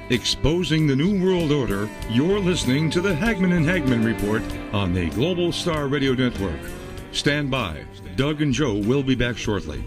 Exposing the New World Order, you're listening to the Hagmann and Hagmann Report on the Global Star Radio Network. Stand by. Doug and Joe will be back shortly.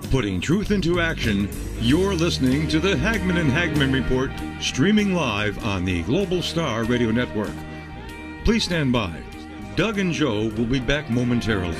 Putting truth into action, you're listening to the Hagmann and Hagmann Report, streaming live on the Global Star Radio Network. Please stand by. Doug and Joe will be back momentarily.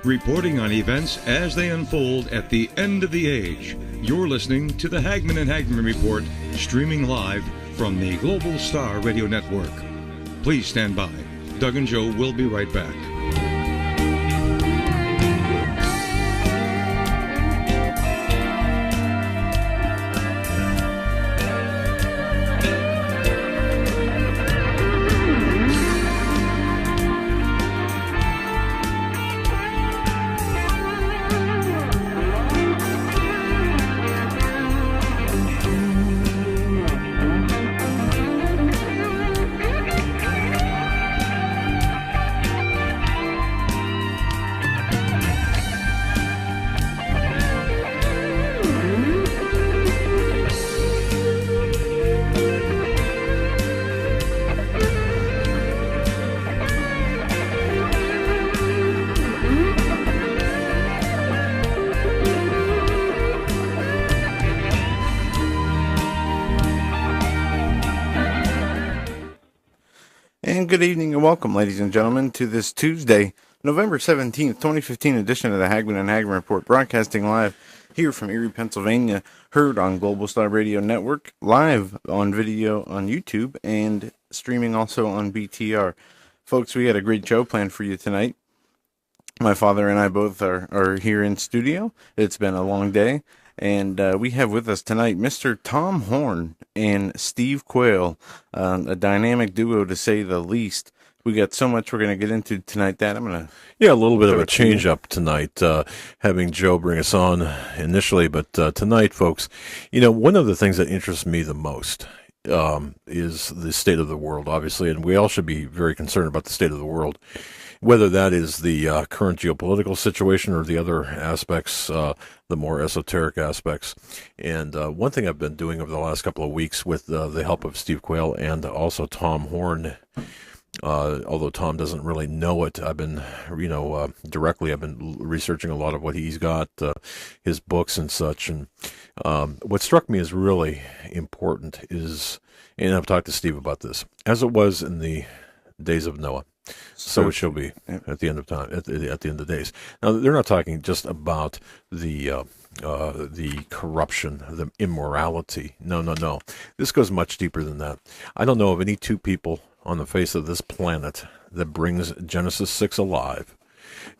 Reporting on events as they unfold at the end of the age. You're listening to the Hagmann and Hagmann Report, streaming live from the Global Star Radio Network. Please stand by. Doug and Joe will be right back. good evening and welcome, ladies and gentlemen, to this Tuesday, November 17th, 2015 edition of the Hagmann and Hagmann Report, broadcasting live here from Erie, Pennsylvania, heard on Global Star Radio Network, live on video on YouTube, and streaming also on BTR. Folks, we had a great show planned for you tonight. My father and I both are here in studio. It's been a long day, and we have with us tonight Mr. Tom Horn and Steve Quayle, a dynamic duo to say the least. We got so much we're going to get into tonight that I'm going to... Yeah, a little bit of a change up tonight, having Joe bring us on initially, but tonight, folks, you know, one of the things that interests me the most is the state of the world, obviously, and we all should be very concerned about the state of the world, whether that is the current geopolitical situation or the other aspects, the more esoteric aspects. And one thing I've been doing over the last couple of weeks with the help of Steve Quayle and also Tom Horn, although Tom doesn't really know it, I've been, directly, I've been researching a lot of what he's got, his books and such. And what struck me as really important is, and I've talked to Steve about this, as it was in the days of Noah, so it shall be at the end of time, at the end of days. Now, they're not talking just about the corruption, the immorality. No. This goes much deeper than that. I don't know of any two people on the face of this planet that brings Genesis 6 alive,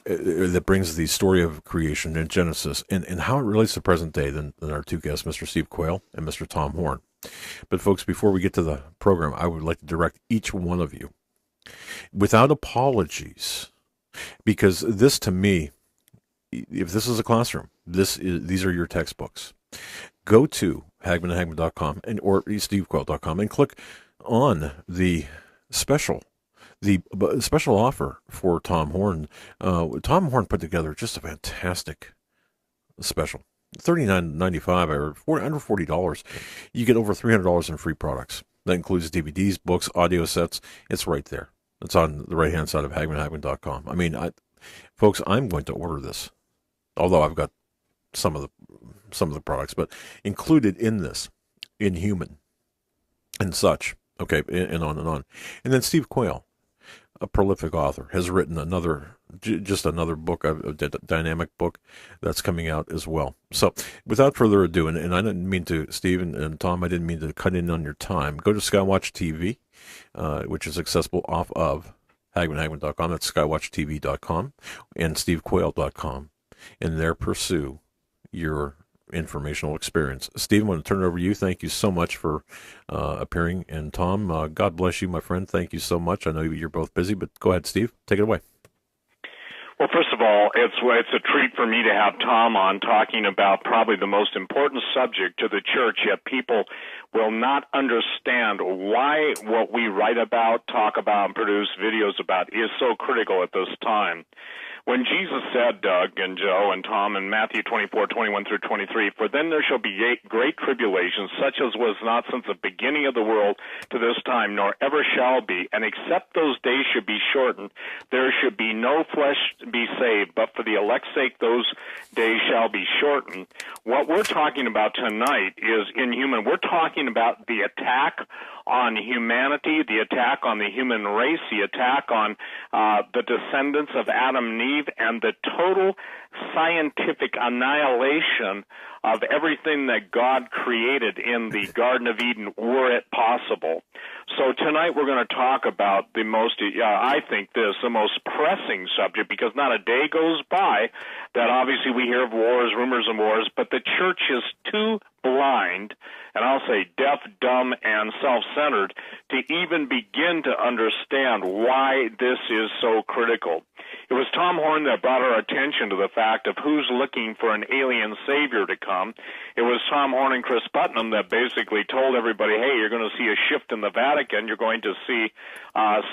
that brings the story of creation in Genesis and how it relates to present day than our two guests, Mr. Steve Quayle and Mr. Tom Horn. But folks, before we get to the program, I would like to direct each one of you, without apologies, because this, to me, if this is a classroom, these are your textbooks. Go to hagmanandhagmann.com or stevequayle.com and click on the special offer for Tom Horn. Tom Horn put together just a fantastic special. $39.95 or under $40. You get over $300 in free products. That includes DVDs, books, audio sets. It's right there. It's on the right-hand side of hagmanandhagmann.com. I mean, folks, I'm going to order this, although I've got some of the products, but included in this, Inhuman and such. Okay, and on and on. And then Steve Quayle, a prolific author, has written another book, a dynamic book that's coming out as well. So without further ado, and I didn't mean to, Steve and Tom, I didn't mean to cut in on your time. Go to Skywatch TV, which is accessible off of hagmanandhagmann.com. That's skywatchtv.com and stevequayle.com. And there pursue your informational experience. Steve, I want to turn it over to you. Thank you so much for appearing. And Tom, God bless you, my friend. Thank you so much. I know you're both busy, but go ahead, Steve. Take it away. Well, first of all, it's a treat for me to have Tom on talking about probably the most important subject to the church, yet people will not understand why what we write about, talk about, and produce videos about is so critical at this time. When Jesus said, Doug and Joe and Tom, in Matthew 24:21 through 23, "For then there shall be great tribulation, such as was not since the beginning of the world to this time, nor ever shall be. And except those days should be shortened, there should be no flesh be saved. But for the elect's sake, those days shall be shortened." What we're talking about tonight is inhuman. We're talking about the attack on humanity, the attack on the human race, the attack on the descendants of Adam and Eve, and the total scientific annihilation of everything that God created in the Garden of Eden, were it possible. So tonight we're going to talk about the most, I think this, the most pressing subject, because not a day goes by that obviously we hear of wars, rumors of wars, but the church is too blind, and I'll say deaf, dumb, and self-centered, to even begin to understand why this is so critical. It was Tom Horn that brought our attention to the fact of who's looking for an alien savior to come. It was Tom Horn and Chris Putnam that basically told everybody, hey, you're going to see a shift in the Vatican, you're going to see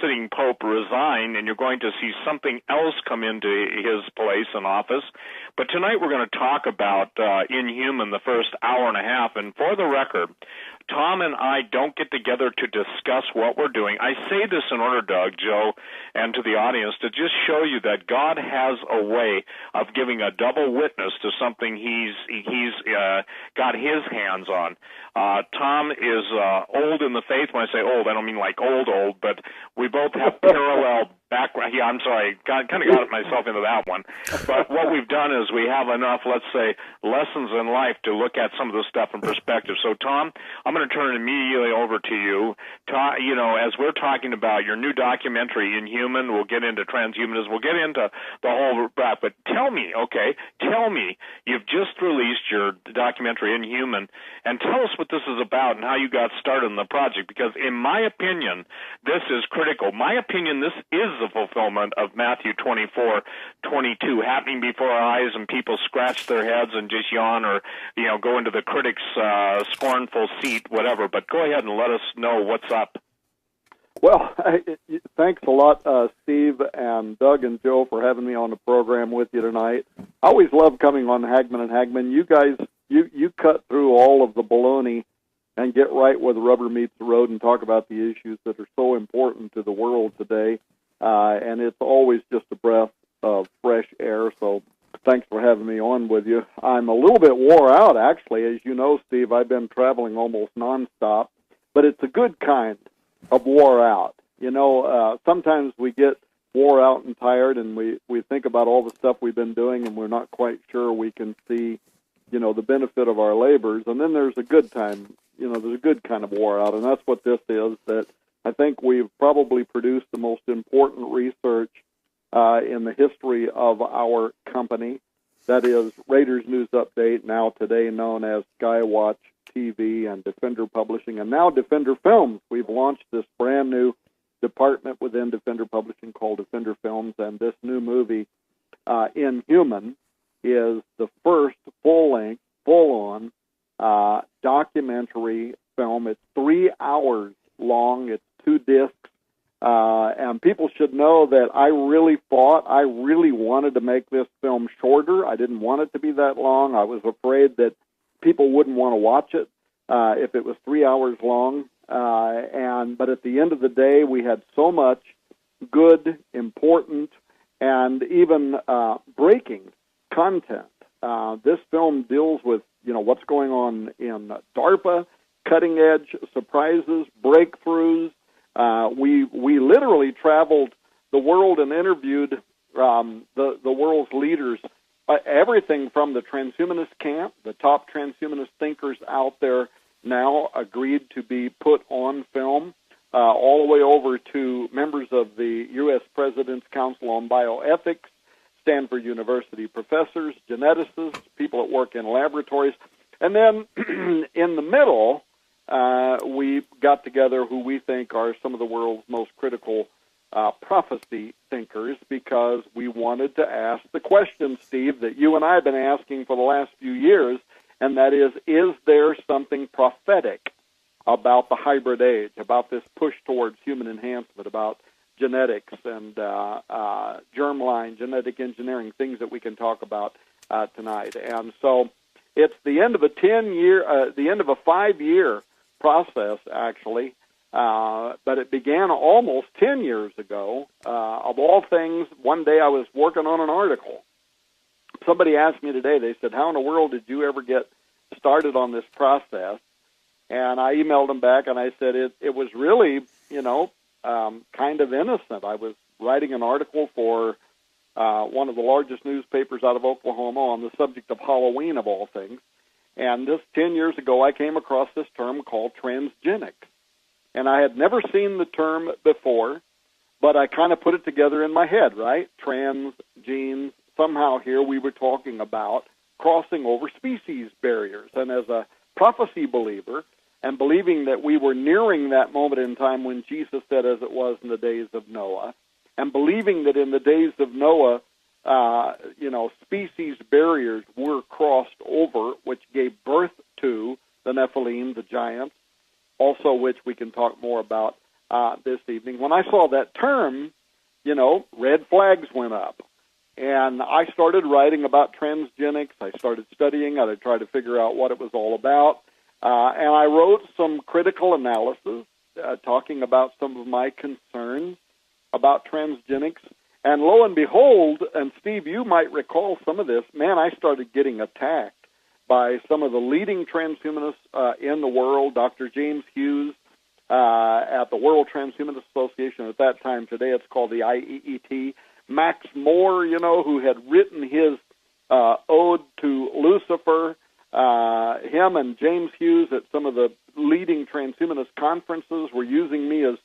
sitting Pope resign, and you're going to see something else come into his place in office. But tonight we're going to talk about Inhuman the first hour and a half, and for the record, Tom and I don't get together to discuss what we're doing. I say this in order, Doug, Joe, and to the audience to just show you that God has a way of giving a double witness to something he's got his hands on. Tom is old in the faith. When I say old, I don't mean like old, but we both have parallel background. Yeah, I'm sorry, kind of got myself into that one. But what we've done is we have enough, let's say, lessons in life to look at some of this stuff in perspective. So, Tom, I'm going to turn it immediately over to you. As we're talking about your new documentary, Inhuman, we'll get into transhumanism, we'll get into the whole wrap. But tell me, you've just released your documentary, Inhuman, and tell us what this is about and how you got started in the project. Because in my opinion, this is critical. My opinion, this is the fulfillment of Matthew 24:22 happening before our eyes, and people scratch their heads and just yawn or go into the critic's scornful seat, whatever. But go ahead and let us know what's up. Well, thanks a lot, Steve and Doug and Joe, for having me on the program with you tonight. I always love coming on Hagmann and Hagmann. You guys, you cut through all of the baloney and get right where the rubber meets the road and talk about the issues that are so important to the world today. And it's always just a breath of fresh air. So thanks for having me on with you. I'm a little bit wore out, actually. As you know, Steve, I've been traveling almost nonstop, but it's a good kind of wore out. Sometimes we get wore out and tired, and we think about all the stuff we've been doing, and we're not quite sure we can see, the benefit of our labors. And then there's a good time, there's a good kind of wore out, and that's what this is, that I think we've probably produced the most important research in the history of our company. That is Raiders News Update, now today known as Skywatch TV and Defender Publishing, and now Defender Films. We've launched this brand new department within Defender Publishing called Defender Films, and this new movie, Inhuman, is the first full-length, full-on documentary film. It's 3 hours long. It's 2 discs. And people should know that I really wanted to make this film shorter. I didn't want it to be that long. I was afraid that people wouldn't want to watch it if it was 3 hours long. But at the end of the day, we had so much good, important, and even breaking content. This film deals with what's going on in DARPA, cutting-edge surprises, breakthroughs. We literally traveled the world and interviewed the world's leaders, everything from the transhumanist camp, the top transhumanist thinkers out there now agreed to be put on film, all the way over to members of the U.S. President's Council on Bioethics, Stanford University professors, geneticists, people that work in laboratories. And then in the middle, we got together who we think are some of the world's most critical prophecy thinkers, because we wanted to ask the question, Steve, that you and I have been asking for the last few years, and that is there something prophetic about the hybrid age, about this push towards human enhancement, about genetics and germline, genetic engineering, things that we can talk about tonight. And so it's the end of a 5-year process, actually, but it began almost 10 years ago. Of all things, one day I was working on an article. Somebody asked me today, they said, how in the world did you ever get started on this process? And I emailed them back, and I said it was really, kind of innocent. I was writing an article for one of the largest newspapers out of Oklahoma on the subject of Halloween, of all things. And this 10 years ago, I came across this term called transgenics. And I had never seen the term before, but I kind of put it together in my head, right? Trans, genes, somehow here we were talking about crossing over species barriers. And as a prophecy believer, and believing that we were nearing that moment in time when Jesus said, as it was in the days of Noah, and believing that in the days of Noah, species barriers were crossed over, which gave birth to the Nephilim, the giants, also which we can talk more about this evening. When I saw that term, red flags went up. And I started writing about transgenics. I started studying it. I tried to figure out what it was all about. And I wrote some critical analysis talking about some of my concerns about transgenics. And lo and behold, and Steve, you might recall some of this, man, I started getting attacked by some of the leading transhumanists in the world, Dr. James Hughes at the World Transhumanist Association at that time. Today it's called the IEET. Max Moore, who had written his ode to Lucifer, him and James Hughes at some of the leading transhumanist conferences were using me as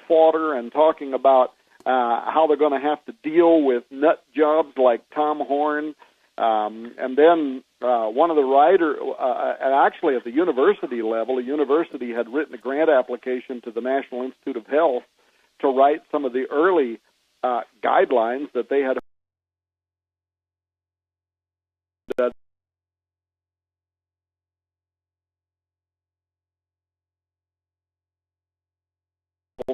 fodder and talking about how they're going to have to deal with nut jobs like Tom Horn. And then one of the writers, and actually at the university level, a university had written a grant application to the National Institute of Health to write some of the early guidelines that they had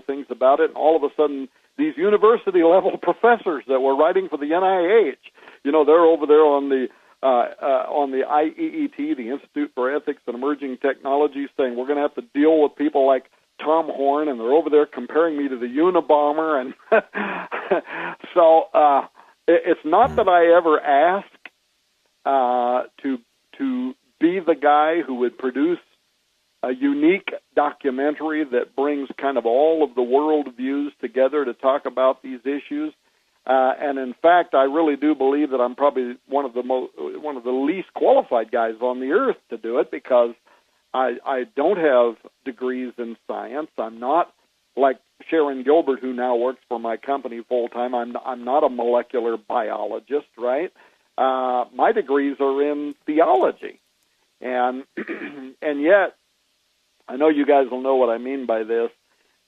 things about it, and all of a sudden these university-level professors that were writing for the NIH, they're over there on the IEET, the Institute for Ethics and Emerging Technologies, saying we're going to have to deal with people like Tom Horn, and they're over there comparing me to the Unabomber, and so it's not that I ever asked to be the guy who would produce a unique documentary that brings kind of all of the world views together to talk about these issues. And in fact, I really do believe that I'm probably one of the least qualified guys on the earth to do it, because I don't have degrees in science. I'm not like Sharon Gilbert, who now works for my company full time. I'm not a molecular biologist, right? My degrees are in theology, and yet, I know you guys will know what I mean by this.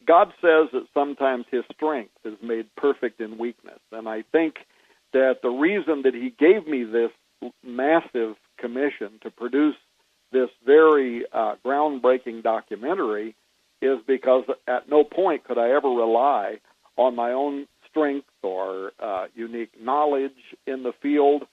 God says that sometimes his strength is made perfect in weakness. And I think that the reason that he gave me this massive commission to produce this very groundbreaking documentary is because at no point could I ever rely on my own strength or unique knowledge in the field.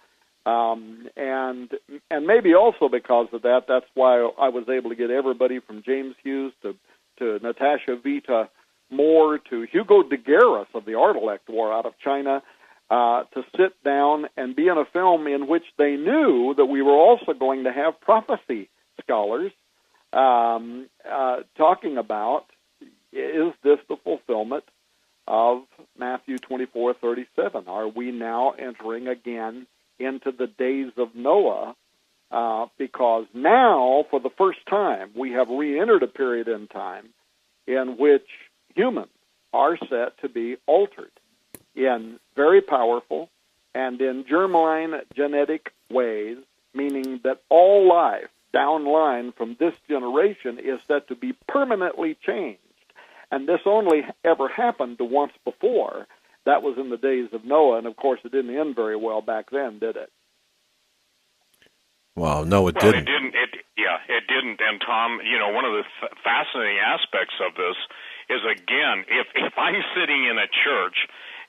And maybe also because of that, that's why I was able to get everybody from James Hughes to Natasha Vita Moore to Hugo de Garis of the Ardalect War out of China to sit down and be in a film in which they knew that we were also going to have prophecy scholars talking about, is this the fulfillment of Matthew 24:37? Are we now entering again into the days of Noah, because now, for the first time, we have re-entered a period in time in which humans are set to be altered in very powerful and in germline genetic ways, meaning that all life downline from this generation is set to be permanently changed. And this only ever happened once before. That was in the days of Noah, and of course it didn't end very well back then, did it? Well, no, it didn't. It didn't. And Tom, one of the fascinating aspects of this is, again, if I'm sitting in a church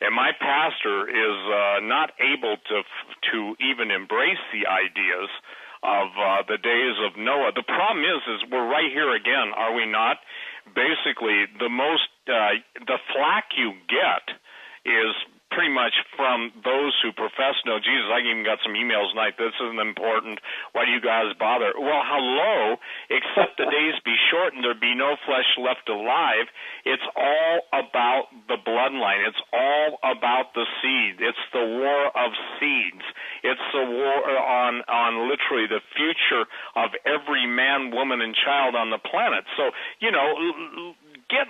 and my pastor is not able to even embrace the ideas of the days of Noah, the problem is we're right here again, are we not? Basically, the flack you get is pretty much from those who profess to know Jesus. I even got some emails tonight, this isn't important, why do you guys bother? Well, hello, except the days be short and there be no flesh left alive. It's all about the bloodline. It's all about the seed. It's the war of seeds. It's the war on literally the future of every man, woman, and child on the planet. So,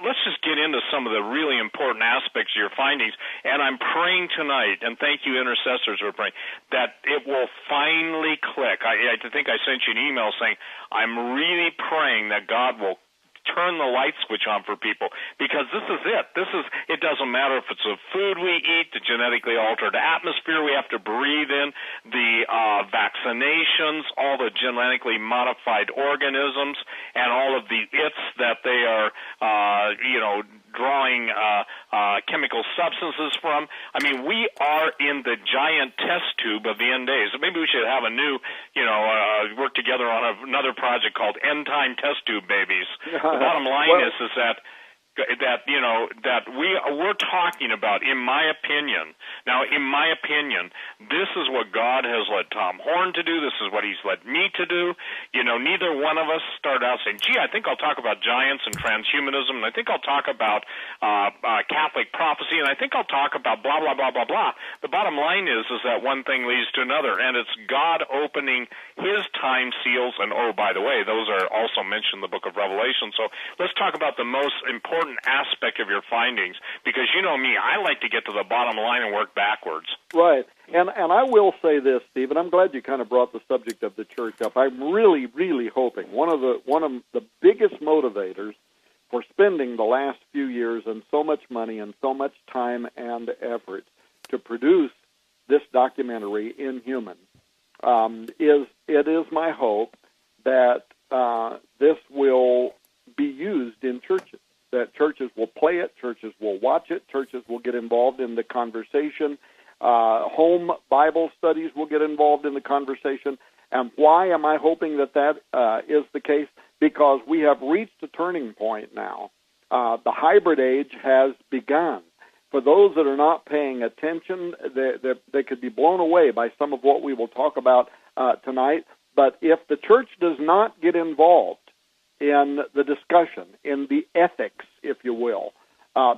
let's just get into some of the really important aspects of your findings. And I'm praying tonight, and thank you, intercessors, for praying, that it will finally click. I think I sent you an email saying I'm really praying that God will turn the light switch on for people, because this is it. It doesn't matter if it's the food we eat, the genetically altered atmosphere we have to breathe in, the vaccinations, all the genetically modified organisms, and all of the its that they are, drawing chemical substances from. I mean, we are in the giant test tube of the end days. So maybe we should have a new, work together on another project called End Time Test Tube Babies. The bottom line is that we're talking about, in my opinion, this is what God has led Tom Horn to do. This is what he's led me to do. Neither one of us started out saying, gee, I think I'll talk about giants and transhumanism, and I think I'll talk about Catholic prophecy, and I think I'll talk about blah, blah, blah, blah, blah. The bottom line is that one thing leads to another, and it's God opening his time seals, and oh, by the way, those are also mentioned in the book of Revelation. So let's talk about the most important aspect of your findings, because you know me, I like to get to the bottom line and work backwards. Right. And I will say this, Steve, and I'm glad you kind of brought the subject of the church up. I'm really, really hoping one of the biggest motivators for spending the last few years and so much money and so much time and effort to produce this documentary, Inhuman, is my hope that this will be used in churches, that churches will play it, churches will watch it, churches will get involved in the conversation, home Bible studies will get involved in the conversation. And why am I hoping that is the case? Because we have reached a turning point now. The hybrid age has begun. For those that are not paying attention, they could be blown away by some of what we will talk about tonight. But if the church does not get involved in the discussion, in the ethics, if you will,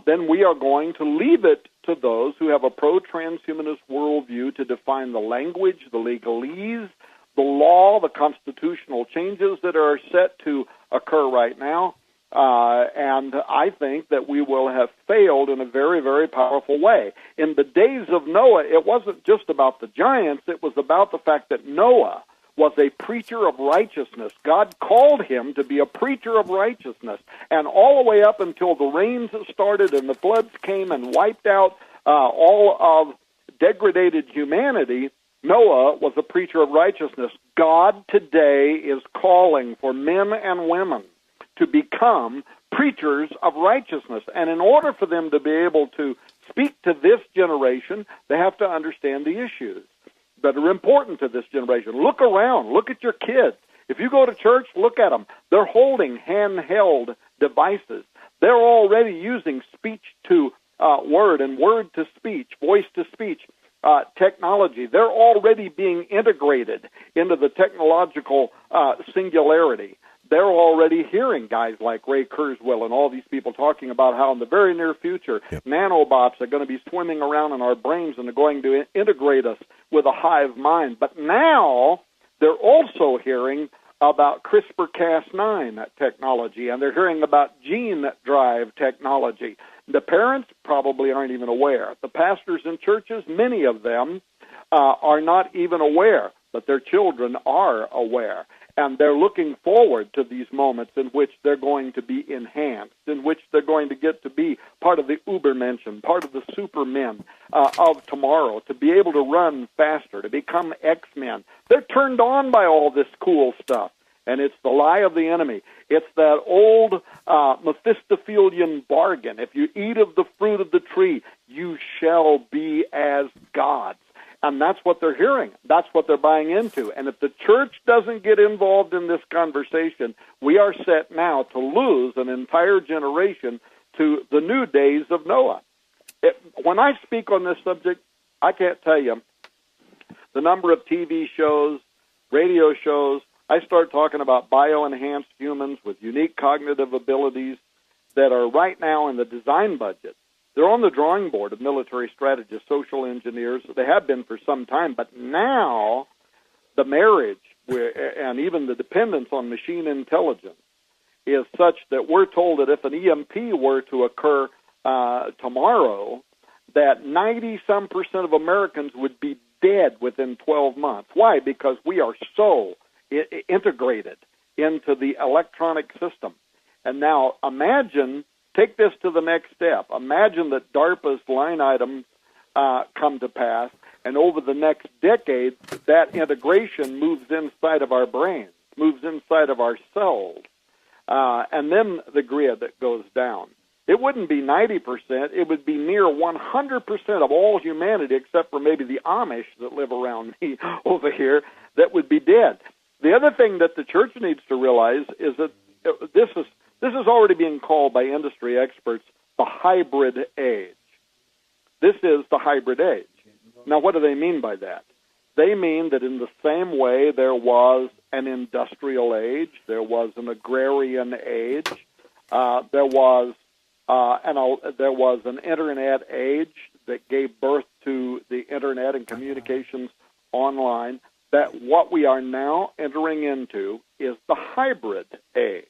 then we are going to leave it to those who have a pro-transhumanist worldview to define the language, the legalese, the law, the constitutional changes that are set to occur right now. And I think that we will have failed in a very, very powerful way. In the days of Noah, it wasn't just about the giants. It was about the fact that Noah was a preacher of righteousness. God called him to be a preacher of righteousness. And all the way up until the rains started and the floods came and wiped out all of degraded humanity, Noah was a preacher of righteousness. God today is calling for men and women to become preachers of righteousness. And in order for them to be able to speak to this generation, they have to understand the issues that are important to this generation. Look around. Look at your kids. If you go to church, look at them. They're holding handheld devices. They're already using speech to word and word to speech, voice to speech technology. They're already being integrated into the technological singularity. They're already hearing guys like Ray Kurzweil and all these people talking about how in the very near future, nanobots are going to be swimming around in our brains and are going to integrate us with a hive mind. But now they're also hearing about CRISPR-Cas9 technology, and they're hearing about gene drive technology. The parents probably aren't even aware. The pastors in churches, many of them, are not even aware, but their children are aware. And they're looking forward to these moments in which they're going to be enhanced, in which they're going to get to be part of the Ubermenschen, part of the supermen of tomorrow, to be able to run faster, to become X-Men. They're turned on by all this cool stuff, and it's the lie of the enemy. It's that old Mephistophelian bargain. If you eat of the fruit of the tree, you shall be as gods. And that's what they're hearing. That's what they're buying into. And if the church doesn't get involved in this conversation, we are set now to lose an entire generation to the new days of Noah. When I speak on this subject, I can't tell you the number of TV shows, radio shows. I start talking about bioenhanced humans with unique cognitive abilities that are right now in the design budget. They're on the drawing board of military strategists, social engineers. They have been for some time, but now the marriage and even the dependence on machine intelligence is such that we're told that if an EMP were to occur tomorrow, that 90-some% of Americans would be dead within 12 months. Why? Because we are so integrated into the electronic system. And now imagine... Take this to the next step. Imagine that DARPA's line items come to pass, and over the next decade, that integration moves inside of our brains, moves inside of our cells, and then the grid that goes down. it wouldn't be 90%. It would be near 100% of all humanity, except for maybe the Amish that live around me over here, that would be dead. The other thing that the church needs to realize is that this is already being called by industry experts the hybrid age. This is the hybrid age. Now, what do they mean by that? They mean that in the same way there was an industrial age, there was an agrarian age, there was an internet age that gave birth to the internet and communications online, that what we are now entering into is the hybrid age.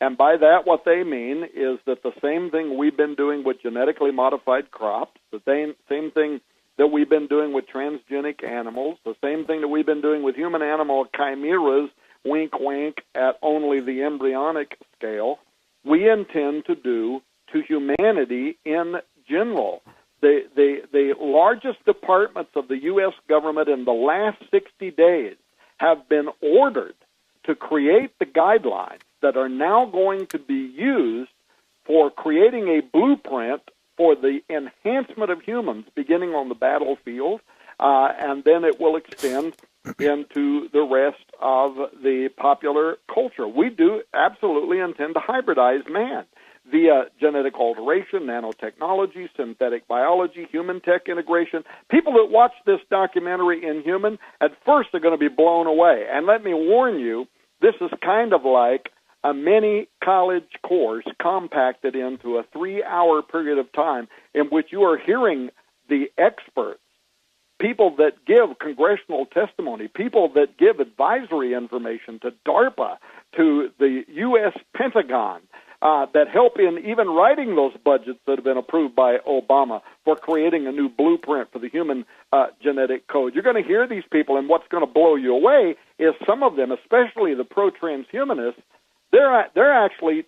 And by that, what they mean is that the same thing we've been doing with genetically modified crops, the same thing that we've been doing with transgenic animals, the same thing that we've been doing with human-animal chimeras, wink, wink, at only the embryonic scale, we intend to do to humanity in general. The largest departments of the U.S. government in the last 60 days have been ordered to create the guidelines that are now going to be used for creating a blueprint for the enhancement of humans, beginning on the battlefield, and then it will extend into the rest of the popular culture. We do absolutely intend to hybridize man via genetic alteration, nanotechnology, synthetic biology, human tech integration. People that watch this documentary, Inhuman, at first are going to be blown away. And let me warn you, this is kind of like a mini college course compacted into a 3-hour period of time in which you are hearing the experts, people that give congressional testimony, people that give advisory information to DARPA, to the U.S. Pentagon, that help in even writing those budgets that have been approved by Obama for creating a new blueprint for the human genetic code. You're going to hear these people, and what's going to blow you away is some of them, especially the pro-transhumanists, they're actually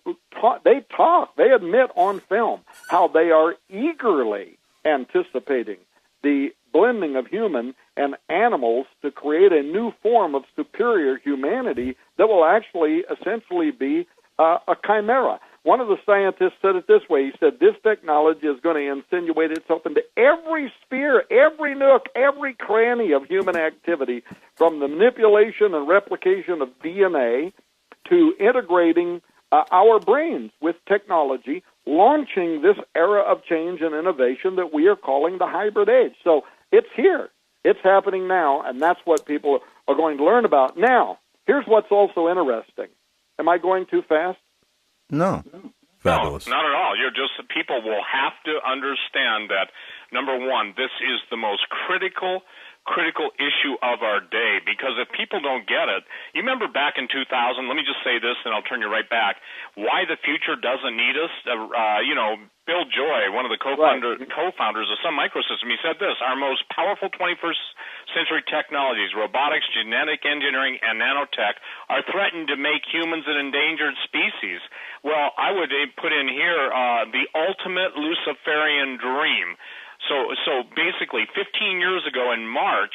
they admit on film how they are eagerly anticipating the blending of human and animals to create a new form of superior humanity that will actually essentially be a chimera. One of the scientists said it this way. He said, this technology is going to insinuate itself into every sphere, every nook, every cranny of human activity, from the manipulation and replication of DNA to integrating our brains with technology, launching this era of change and innovation that we are calling the hybrid age. So it's here. It's happening now, and that's what people are going to learn about. Now, here's what's also interesting. Am I going too fast? No. Fabulous. No, not at all. People will have to understand that, number one, this is the most critical issue of our day, because if people don't get it, you remember back in 2000, let me just say this and I'll turn you right back, why the future doesn't need us, Bill Joy, one of the co-founders of Sun Microsystem, he said this: our most powerful 21st century technologies, robotics, genetic engineering, and nanotech, are threatened to make humans an endangered species. Well, I would put in here the ultimate Luciferian dream. So basically, 15 years ago in March,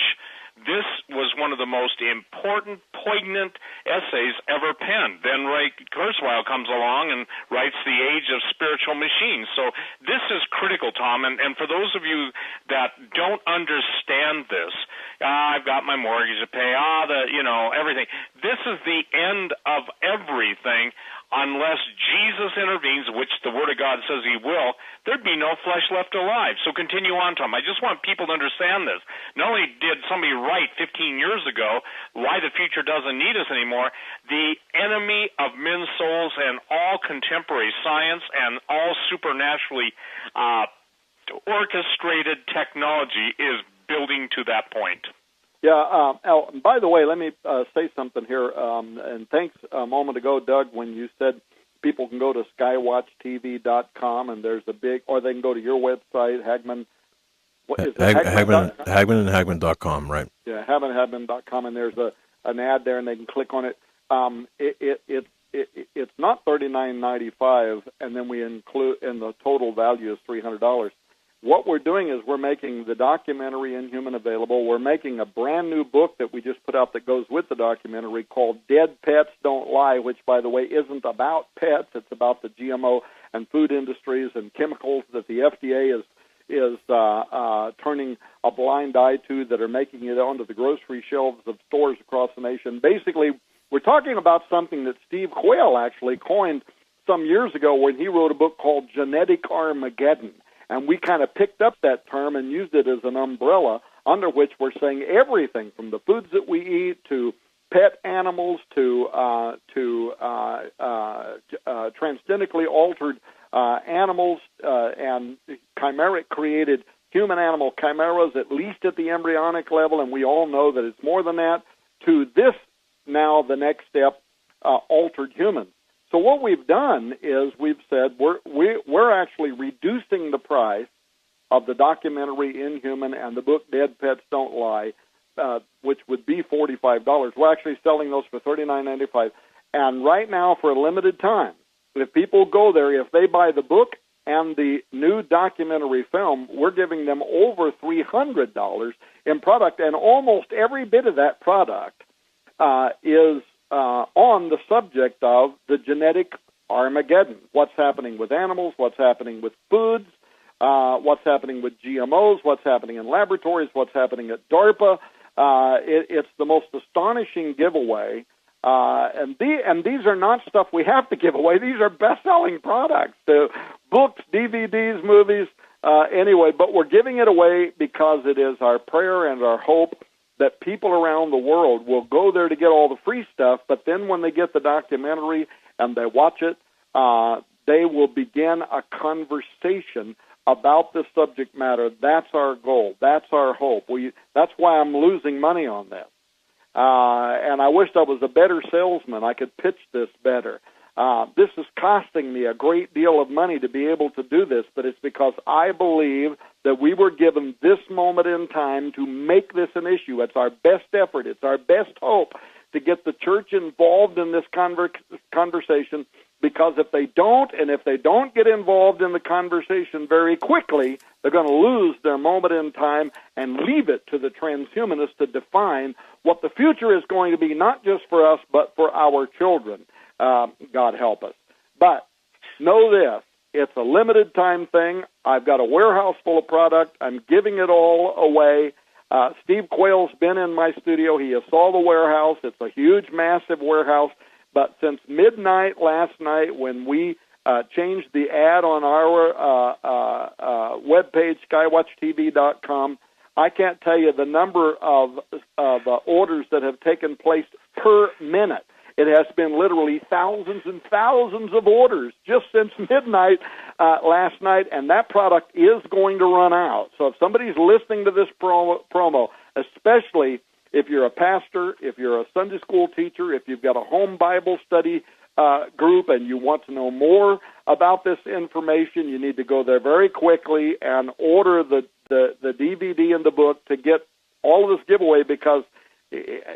this was one of the most important, poignant essays ever penned. Then Ray Kurzweil comes along and writes The Age of Spiritual Machines. So this is critical, Tom. And for those of you that don't understand this, I've got my mortgage to pay, everything. This is the end of everything. Unless Jesus intervenes, which the Word of God says He will, there'd be no flesh left alive. So continue on, Tom. I just want people to understand this. Not only did somebody write 15 years ago why the future doesn't need us anymore, the enemy of men's souls and all contemporary science and all supernaturally orchestrated technology is building to that point. Yeah, Al, by the way, let me say something here, and thanks a moment ago, Doug, when you said people can go to skywatchtv.com, and there's or they can go to your website, Hagmann. What is it? Hagmann and Hagmann.com, right? Yeah, Hagmann.com, and there's an ad there, and they can click on it. It's not $39.95, and then we include, and the total value is $300. What we're doing is we're making the documentary Inhuman available. We're making a brand new book that we just put out that goes with the documentary called Dead Pets Don't Lie, which, by the way, isn't about pets. It's about the GMO and food industries and chemicals that the FDA is turning a blind eye to, that are making it onto the grocery shelves of stores across the nation. Basically, we're talking about something that Steve Quayle actually coined some years ago when he wrote a book called Genetic Armageddon. And we kind of picked up that term and used it as an umbrella under which we're saying everything from the foods that we eat to pet animals to transgenically altered animals and chimeric created human-animal chimeras, at least at the embryonic level, and we all know that it's more than that, to this now the next step, altered humans. So what we've done is we've said we're actually reducing the price of the documentary Inhuman and the book Dead Pets Don't Lie, which would be $45. We're actually selling those for $39.95. And right now, for a limited time, if people go there, if they buy the book and the new documentary film, we're giving them over $300 in product, and almost every bit of that product is on the subject of the genetic Armageddon. What's happening with animals, what's happening with foods, what's happening with GMOs, what's happening in laboratories, what's happening at DARPA. It's the most astonishing giveaway. And these are not stuff we have to give away. These are best-selling products. Books, DVDs, movies, anyway. But we're giving it away because it is our prayer and our hope that people around the world will go there to get all the free stuff, but then when they get the documentary and they watch it, they will begin a conversation about this subject matter. That's our goal. That's our hope. That's why I'm losing money on this. And I wish I was a better salesman. I could pitch this better. This is costing me a great deal of money to be able to do this, but it's because I believe that we were given this moment in time to make this an issue. It's our best effort. It's our best hope to get the church involved in this conversation, because if they don't, and if they don't get involved in the conversation very quickly, they're going to lose their moment in time and leave it to the transhumanists to define what the future is going to be, not just for us, but for our children. God help us. But know this, it's a limited time thing. I've got a warehouse full of product. I'm giving it all away. Steve Quayle's been in my studio. He saw the warehouse. It's a huge, massive warehouse. But since midnight last night, when we changed the ad on our webpage, skywatchtv.com, I can't tell you the number of orders that have taken place per minute. It has been literally thousands and thousands of orders just since midnight last night, and that product is going to run out. So if somebody's listening to this promo, especially if you're a pastor, if you're a Sunday school teacher, if you've got a home Bible study group and you want to know more about this information, you need to go there very quickly and order the DVD and the book to get all of this giveaway, because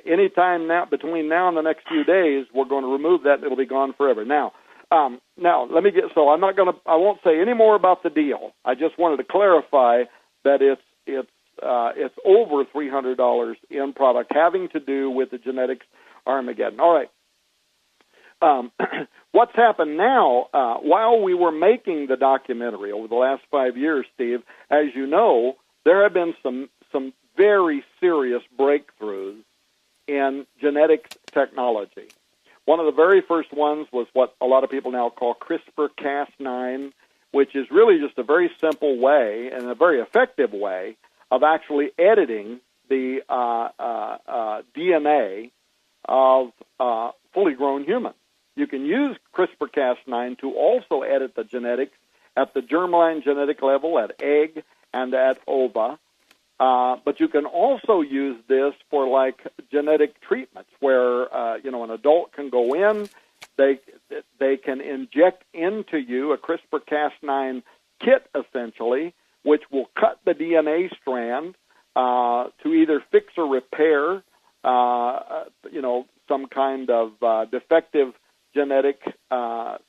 anytime now, between now and the next few days, we're going to remove that and it'll be gone forever. Now let me I won't say any more about the deal. I just wanted to clarify that it's over $300 in product having to do with the genetics Armageddon. All right. What's happened now, while we were making the documentary over the last 5 years, Steve, as you know, there have been some very serious breakthroughs in genetics technology. One of the very first ones was what a lot of people now call CRISPR-Cas9, which is really just a very simple way and a very effective way of actually editing the DNA of fully grown humans. You can use CRISPR-Cas9 to also edit the genetics at the germline genetic level, at egg and at ova. But you can also use this for like genetic treatments where, an adult can go in, they can inject into you a CRISPR-Cas9 kit, essentially, which will cut the DNA strand to either fix or repair, some kind of defective genetic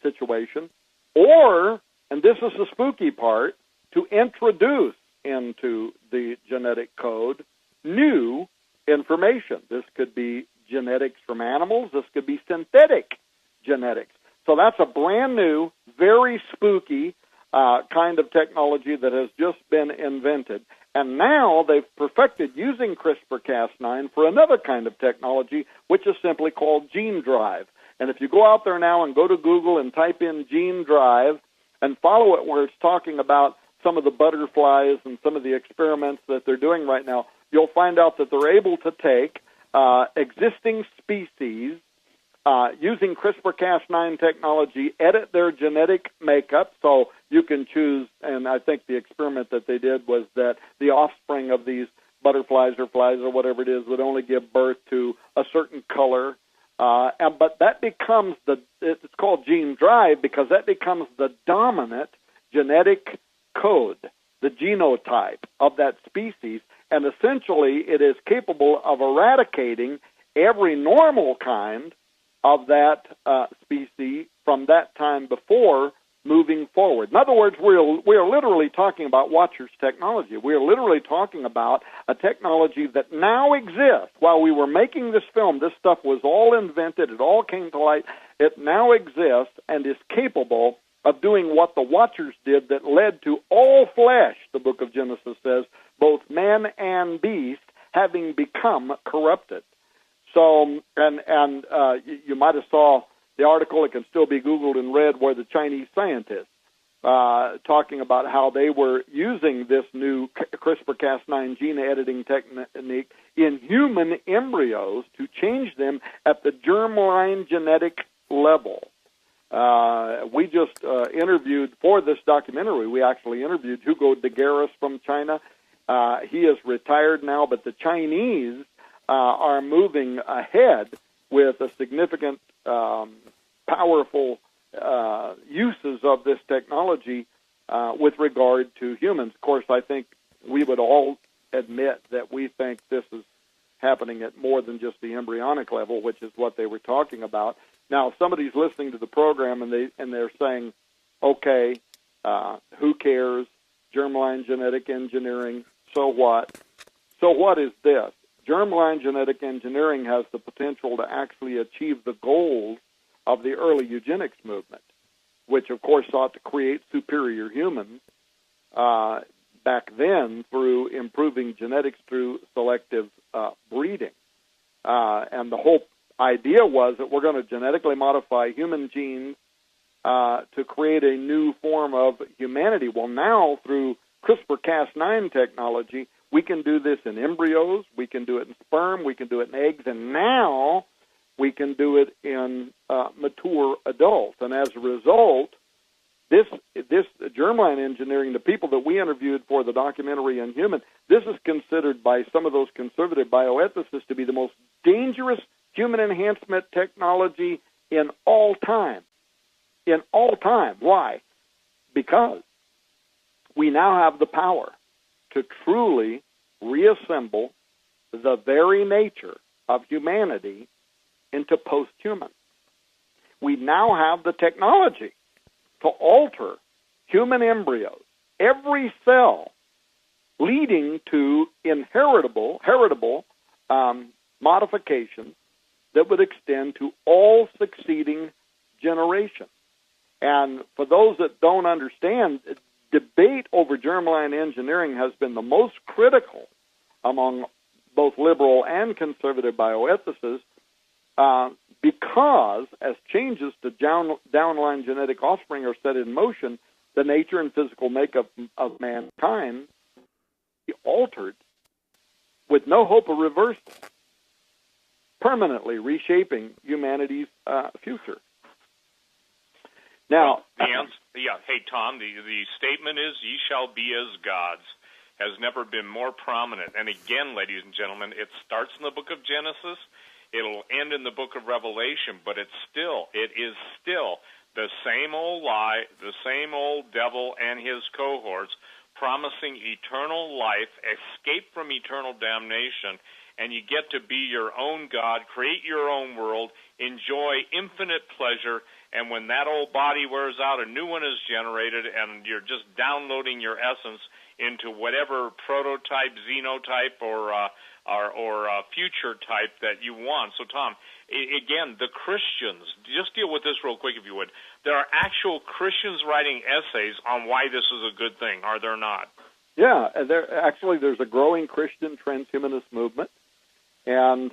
situation, or, and this is the spooky part, to introduce into the genetic code new information. This could be genetics from animals. This could be synthetic genetics. So that's a brand new, very spooky kind of technology that has just been invented. And now they've perfected using CRISPR-Cas9 for another kind of technology, which is simply called gene drive. And if you go out there now and go to Google and type in gene drive and follow it where it's talking about some of the butterflies and some of the experiments that they're doing right now, you'll find out that they're able to take existing species using CRISPR-Cas9 technology, edit their genetic makeup, so you can choose, and I think the experiment that they did was that the offspring of these butterflies or flies or whatever it is would only give birth to a certain color. But that becomes it's called gene drive because that becomes the dominant genetic code, the genotype of that species, and essentially it is capable of eradicating every normal kind of that species from that time before moving forward. In other words, we are literally talking about Watcher's technology. We are literally talking about a technology that now exists. While we were making this film, this stuff was all invented. It all came to light. It now exists and is capable of doing what the Watchers did that led to all flesh, the book of Genesis says, both man and beast, having become corrupted. So, and you might have saw the article, it can still be Googled and read, where the Chinese scientists talking about how they were using this new CRISPR-Cas9 gene editing technique in human embryos to change them at the germline genetic level. We just interviewed, for this documentary, we actually interviewed Hugo de Garis from China. He is retired now, but the Chinese are moving ahead with a significant, powerful uses of this technology with regard to humans. Of course, I think we would all admit that we think this is happening at more than just the embryonic level, which is what they were talking about. Now, if somebody's listening to the program and they're saying, okay, who cares? Germline genetic engineering, so what? So what is this? Germline genetic engineering has the potential to actually achieve the goals of the early eugenics movement, which, of course, sought to create superior humans back then through improving genetics through selective breeding. And the whole idea was that we're going to genetically modify human genes to create a new form of humanity. Well, now, through CRISPR-Cas9 technology, we can do this in embryos, we can do it in sperm, we can do it in eggs, and now we can do it in mature adults. And as a result, this germline engineering, the people that we interviewed for the documentary on human, this is considered by some of those conservative bioethicists to be the most dangerous human enhancement technology in all time. In all time. Why? Because we now have the power to truly reassemble the very nature of humanity into post-human. We now have the technology to alter human embryos, every cell, leading to heritable modifications that would extend to all succeeding generations. And for those that don't understand, debate over germline engineering has been the most critical among both liberal and conservative bioethicists because as changes to downline genetic offspring are set in motion, the nature and physical makeup of mankind be altered with no hope of reversal, permanently reshaping humanity's future. Now, hey, Tom, the statement is, ye shall be as gods, has never been more prominent. And again, ladies and gentlemen, it starts in the book of Genesis, it'll end in the book of Revelation, but it is still the same old lie, the same old devil and his cohorts promising eternal life, escape from eternal damnation, and you get to be your own God, create your own world, enjoy infinite pleasure, and when that old body wears out, a new one is generated, and you're just downloading your essence into whatever prototype, xenotype, or future type that you want. So, Tom, again, the Christians, just deal with this real quick if you would. There are actual Christians writing essays on why this is a good thing, are there not? Yeah, there's a growing Christian transhumanist movement, and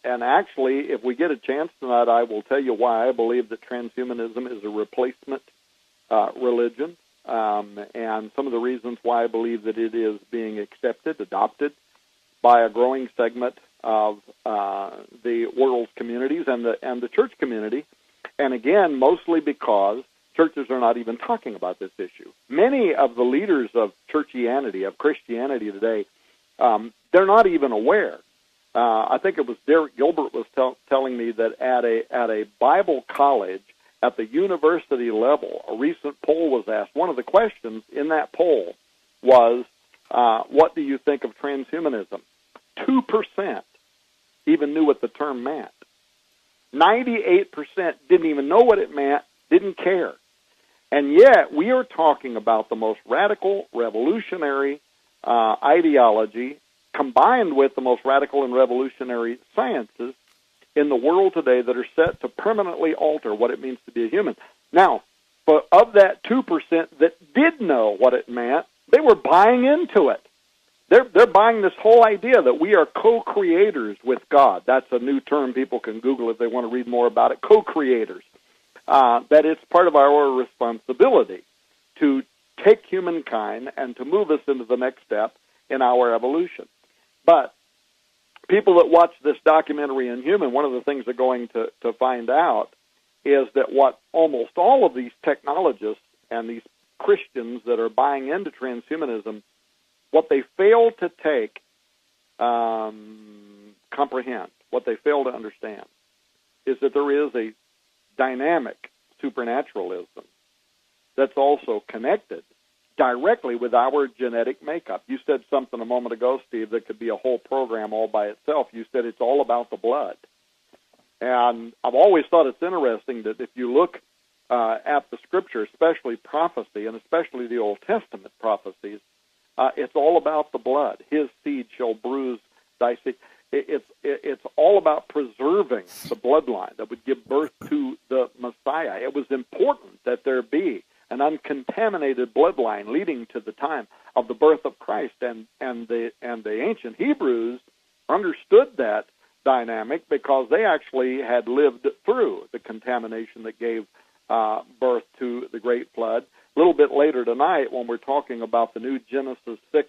actually, if we get a chance tonight, I will tell you why I believe that transhumanism is a replacement religion, and some of the reasons why I believe that it is being adopted by a growing segment of the world's communities and the church community, and again, mostly because churches are not even talking about this issue. Many of the leaders of churchianity, of Christianity today, they're not even aware. I think it was Derek Gilbert was telling me that at a Bible college at the university level, a recent poll was asked. One of the questions in that poll was, what do you think of transhumanism? 2% even knew what the term meant. 98% didn't even know what it meant, didn't care. And yet, we are talking about the most radical, revolutionary ideology combined with the most radical and revolutionary sciences in the world today that are set to permanently alter what it means to be a human. Now, but of that 2% that did know what it meant, they were buying into it. They're buying this whole idea that we are co-creators with God. That's a new term people can Google if they want to read more about it. Co-creators. That it's part of our responsibility to take humankind and to move us into the next step in our evolution. But people that watch this documentary Inhuman, one of the things they're going to find out is that what almost all of these technologists and these Christians that are buying into transhumanism, what they fail to comprehend, what they fail to understand, is that there is a dynamic supernaturalism that's also connected directly with our genetic makeup. You said something a moment ago, Steve, that could be a whole program all by itself. You said it's all about the blood. And I've always thought it's interesting that if you look at the Scripture, especially prophecy, and especially the Old Testament prophecies, it's all about the blood. His seed shall bruise thy seed. It's all about preserving the bloodline that would give birth to the Messiah. It was important that there be an uncontaminated bloodline leading to the time of the birth of Christ, and the ancient Hebrews understood that dynamic because they actually had lived through the contamination that gave birth to the Great Flood. A little bit later tonight, when we're talking about the new Genesis 6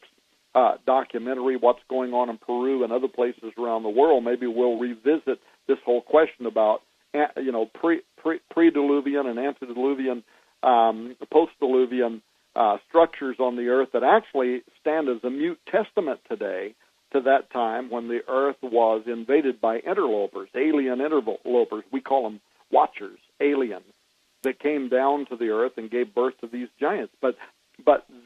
documentary, what's going on in Peru and other places around the world, maybe we'll revisit this whole question about pre-diluvian and antediluvian, post-diluvian structures on the earth that actually stand as a mute testament today to that time when the earth was invaded by interlopers, alien interlopers. We call them watchers, aliens, that came down to the earth and gave birth to these giants. But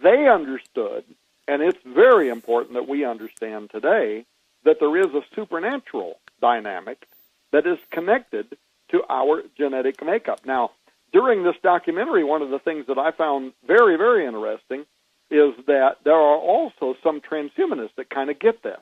they understood, and it's very important that we understand today, that there is a supernatural dynamic that is connected to our genetic makeup. Now, during this documentary, one of the things that I found very, very interesting is that there are also some transhumanists that kind of get this.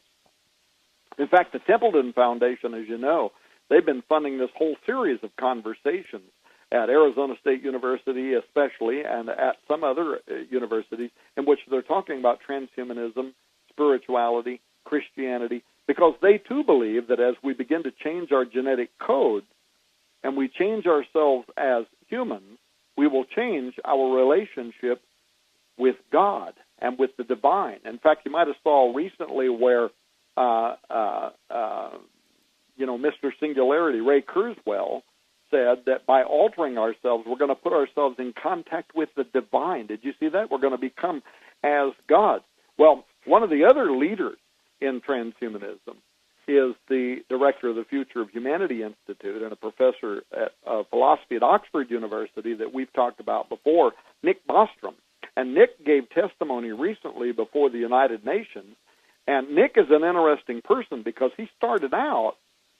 In fact, the Templeton Foundation, as you know, they've been funding this whole series of conversations at Arizona State University especially, and at some other universities, in which they're talking about transhumanism, spirituality, Christianity, because they too believe that as we begin to change our genetic code and we change ourselves as humans, we will change our relationship with God and with the divine. In fact, you might have saw recently where, Mr. Singularity, Ray Kurzweil, said that by altering ourselves, we're going to put ourselves in contact with the divine. Did you see that? We're going to become as gods. Well, one of the other leaders in transhumanism is the director of the Future of Humanity Institute and a professor of philosophy at Oxford University that we've talked about before, Nick Bostrom. And Nick gave testimony recently before the United Nations. And Nick is an interesting person because he started out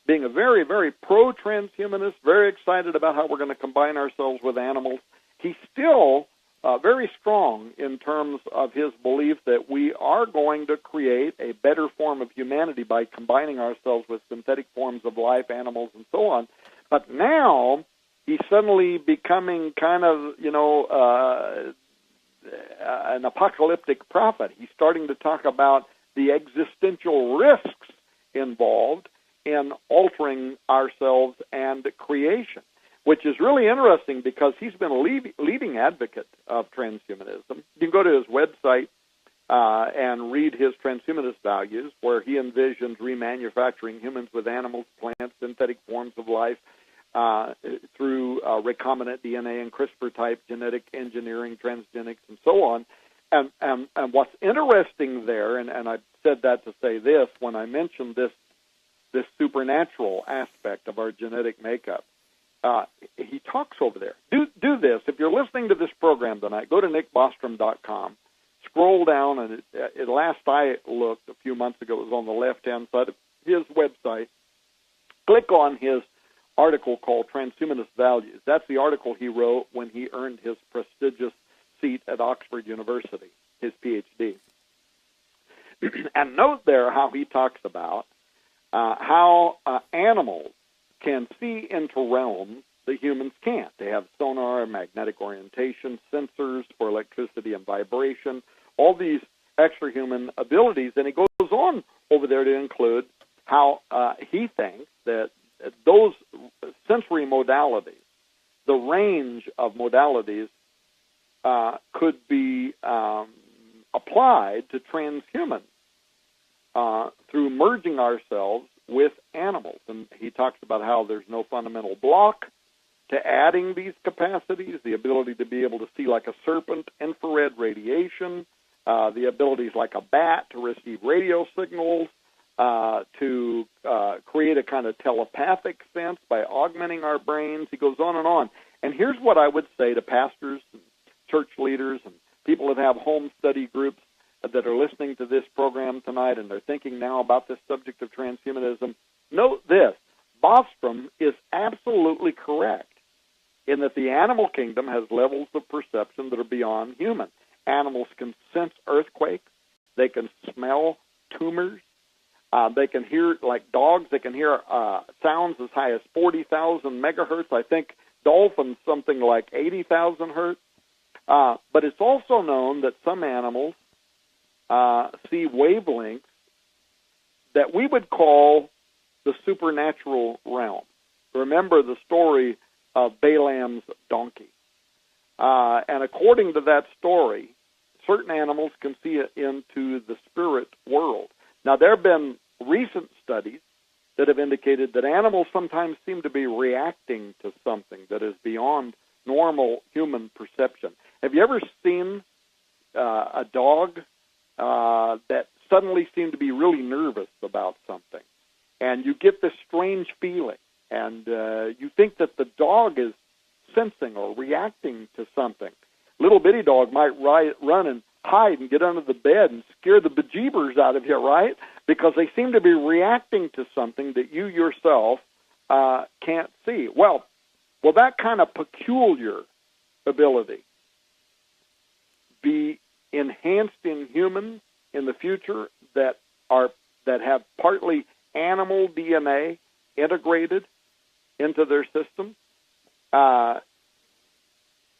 being a very, very pro-transhumanist, very excited about how we're going to combine ourselves with animals. He still very strong in terms of his belief that we are going to create a better form of humanity by combining ourselves with synthetic forms of life, animals, and so on. But now he's suddenly becoming kind of, an apocalyptic prophet. He's starting to talk about the existential risks involved in altering ourselves and creation, which is really interesting because he's been a leading advocate of transhumanism. You can go to his website and read his transhumanist values, where he envisions remanufacturing humans with animals, plants, synthetic forms of life through recombinant DNA and CRISPR-type genetic engineering, transgenics, and so on. And what's interesting there, and I said that to say this, when I mentioned this supernatural aspect of our genetic makeup, he talks over there. Do this. If you're listening to this program tonight, go to nickbostrom.com, scroll down, and at last I looked a few months ago, it was on the left-hand side of his website. Click on his article called Transhumanist Values. That's the article he wrote when he earned his prestigious seat at Oxford University, his PhD. And note there how he talks about how animals can see into realms that humans can't. They have sonar, magnetic orientation, sensors for electricity and vibration, all these extra-human abilities. And he goes on over there to include how he thinks that those sensory modalities, the range of modalities, could be applied to transhumans through merging ourselves with animals. And he talks about how there's no fundamental block to adding these capacities, the ability to be able to see like a serpent, infrared radiation, the abilities like a bat to receive radio signals, to create a kind of telepathic sense by augmenting our brains. He goes on and on. And here's what I would say to pastors and church leaders and people that have home study groups that are listening to this program tonight and they're thinking now about this subject of transhumanism. Note this. Bostrom is absolutely correct in that the animal kingdom has levels of perception that are beyond human. Animals can sense earthquakes. They can smell tumors. They can hear, like dogs, they can hear sounds as high as 40,000 megahertz. I think dolphins something like 80,000 hertz. But it's also known that some animals see wavelengths that we would call the supernatural realm. Remember the story of Balaam's donkey. And according to that story, certain animals can see into the spirit world. Now, there have been recent studies that have indicated that animals sometimes seem to be reacting to something that is beyond normal human perception. Have you ever seen a dog that suddenly seemed to be really nervous about something? And you get this strange feeling, and you think that the dog is sensing or reacting to something. Little bitty dog might run and hide and get under the bed and scare the bejeebers out of you, right? Because they seem to be reacting to something that you yourself can't see. Well, that kind of peculiar ability be enhanced in humans in the future that have partly animal DNA integrated into their system,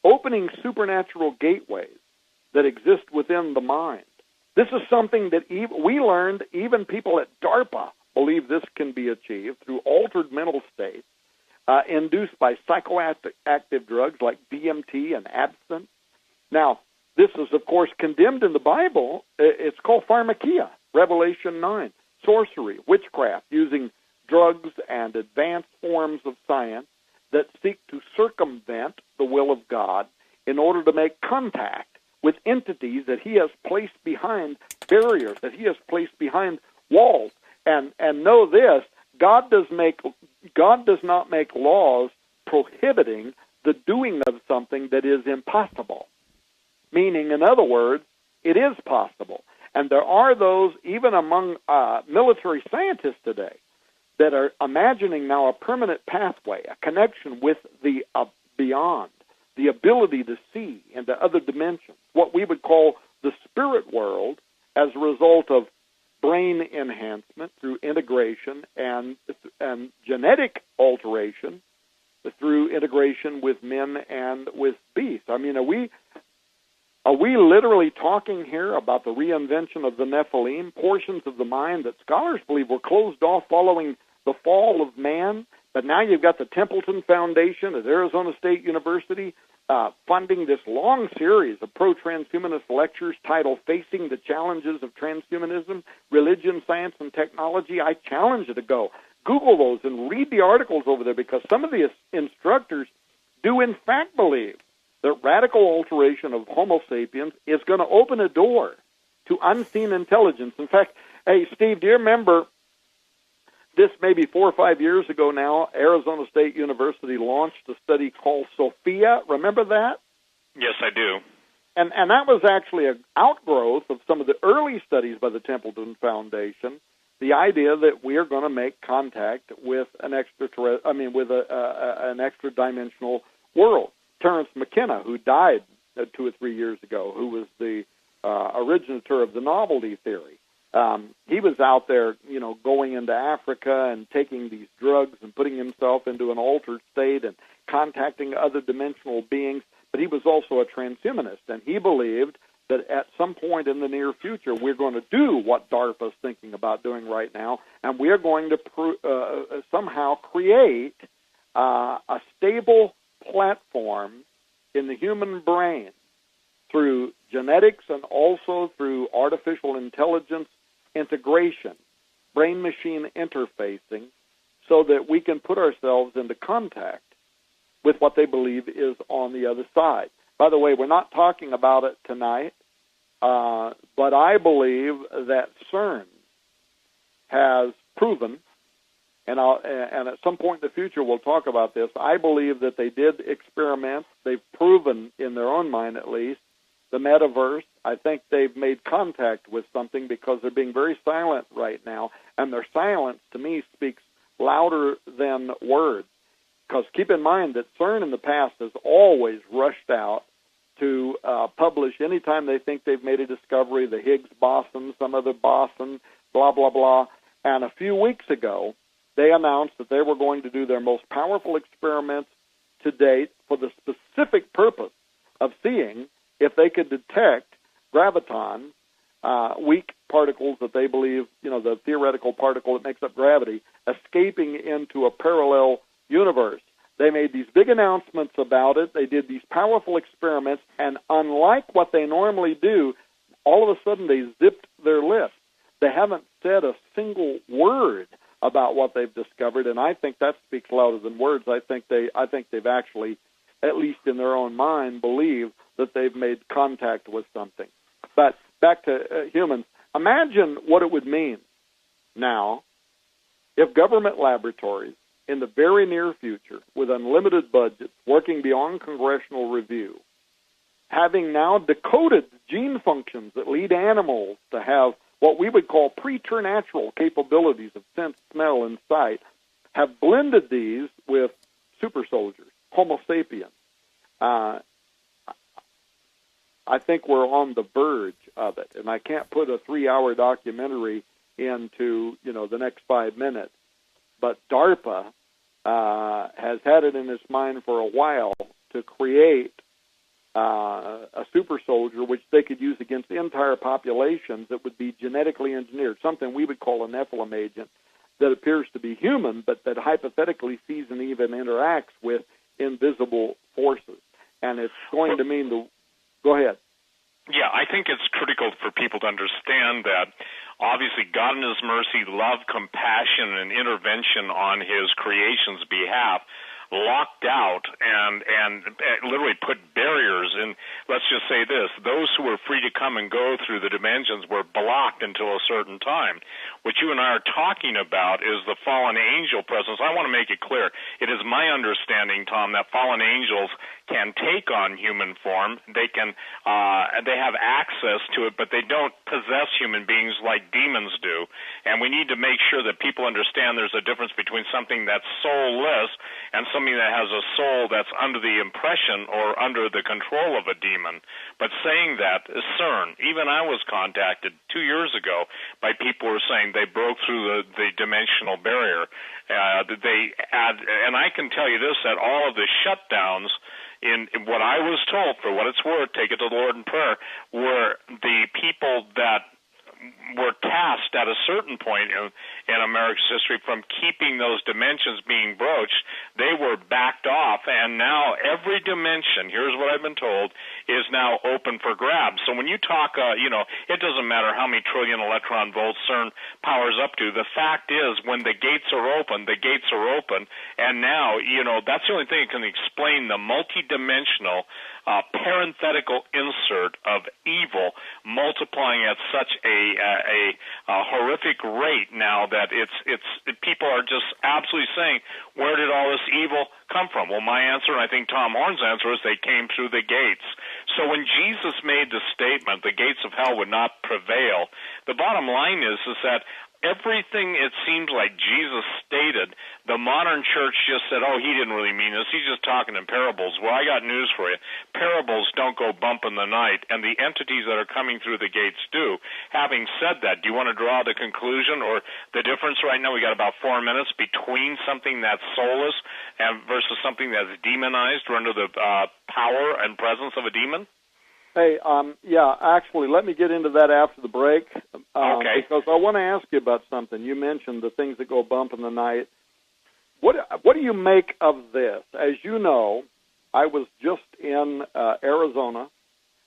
opening supernatural gateways that exist within the mind. This is something that we learned, even people at DARPA believe this can be achieved through altered mental states induced by psychoactive drugs like DMT and absinthe. Now, this is, of course, condemned in the Bible. It's called pharmakia, Revelation 9, sorcery, witchcraft, using drugs and advanced forms of science that seek to circumvent the will of God in order to make contact with entities that he has placed behind barriers, that he has placed behind walls. And know this, God does not make laws prohibiting the doing of something that is impossible. Meaning, in other words, it is possible. And there are those, even among military scientists today, that are imagining now a permanent pathway, a connection with the beyond, the ability to see into other dimensions, what we would call the spirit world, as a result of brain enhancement through integration and genetic alteration through integration with men and with beasts. I mean, are we literally talking here about the reinvention of the Nephilim, portions of the mind that scholars believe were closed off following the fall of man? But now you've got the Templeton Foundation at Arizona State University funding this long series of pro-transhumanist lectures titled Facing the Challenges of Transhumanism, Religion, Science, and Technology. I challenge you to go. Google those and read the articles over there, because some of the instructors do in fact believe that radical alteration of Homo sapiens is going to open a door to unseen intelligence. In fact, hey, Steve, do you remember this maybe 4 or 5 years ago now, Arizona State University launched a study called Sophia. Remember that? Yes, I do. And that was actually an outgrowth of some of the early studies by the Templeton Foundation, the idea that we are going to make contact with an an extra-dimensional world. Terence McKenna, who died 2 or 3 years ago, who was the originator of the novelty theory, he was out there, going into Africa and taking these drugs and putting himself into an altered state and contacting other dimensional beings. But he was also a transhumanist, and he believed that at some point in the near future, we're going to do what DARPA is thinking about doing right now, and we are going to somehow create a stable platform in the human brain through genetics and also through artificial intelligence integration, brain-machine interfacing, so that we can put ourselves into contact with what they believe is on the other side. By the way, we're not talking about it tonight, but I believe that CERN has proven, and at some point in the future we'll talk about this, I believe that they did experiments. They've proven, in their own mind at least, the metaverse. I think they've made contact with something, because they're being very silent right now, and their silence, to me, speaks louder than words. Because keep in mind that CERN in the past has always rushed out to publish anytime they think they've made a discovery, the Higgs boson, some other boson, blah, blah, blah. And a few weeks ago, they announced that they were going to do their most powerful experiments to date for the specific purpose of seeing if they could detect graviton, weak particles that they believe, the theoretical particle that makes up gravity, escaping into a parallel universe. They made these big announcements about it. They did these powerful experiments, and unlike what they normally do, all of a sudden they zipped their lips. They haven't said a single word about what they've discovered, and I think that speaks louder than words. I think they've actually, at least in their own mind, believe that they've made contact with something. But back to humans. Imagine what it would mean now if government laboratories in the very near future, with unlimited budgets, working beyond congressional review, having now decoded gene functions that lead animals to have what we would call preternatural capabilities of sense, smell, and sight, have blended these with super soldiers, Homo sapiens. I think we're on the verge of it, and I can't put a 3-hour documentary into the next 5 minutes. But DARPA has had it in its mind for a while to create a super soldier which they could use against entire populations that would be genetically engineered, something we would call a Nephilim agent that appears to be human, but that hypothetically sees and even interacts with invisible forces. And it's going to mean the... Go ahead. Yeah, I think it's critical for people to understand that obviously God in His mercy, love, compassion, and intervention on His creation's behalf locked out and literally put barriers in. Let's just say this: those who were free to come and go through the dimensions were blocked until a certain time. What you and I are talking about is the fallen angel presence. I want to make it clear. It is my understanding, Tom, that fallen angels can take on human form. They can, they have access to it, but they don't possess human beings like demons do. And we need to make sure that people understand there's a difference between something that's soulless and something that has a soul that's under the impression or under the control of a demon. But saying that, CERN, even I was contacted 2 years ago by people who were saying they broke through the dimensional barrier. And I can tell you this, that all of the shutdowns, in what I was told, for what it's worth, take it to the Lord in prayer, were the people that were tasked at a certain point in America's history from keeping those dimensions being broached. They were backed off, and now every dimension, here's what I've been told, is now open for grabs. So when you talk, it doesn't matter how many trillion electron volts CERN powers up to. The fact is, when the gates are open, the gates are open, and now, that's the only thing that can explain the multidimensional parenthetical insert of evil multiplying at such a horrific rate now that people are just absolutely saying, where did all this evil come from? Well, my answer, and I think Tom Horn's answer, is they came through the gates. So when Jesus made the statement, the gates of hell would not prevail, the bottom line is that everything it seems like Jesus stated, the modern church just said, oh, he didn't really mean this. He's just talking in parables. Well, I got news for you. Parables don't go bump in the night, and the entities that are coming through the gates do. Having said that, do you want to draw the conclusion or the difference right now? We got about 4 minutes between something that's soulless and versus something that's demonized or under the power and presence of a demon? Hey, actually, let me get into that after the break. Okay. Because I want to ask you about something. You mentioned the things that go bump in the night. What do you make of this? As you know, I was just in Arizona.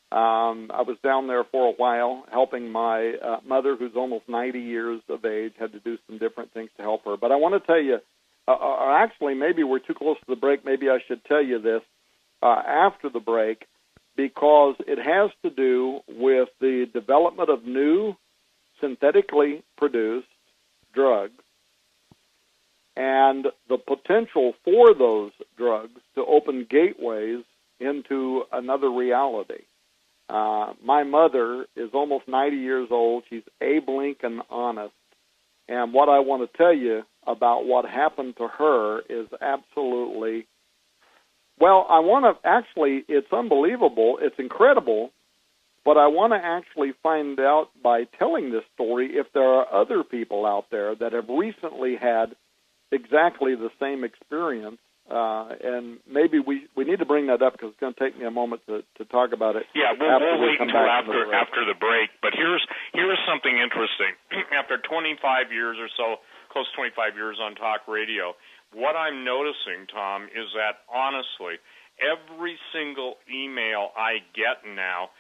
I was down there for a while helping my mother, who's almost 90 years of age, had to do some different things to help her. But I want to tell you, actually, maybe we're too close to the break. Maybe I should tell you this after the break, because it has to do with the development of new synthetically produced drugs and the potential for those drugs to open gateways into another reality. My mother is almost 90 years old. She's Abe Lincoln honest. And what I want to tell you about what happened to her is absolutely, well, I want to actually, it's unbelievable, it's incredible, but I want to actually find out by telling this story if there are other people out there that have recently had exactly the same experience, and maybe we need to bring that up because it's going to take me a moment to talk about it. Yeah, we'll wait until after the break. But here's something interesting. After 25 years or so, close to 25 years on talk radio, what I'm noticing, Tom, is that honestly, every single email I get now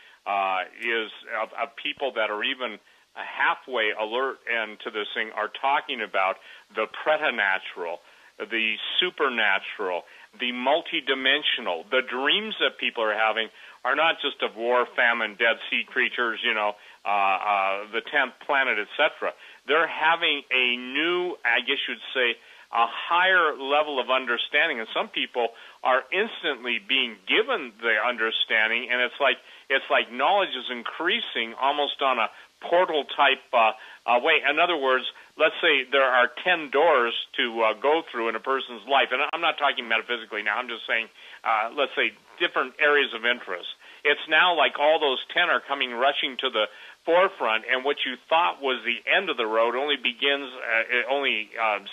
is of people that are even halfway alert and to this thing are talking about the preternatural, the supernatural, the multidimensional. The dreams that people are having are not just of war, famine, Dead Sea creatures, the 10th planet, etc. They're having a new, I guess you'd say, a higher level of understanding, and some people are instantly being given the understanding, and it's like knowledge is increasing almost on a portal type way. In other words, let's say there are 10 doors to go through in a person's life, and I'm not talking metaphysically now. I'm just saying, let's say different areas of interest. It's now like all those 10 are coming rushing to the forefront, and what you thought was the end of the road only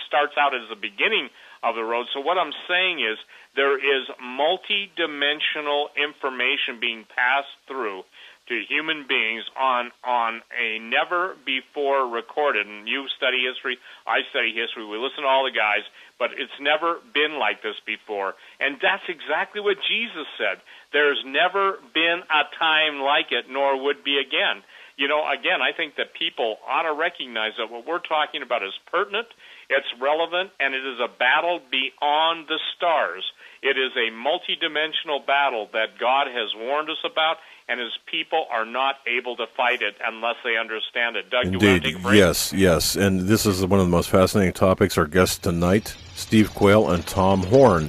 starts out as the beginning of the road. So what I'm saying is there is multi-dimensional information being passed through to human beings on a never before recorded, and you study history, I study history, we listen to all the guys, but it's never been like this before. And that's exactly what Jesus said. There's never been a time like it, nor would be again. Again, I think that people ought to recognize that what we're talking about is pertinent, it's relevant, and it is a battle beyond the stars. It is a multidimensional battle that God has warned us about, and his people are not able to fight it unless they understand it. Doug, Indeed. Do you want to take a break? Yes. And this is one of the most fascinating topics. Our guests tonight, Steve Quayle and Tom Horn.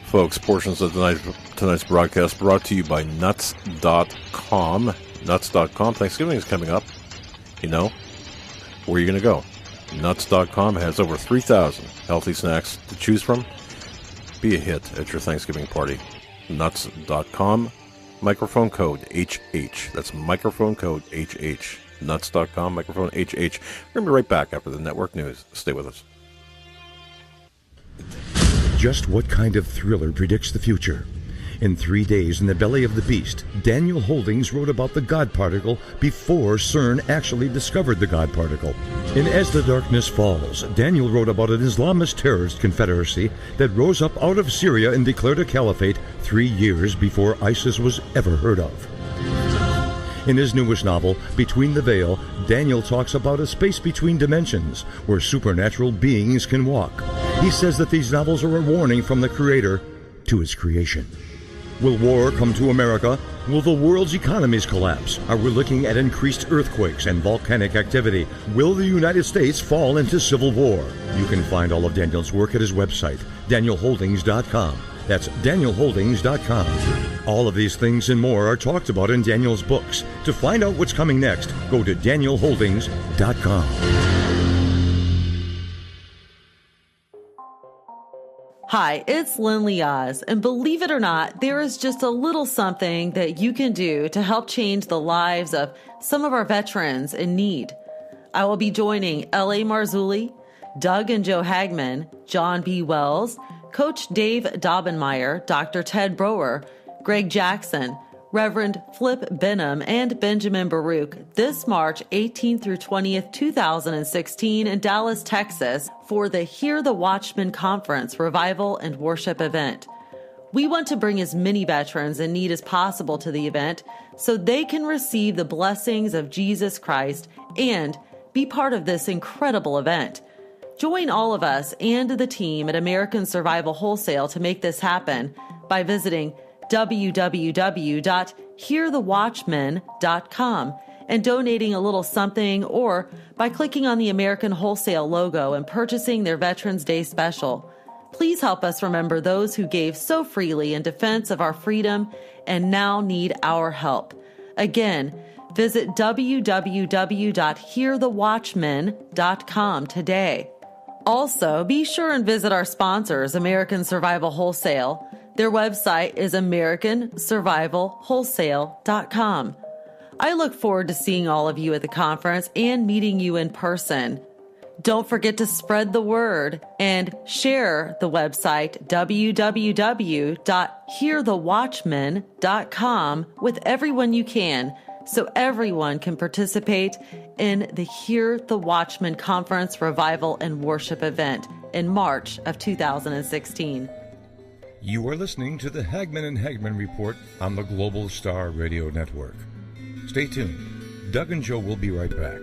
Folks, portions of tonight's broadcast brought to you by Nuts.com. Nuts.com. Thanksgiving is coming up. Where are you going to go? Nuts.com has over 3,000 healthy snacks to choose from. be a hit at your Thanksgiving party. Nuts.com, microphone code HH. That's microphone code HH. Nuts.com, microphone HH. We're going to be right back after the network news. Stay with us. Just what kind of thriller predicts the future? In 3 days in the belly of the beast, Daniel Holdings wrote about the God particle before CERN actually discovered the God particle. In As the Darkness Falls, Daniel wrote about an Islamist terrorist confederacy that rose up out of Syria and declared a caliphate 3 years before ISIS was ever heard of. In his newest novel, Between the Veil, Daniel talks about a space between dimensions where supernatural beings can walk. He says that these novels are a warning from the Creator to his creation. Will war come to America? Will the world's economies collapse? Are we looking at increased earthquakes and volcanic activity? Will the United States fall into civil war? You can find all of Daniel's work at his website, danielholdings.com. That's danielholdings.com. All of these things and more are talked about in Daniel's books. To find out what's coming next, go to danielholdings.com. Hi, it's Lynn Oz, and believe it or not, there is just a little something that you can do to help change the lives of some of our veterans in need. I will be joining L.A. Marzulli, Doug and Joe Hagmann, John B. Wells, Coach Dave Daubenmire, Dr. Ted Brower, Greg Jackson, Reverend Flip Benham, and Benjamin Baruch this March 18th through 20th, 2016 in Dallas, Texas for the Hear the Watchman Conference Revival and Worship event. We want to bring as many veterans in need as possible to the event so they can receive the blessings of Jesus Christ and be part of this incredible event. Join all of us and the team at American Survival Wholesale to make this happen by visiting www.hearthewatchmen.com and donating a little something, or by clicking on the American Wholesale logo and purchasing their Veterans Day special. Please help us remember those who gave so freely in defense of our freedom and now need our help. Again, visit www.hearthewatchmen.com today. Also, be sure and visit our sponsors, American Survival Wholesale. Their website is AmericanSurvivalWholesale.com. I look forward to seeing all of you at the conference and meeting you in person. Don't forget to spread the word and share the website www.hearthewatchmen.com with everyone you can, so everyone can participate in the Hear the Watchman Conference Revival and Worship event in March of 2016. You are listening to the Hagmann and Hagmann Report on the Global Star Radio Network. Stay tuned. Doug and Joe will be right back.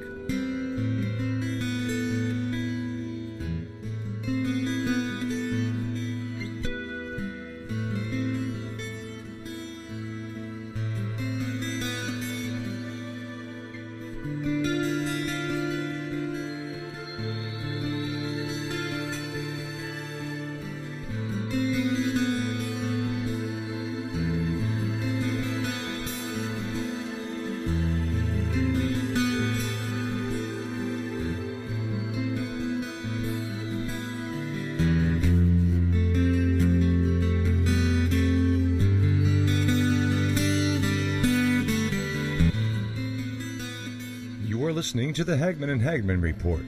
Listening to the Hagmann and Hagmann Report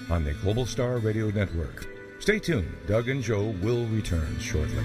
on the Global Star Radio Network. Stay tuned. Doug and Joe will return shortly.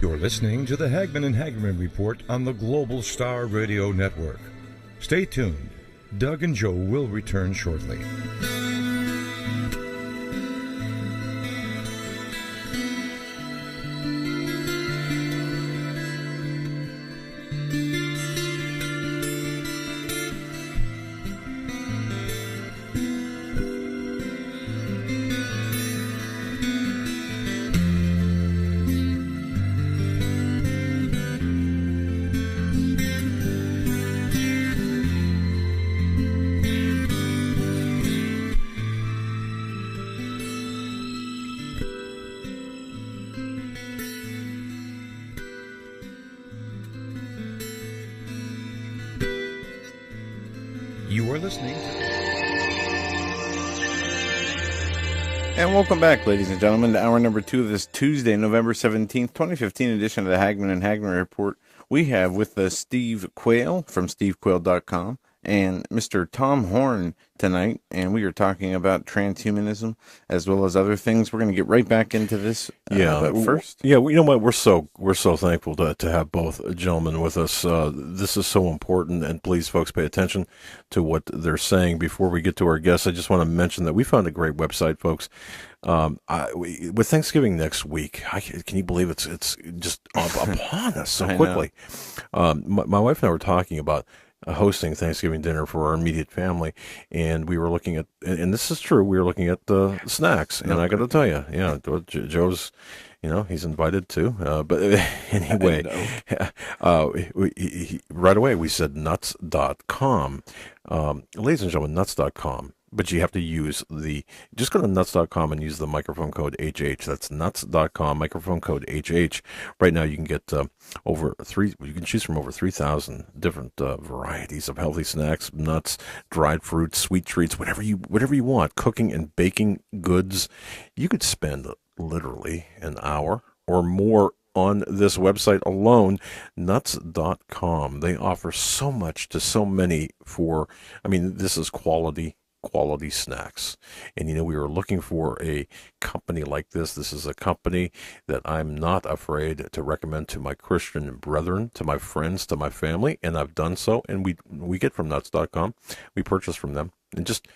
You're listening to the Hagmann and Hagmann Report on the Global Star Radio Network. Stay tuned. Doug and Joe will return shortly. listening to... And welcome back, ladies and gentlemen, to hour number 2 of this Tuesday, November 17th, 2015 edition of the Hagmann and Hagmann Report. We have with us Steve Quayle from stevequayle.com and Mr. Tom Horn tonight, and we are talking about transhumanism as well as other things. We're going to get right back into this. But first, you know what? We're so thankful to have both gentlemen with us. This is so important, and please, folks, pay attention to what they're saying. Before we get to our guests, I just want to mention that we found a great website, folks. With Thanksgiving next week, can you believe it's just upon us so quickly? My wife and I were talking about hosting Thanksgiving dinner for our immediate family, and we were looking at, and this is true, we were looking at the snacks, and I got to tell you, Joe's, he's invited too, but anyway, right away we said nuts.com. Ladies and gentlemen, nuts.com. But you have to just go to nuts.com and use the microphone code HH. That's nuts.com, microphone code HH. Right now you can get you can choose from over 3,000 different varieties of healthy snacks, nuts, dried fruits, sweet treats, whatever you want, cooking and baking goods. You could spend literally an hour or more on this website alone, nuts.com. They offer so much to so many this is quality snacks. And we were looking for a company like this. This is a company that I'm not afraid to recommend to my Christian brethren, to my friends, to my family, and I've done so. And we get from nuts.com. We purchase from them. And just,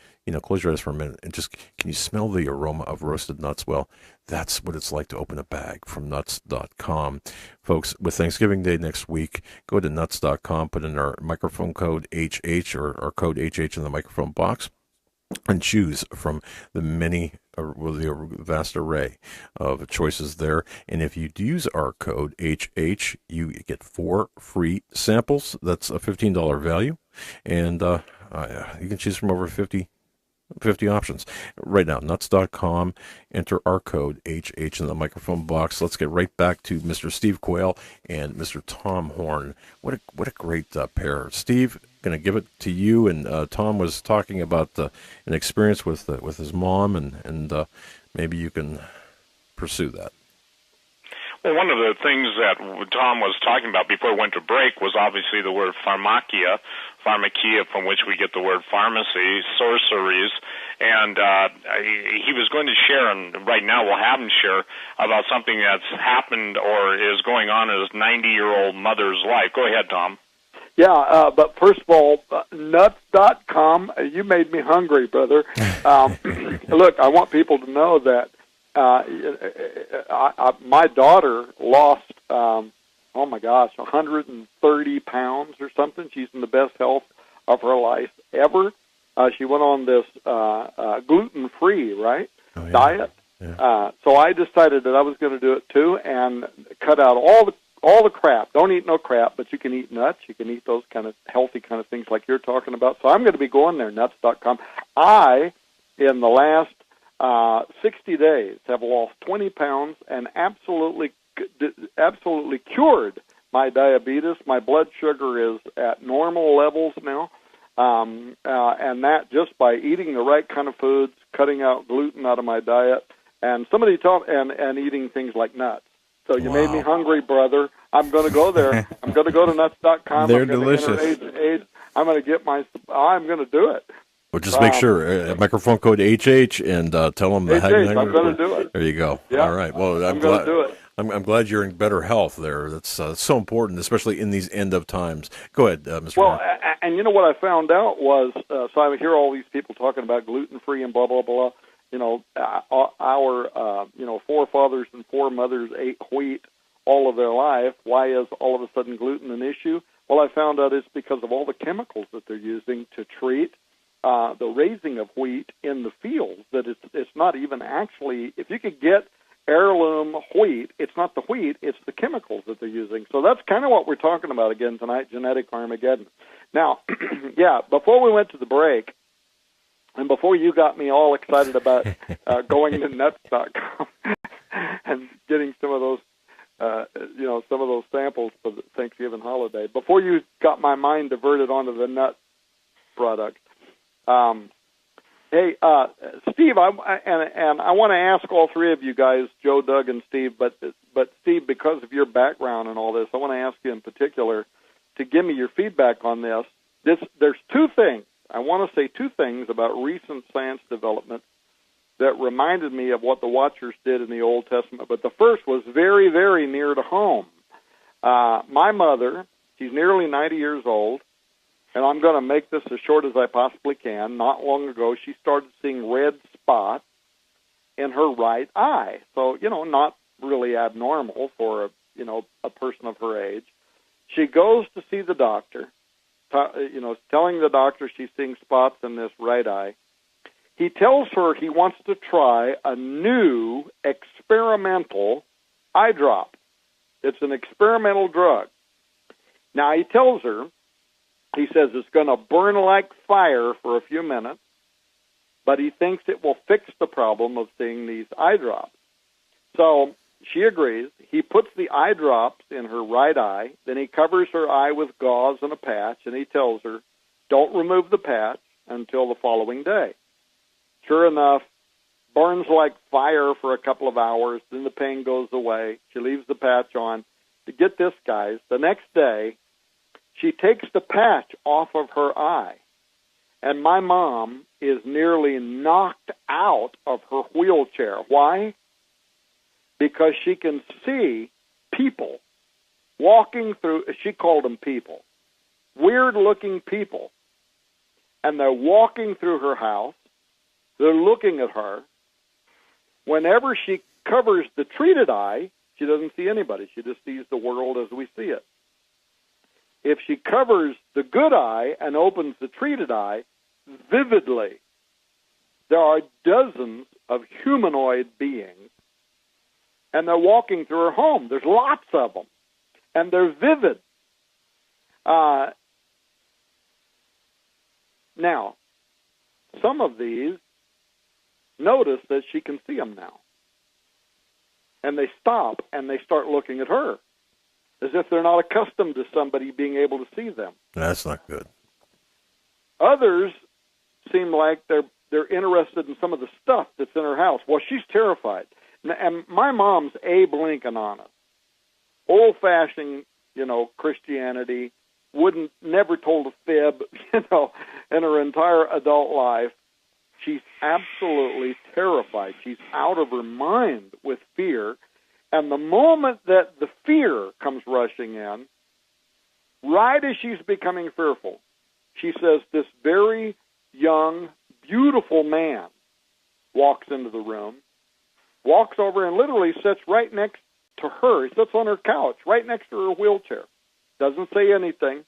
close your eyes for a minute and just, can you smell the aroma of roasted nuts? Well, that's what it's like to open a bag from nuts.com. Folks, with Thanksgiving Day next week, go to nuts.com, put in our microphone code HH or code HH in the microphone box, and choose from the the vast array of choices there. And if you use our code HH, you get 4 free samples. That's a $15 value. And you can choose from over 50 options. Right now, nuts.com, enter our code HH in the microphone box. Let's get right back to Mr. Steve Quayle and Mr. Tom Horn. What a great pair. Steve, going to give it to you. And Tom was talking about an experience with his mom, and maybe you can pursue that. Well, one of the things that Tom was talking about before we went to break was obviously the word pharmakia, from which we get the word pharmacy, sorceries, and he was going to share, and right now we'll have him share, about something that's happened or is going on in his 90-year-old mother's life. Go ahead, Tom. Yeah, but first of all, nuts.com, you made me hungry, brother. Look, I want people to know that my daughter lost, 130 pounds or something. She's in the best health of her life ever. She went on this gluten-free, diet. Yeah. So I decided that I was going to do it too and cut out all the crap. Don't eat no crap, but you can eat nuts. You can eat those kind of healthy kind of things like you're talking about. So I'm going to be going there, nuts.com. In the last 60 days, have lost 20 pounds and absolutely cured my diabetes. My blood sugar is at normal levels now, and that just by eating the right kind of foods, cutting out gluten out of my diet, and somebody told and eating things like nuts. So you made me hungry, brother. I'm going to go there. I'm going to go to nuts.com. They're delicious. I'm going to do it. Well, just make sure, microphone code HH, and tell them the Hagmann. I'm going to do it. There you go. Yeah. All right. Well, I'm going to do it. I'm glad you're in better health there. That's so important, especially in these end of times. Go ahead, Mr. Well, and you know what I found out was, so I hear all these people talking about gluten-free and blah, blah, blah. Our forefathers and foremothers ate wheat all of their life. Why is all of a sudden gluten an issue? Well, I found out it's because of all the chemicals that they're using to treat the raising of wheat in the fields. That it's not even actually, if you could get heirloom wheat, it's not the wheat, it's the chemicals that they're using. So that's kind of what we're talking about again tonight, genetic Armageddon. Now, before we went to the break, and before you got me all excited about going to nuts.com and getting some of those samples for the Thanksgiving holiday, before you got my mind diverted onto the nut product, Hey, Steve, I want to ask all three of you guys, Joe, Doug, and Steve, but Steve, because of your background and all this, I want to ask you in particular to give me your feedback on this. There's two things. I want to say two things about recent science development that reminded me of what the Watchers did in the Old Testament, but the first was very, very near to home. My mother, she's nearly 90 years old, and I'm going to make this as short as I possibly can. Not long ago, she started seeing red spots in her right eye. So, not really abnormal for a person of her age. She goes to see the doctor, telling the doctor she's seeing spots in this right eye. He tells her he wants to try a new experimental eye drop. It's an experimental drug. Now, he tells her, he says it's going to burn like fire for a few minutes, but he thinks it will fix the problem of seeing these eye drops. So she agrees. He puts the eye drops in her right eye, then he covers her eye with gauze and a patch, and he tells her, don't remove the patch until the following day. Sure enough, burns like fire for a couple of hours, then the pain goes away. She leaves the patch on. To get this, guys, the next day, she takes the patch off of her eye, and my mom is nearly knocked out of her wheelchair. Why? Because she can see people walking through, she called them people, weird-looking people, and they're walking through her house. They're looking at her. Whenever she covers the treated eye, she doesn't see anybody. She just sees the world as we see it. If she covers the good eye and opens the treated eye vividly, there are dozens of humanoid beings, and they're walking through her home. There's lots of them, and they're vivid. Now, some of these notice that she can see them now, and they stop and they start looking at her as if they're not accustomed to somebody being able to see them. That's not good. Others seem like they're interested in some of the stuff that's in her house. Well, she's terrified. And my mom's Abe Lincoln on it. Old-fashioned, Christianity, never told a fib, in her entire adult life. She's absolutely terrified. She's out of her mind with fear. And the moment that the fear comes rushing in, right as she's becoming fearful, she says this very young, beautiful man walks into the room, walks over and literally sits right next to her. He sits on her couch, right next to her wheelchair. Doesn't say anything.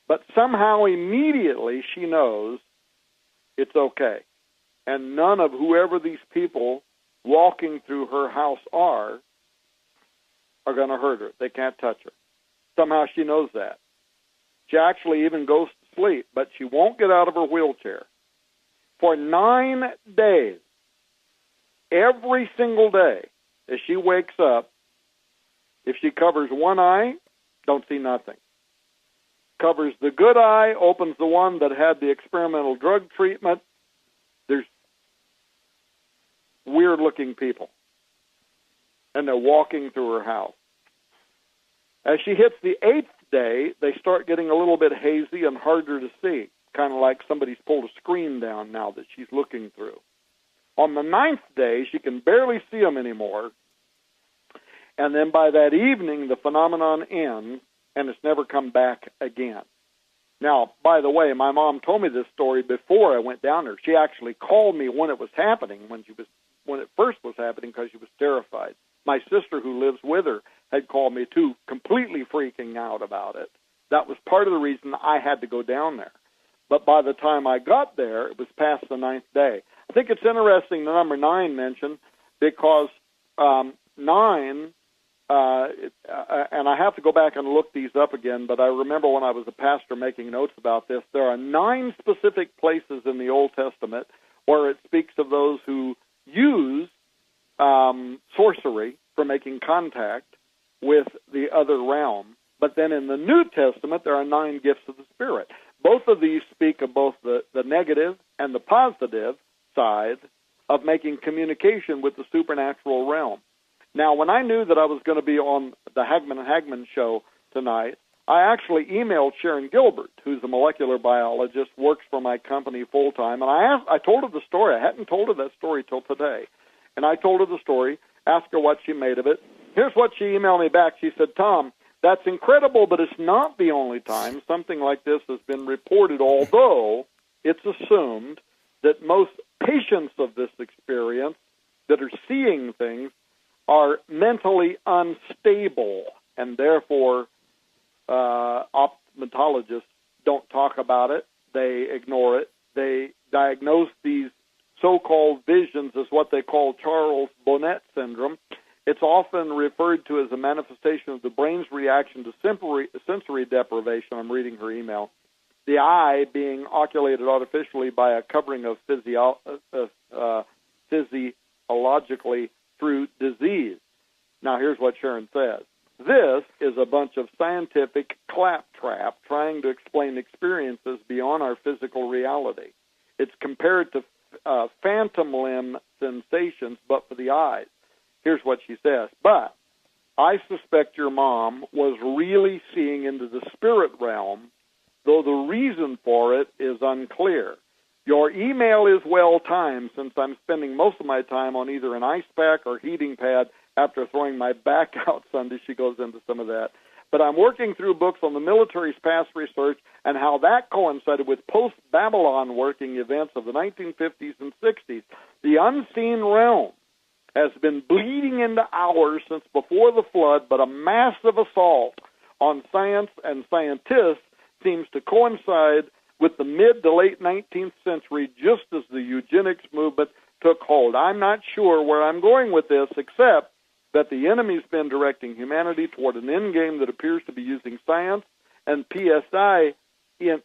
But somehow immediately she knows it's okay. And none of whoever these people walking through her house are going to hurt her. They can't touch her. Somehow she knows that. She actually even goes to sleep, but she won't get out of her wheelchair. For 9 days, every single day, as she wakes up, if she covers one eye, don't see nothing. Covers the good eye, opens the one that had the experimental drug treatment, there's weird-looking people. And they're walking through her house. As she hits the 8th day, they start getting a little bit hazy and harder to see, kind of like somebody's pulled a screen down now that she's looking through. On the 9th day, she can barely see them anymore. And then by that evening, the phenomenon ends, and it's never come back again. Now, by the way, my mom told me this story before I went down there. She actually called me when it was happening, when it first was happening, because she was terrified. My sister, who lives with her, had called me too, completely freaking out about it. That was part of the reason I had to go down there. But by the time I got there, it was past the 9th day. I think it's interesting the number 9 mentioned, because 9, and I have to go back and look these up again, but I remember when I was a pastor making notes about this, there are 9 specific places in the Old Testament where it speaks of those who use sorcery for making contact with the other realm. But then in the New Testament, there are 9 gifts of the Spirit. both of these speak of both the negative and the positive side of making communication with the supernatural realm. Now, when I knew that I was going to be on the Hagmann and Hagmann show tonight, I actually emailed Sharon Gilbert, who's a molecular biologist, works for my company full-time, and I told her the story. I hadn't told her that story till today. And I told her the story, asked her what she made of it. Here's what she emailed me back. She said, Tom, that's incredible, but it's not the only time something like this has been reported, although it's assumed that most patients of this experience that are seeing things are mentally unstable, and therefore optometrists don't talk about it. They ignore it. They diagnose these so-called visions as what they call Charles Bonnet syndrome. It's often referred to as a manifestation of the brain's reaction to sensory deprivation. I'm reading her email. The eye being oculated artificially by a covering of physiologically through disease. Now, here's what Sharon says. This is a bunch of scientific claptrap trying to explain experiences beyond our physical reality. It's compared to phantom limb sensations, but for the eyes. Here's what she says. But I suspect your mom was really seeing into the spirit realm, though the reason for it is unclear. Your email is well-timed since I'm spending most of my time on either an ice pack or heating pad after throwing my back out Sunday. She goes into some of that. But I'm working through books on the military's past research and how that coincided with post-Babylon working events of the 1950s and 60s. The unseen realm has been bleeding into ours since before the flood, but a massive assault on science and scientists seems to coincide with the mid to late 19th century, just as the eugenics movement took hold. I'm not sure where I'm going with this, except that the enemy's been directing humanity toward an end game that appears to be using science and PSI in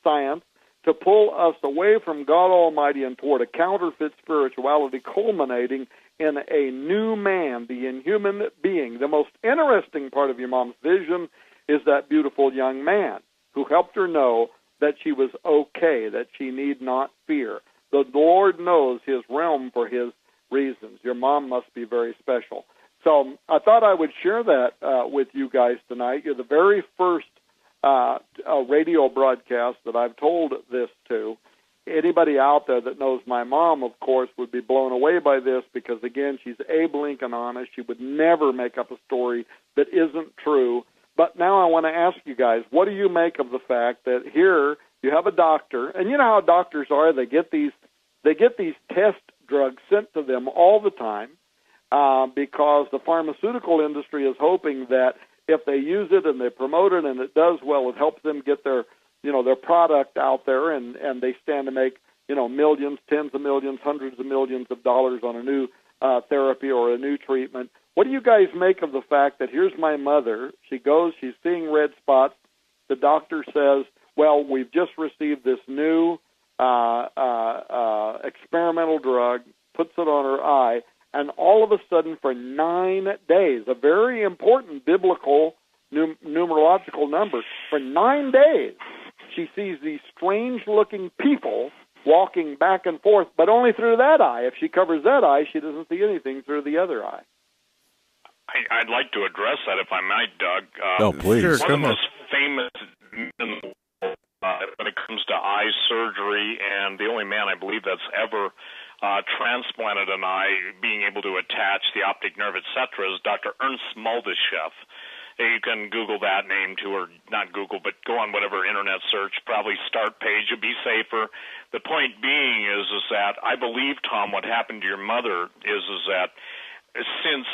science to pull us away from God Almighty and toward a counterfeit spirituality culminating in a new man, the inhuman being. The most interesting part of your mom's vision is that beautiful young man who helped her know that she was okay, that she need not fear. The Lord knows his realm for his reasons. Your mom must be very special. So I thought I would share that with you guys tonight. You're the very first radio broadcast that I've told this to. Anybody out there that knows my mom, of course, would be blown away by this because, again, she's Abe Lincoln honest. She would never make up a story that isn't true. But now I want to ask you guys, what do you make of the fact that here you have a doctor, and you know how doctors are, they get these test drugs sent to them all the time because the pharmaceutical industry is hoping that if they use it and they promote it and it does well, it helps them get their product out there, and they stand to make, millions, tens of millions, hundreds of millions of dollars on a new therapy or a new treatment. What do you guys make of the fact that here's my mother, she's seeing red spots, the doctor says, well, we've just received this new experimental drug, puts it on her eye, and all of a sudden for 9 days, a very important biblical numerological number, for 9 days, she sees these strange-looking people walking back and forth, but only through that eye. If she covers that eye, she doesn't see anything through the other eye. I'd like to address that, if I might, Doug. Please. Sure, one of the most famous when it comes to eye surgery, and the only man I believe that's ever transplanted an eye, being able to attach the optic nerve, etc., is Dr. Ernst Muldeshef. You can Google that name too, or not Google, but go on whatever internet search, probably start page, you'll be safer. The point being is that I believe, Tom, what happened to your mother is that since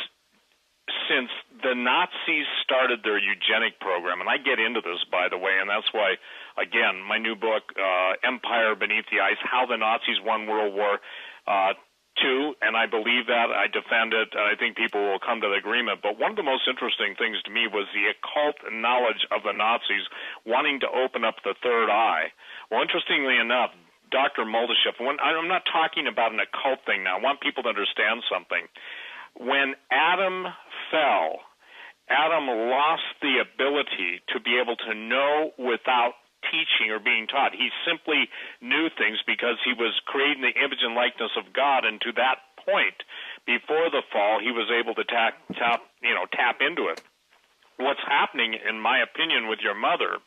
the Nazis started their eugenic program, and I get into this, by the way, and that's why, again, my new book, Empire Beneath the Ice, How the Nazis Won World War II, and I believe that, I defend it, and I think people will come to the agreement. But one of the most interesting things to me was the occult knowledge of the Nazis wanting to open up the third eye. Well, interestingly enough, Dr. Muldeshef, I'm not talking about an occult thing now. I want people to understand something. When Adam fell, Adam lost the ability to be able to know without teaching or being taught. He simply knew things because he was creating the image and likeness of God, and to that point, before the fall, he was able to tap into it. What's happening, in my opinion, with your mother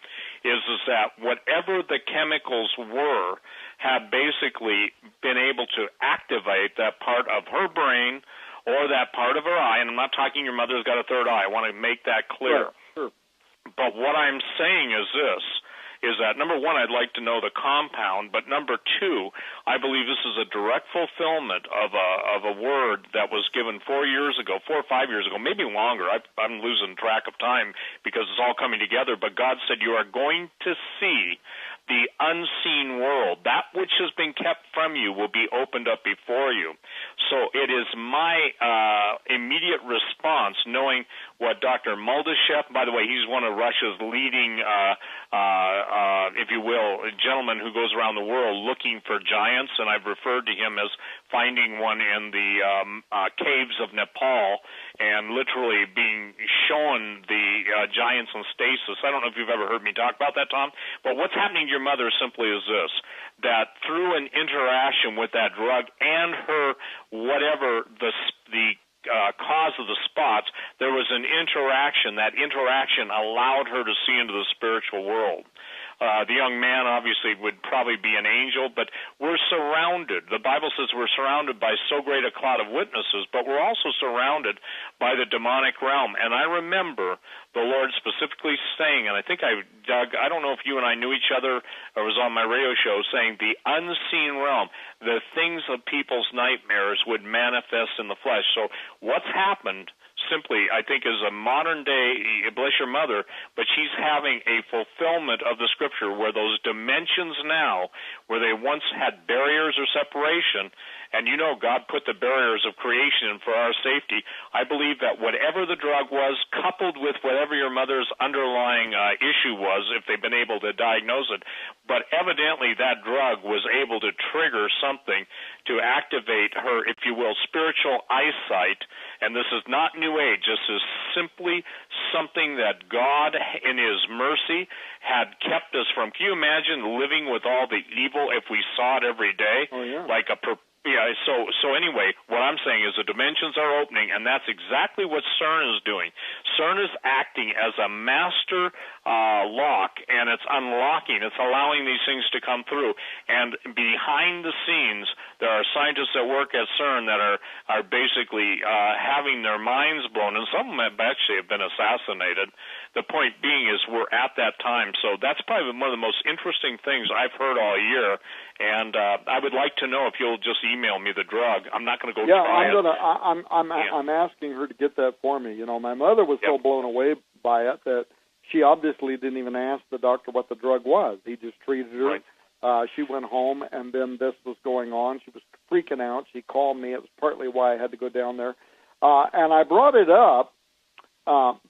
is that whatever the chemicals were have basically been able to activate that part of her brain or that part of her eye. And I'm not talking your mother's got a third eye. I want to make that clear. Sure. But what I'm saying is this, is that, number one, I'd like to know the compound, but number two, I believe this is a direct fulfillment of a word that was given 4 years ago, 4 or 5 years ago, maybe longer. I'm losing track of time because it's all coming together, but God said you are going to see the unseen world. That which has been kept from you will be opened up before you. So it is my immediate response, knowing what Dr. Muldashef, by the way, he's one of Russia's leading, if you will, gentlemen who goes around the world looking for giants, and I've referred to him as finding one in the caves of Nepal and literally being shown the giants in stasis. I don't know if you've ever heard me talk about that, Tom, but what's happening to your mother simply is this, that through an interaction with that drug and her whatever the cause of the spots, there was an interaction. That interaction allowed her to see into the spiritual world. The young man obviously would probably be an angel, but we're surrounded. The Bible says we're surrounded by so great a cloud of witnesses, but we're also surrounded by the demonic realm. And I remember the Lord specifically saying, and I think Doug, I don't know if you and I knew each other or was on my radio show, saying the unseen realm, the things of people's nightmares would manifest in the flesh. So what's happened simply, I think, is a modern day, bless your mother, but she's having a fulfillment of the scripture where those dimensions now, where they once had barriers or separation, and you know God put the barriers of creation in for our safety. I believe that whatever the drug was, coupled with whatever your mother's underlying issue was, if they've been able to diagnose it, but evidently that drug was able to trigger something to activate her, if you will, spiritual eyesight. And this is not New Age. This is simply something that God, in His mercy, had kept us from. Can you imagine living with all the evil if we saw it every day? Oh, yeah. Yeah, so anyway, what I'm saying is the dimensions are opening, and that's exactly what CERN is doing. CERN is acting as a master lock, and it's unlocking. It's allowing these things to come through. And behind the scenes, there are scientists that work at CERN that are basically having their minds blown, and some of them actually have been assassinated. The point being is we're at that time. So that's probably one of the most interesting things I've heard all year. And I would like to know if you'll just email me the drug. I'm not going to go try it. I'm asking her to get that for me. You know, my mother was so blown away by it that she obviously didn't even ask the doctor what the drug was. He just treated her. Right. She went home, and then this was going on. She was freaking out. She called me. It was partly why I had to go down there. And I brought it up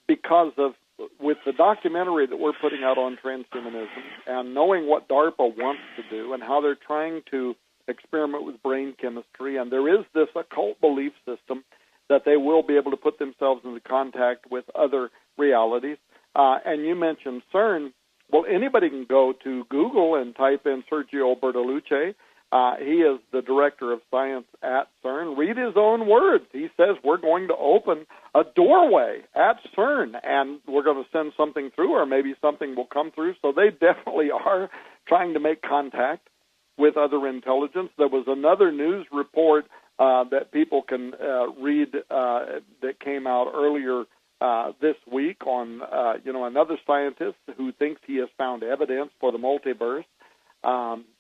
because of with the documentary that we're putting out on transhumanism and knowing what DARPA wants to do and how they're trying to experiment with brain chemistry, and there is this occult belief system that they will be able to put themselves into contact with other realities. And you mentioned CERN. Well, anybody can go to Google and type in Sergio Bertolucci. He is the director of science at CERN. Read his own words. He says we're going to open a doorway at CERN, and we're going to send something through, or maybe something will come through. So they definitely are trying to make contact with other intelligence. There was another news report that people can read that came out earlier this week on another scientist who thinks he has found evidence for the multiverse.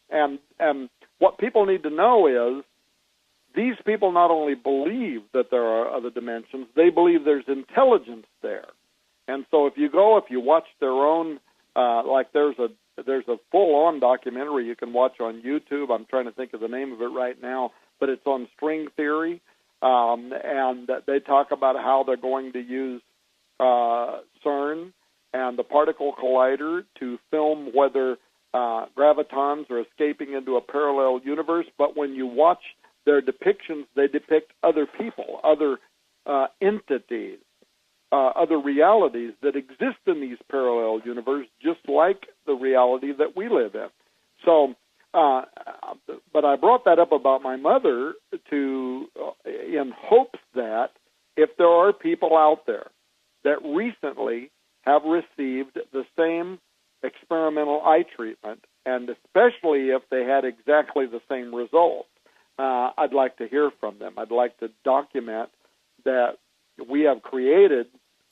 And what people need to know is these people not only believe that there are other dimensions, they believe there's intelligence there. And so if you watch their own, there's a full-on documentary you can watch on YouTube. I'm trying to think of the name of it right now, but it's on string theory, and they talk about how they're going to use CERN and the particle collider to film whether gravitons are escaping into a parallel universe. But when you watch their depictions, they depict other people, other entities. other realities that exist in these parallel universes, just like the reality that we live in. So, but I brought that up about my mother in hopes that if there are people out there that recently have received the same experimental eye treatment, and especially if they had exactly the same results, I'd like to hear from them. I'd like to document that we have created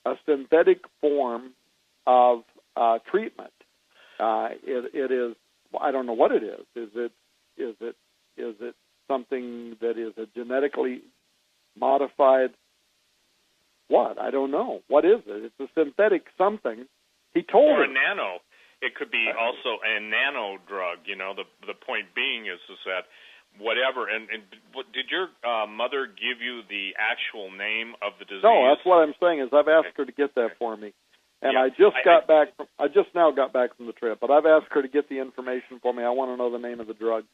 a synthetic form of treatment. It is, I don't know what it is. Is it something that is a genetically modified what? I don't know. What is it? It's a synthetic something. He told or her. A nano. It could be also a nano drug. The point being is that whatever. And did your mother give you the actual name of the disease? No, that's what I'm saying. Is I've asked her to get that for me, and Yeah. I just now got back from the trip. But I've asked her to get the information for me. I want to know the name of the drug,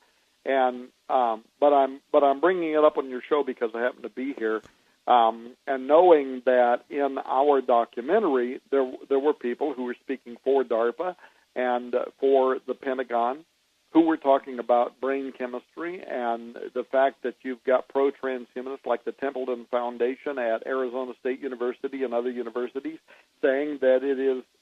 and but I'm bringing it up on your show because I happen to be here. And knowing that in our documentary there were people who were speaking for DARPA and for the Pentagon, who were talking about brain chemistry and the fact that you've got pro-transhumanists like the Templeton Foundation at Arizona State University and other universities saying that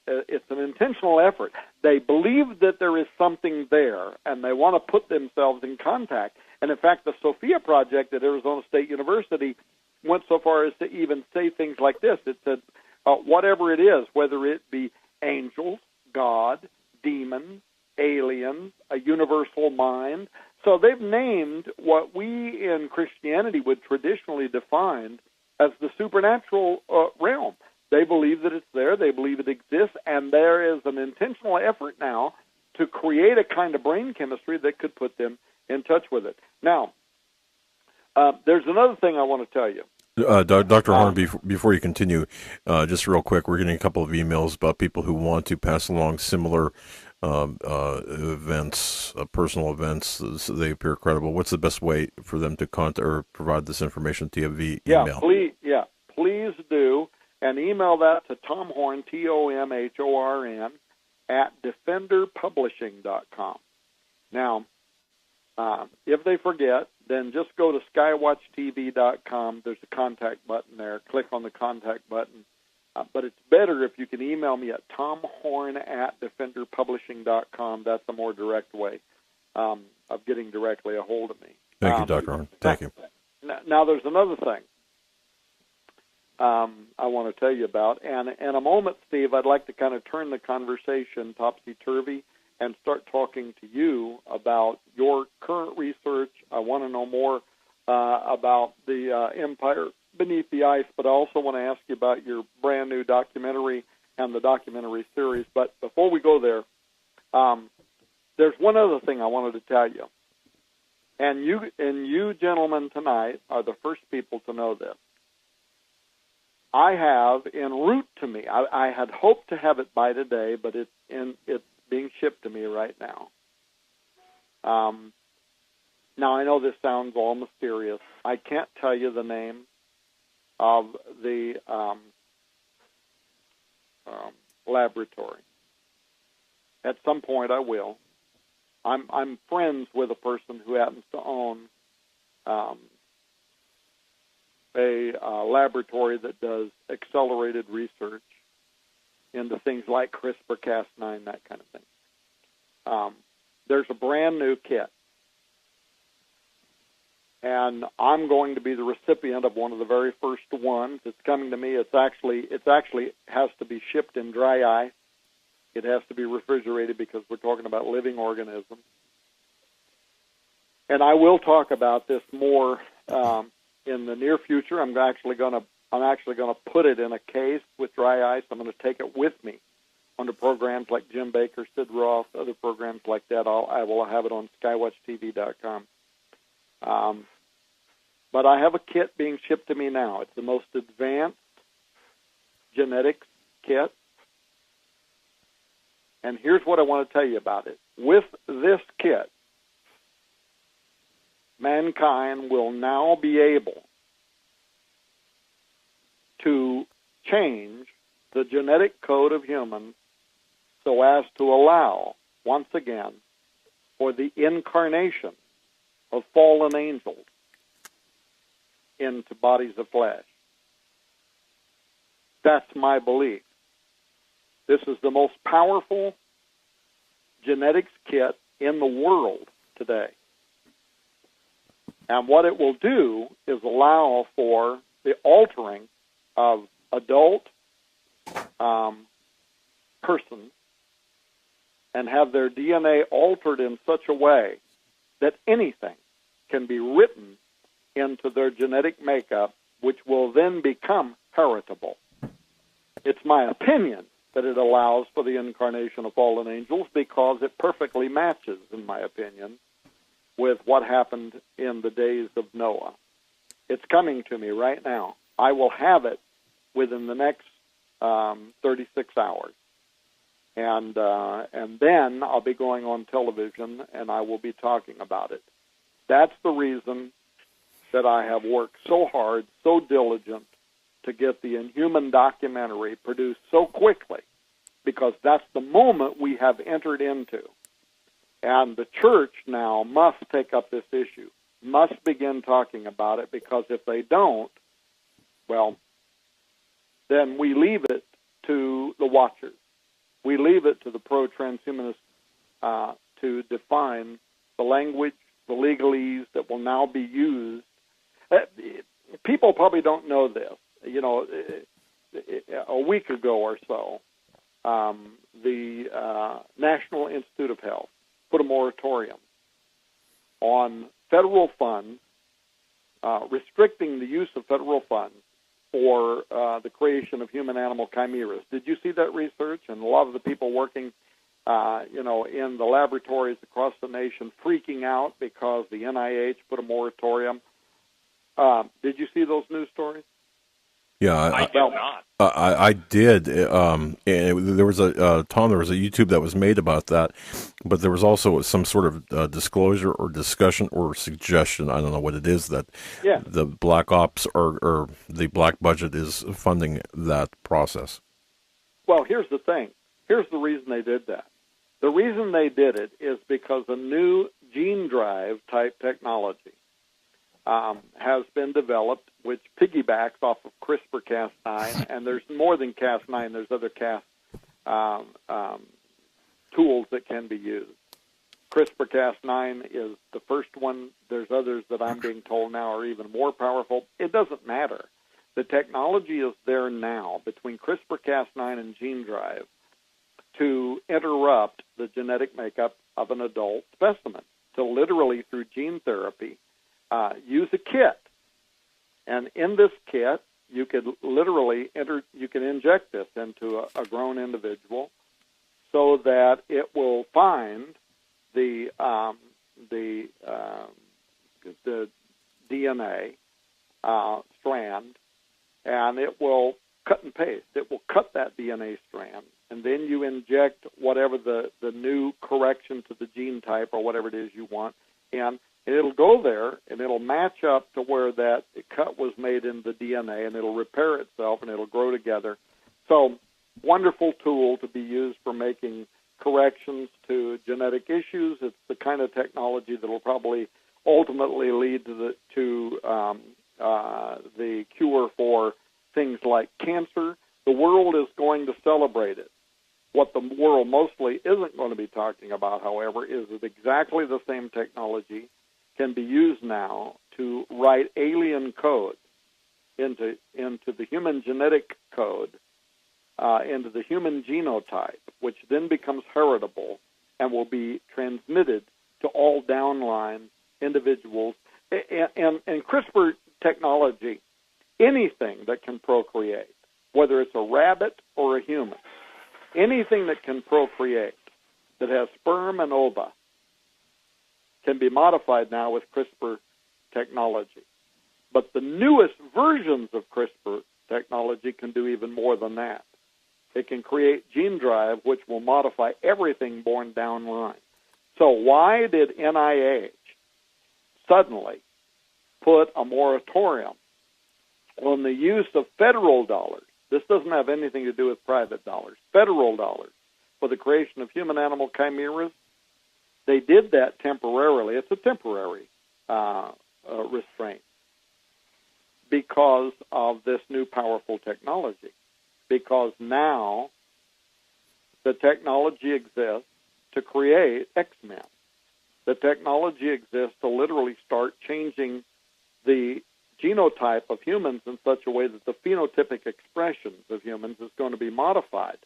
it's an intentional effort. They believe that there is something there, and they want to put themselves in contact. And in fact, the Sophia Project at Arizona State University went so far as to even say things like this. It said, whatever it is, whether it be angels, God, demons, aliens, a universal mind. So they've named what we in Christianity would traditionally define as the supernatural realm. They believe that it's there. They believe it exists. And there is an intentional effort now to create a kind of brain chemistry that could put them in touch with it. Now, there's another thing I want to tell you. Dr. Horn, before you continue, just real quick, we're getting a couple of emails about people who want to pass along similar events, personal events, so they appear credible. What's the best way for them to contact or provide this information to you via email? Please do, and email that to Tom Horn, TOMHORN, at defenderpublishing.com. Now, if they forget, then just go to skywatchtv.com. There's a contact button there. Click on the contact button. But it's better if you can email me at tomhorn at defenderpublishing.com. That's a more direct way of getting directly a hold of me. Thank you, Dr. Horn. Thank you. Now, there's another thing I want to tell you about. And in a moment, Steve, I'd like to kind of turn the conversation topsy-turvy and start talking to you about your current research. I want to know more about the empire beneath the ice, but I also want to ask you about your brand new documentary and the documentary series. But before we go there, there's one other thing I wanted to tell you. And you gentlemen tonight are the first people to know this. I have en route to me. I had hoped to have it by today, but it's being shipped to me right now. Now, I know this sounds all mysterious. I can't tell you the name of the laboratory. At some point, I will. I'm friends with a person who happens to own a laboratory that does accelerated research into things like CRISPR-Cas9, that kind of thing. There's a brand new kit, and I'm going to be the recipient of one of the very first ones. It's coming to me. It's actually has to be shipped in dry ice. It has to be refrigerated because we're talking about living organisms. And I will talk about this more in the near future. I'm actually going to put it in a case with dry ice. I'm going to take it with me onto programs like Jim Baker, Sid Roth, other programs like that. I will have it on skywatchtv.com. But I have a kit being shipped to me now. It's the most advanced genetics kit. And here's what I want to tell you about it. With this kit, mankind will now be able to change the genetic code of humans so as to allow, once again, for the incarnation of fallen angels into bodies of flesh. That's my belief. This is the most powerful genetics kit in the world today. And what it will do is allow for the altering of adult persons and have their DNA altered in such a way that anything can be written into their genetic makeup, which will then become heritable. It's my opinion that it allows for the incarnation of fallen angels because it perfectly matches, in my opinion, with what happened in the days of Noah. It's coming to me right now. I will have it within the next 36 hours. And then I'll be going on television and I will be talking about it. That's the reason that I have worked so hard, so diligent to get the Inhuman documentary produced so quickly, because that's the moment we have entered into. And the church now must take up this issue, must begin talking about it, because if they don't, well, then we leave it to the watchers. We leave it to the pro-transhumanists to define the language, the legalese that will now be used. People probably don't know this. You know, a week ago or so, the National Institute of Health put a moratorium on federal funds, restricting the use of federal funds for the creation of human-animal chimeras. Did you see that research? And a lot of the people working, in the laboratories across the nation freaking out because the NIH put a moratorium. Did you see those news stories? Yeah, I did not. I did. And there was Tom. There was a YouTube that was made about that, but there was also some sort of disclosure or discussion or suggestion. I don't know what it is that the Black Ops or the Black Budget is funding that process. Well, here's the thing. Here's the reason they did that. The reason they did it is because a new gene drive type technology has been developed, which piggybacks off of CRISPR-Cas9, and there's more than Cas9. There's other Cas tools that can be used. CRISPR-Cas9 is the first one. There's others that I'm being told now are even more powerful. It doesn't matter. The technology is there now between CRISPR-Cas9 and gene drive to interrupt the genetic makeup of an adult specimen, to literally, through gene therapy, use a kit. And in this kit, you could literally inject this into a grown individual so that it will find the DNA strand, and it will cut and paste. It will cut that DNA strand, and then you inject whatever the new correction to the gene type or whatever it is you want, and it'll go there, and it'll match up to where that cut was made in the DNA, and it'll repair itself, and it'll grow together. So, wonderful tool to be used for making corrections to genetic issues. It's the kind of technology that will probably ultimately lead to the cure for things like cancer. The world is going to celebrate it. What the world mostly isn't going to be talking about, however, is that exactly the same technology can be used now to write alien code into the human genetic code, into the human genotype, which then becomes heritable and will be transmitted to all downline individuals. And CRISPR technology, anything that can procreate, whether it's a rabbit or a human, anything that can procreate, that has sperm and ova, can be modified now with CRISPR technology. But the newest versions of CRISPR technology can do even more than that. It can create gene drive, which will modify everything born down line. So why did NIH suddenly put a moratorium on the use of federal dollars, This doesn't have anything to do with private dollars. Federal dollars for the creation of human-animal chimeras. They did that temporarily. It's a temporary restraint because of this new powerful technology. Because now the technology exists to create X-Men. The technology exists to literally start changing the genotype of humans in such a way that the phenotypic expressions of humans is going to be modified.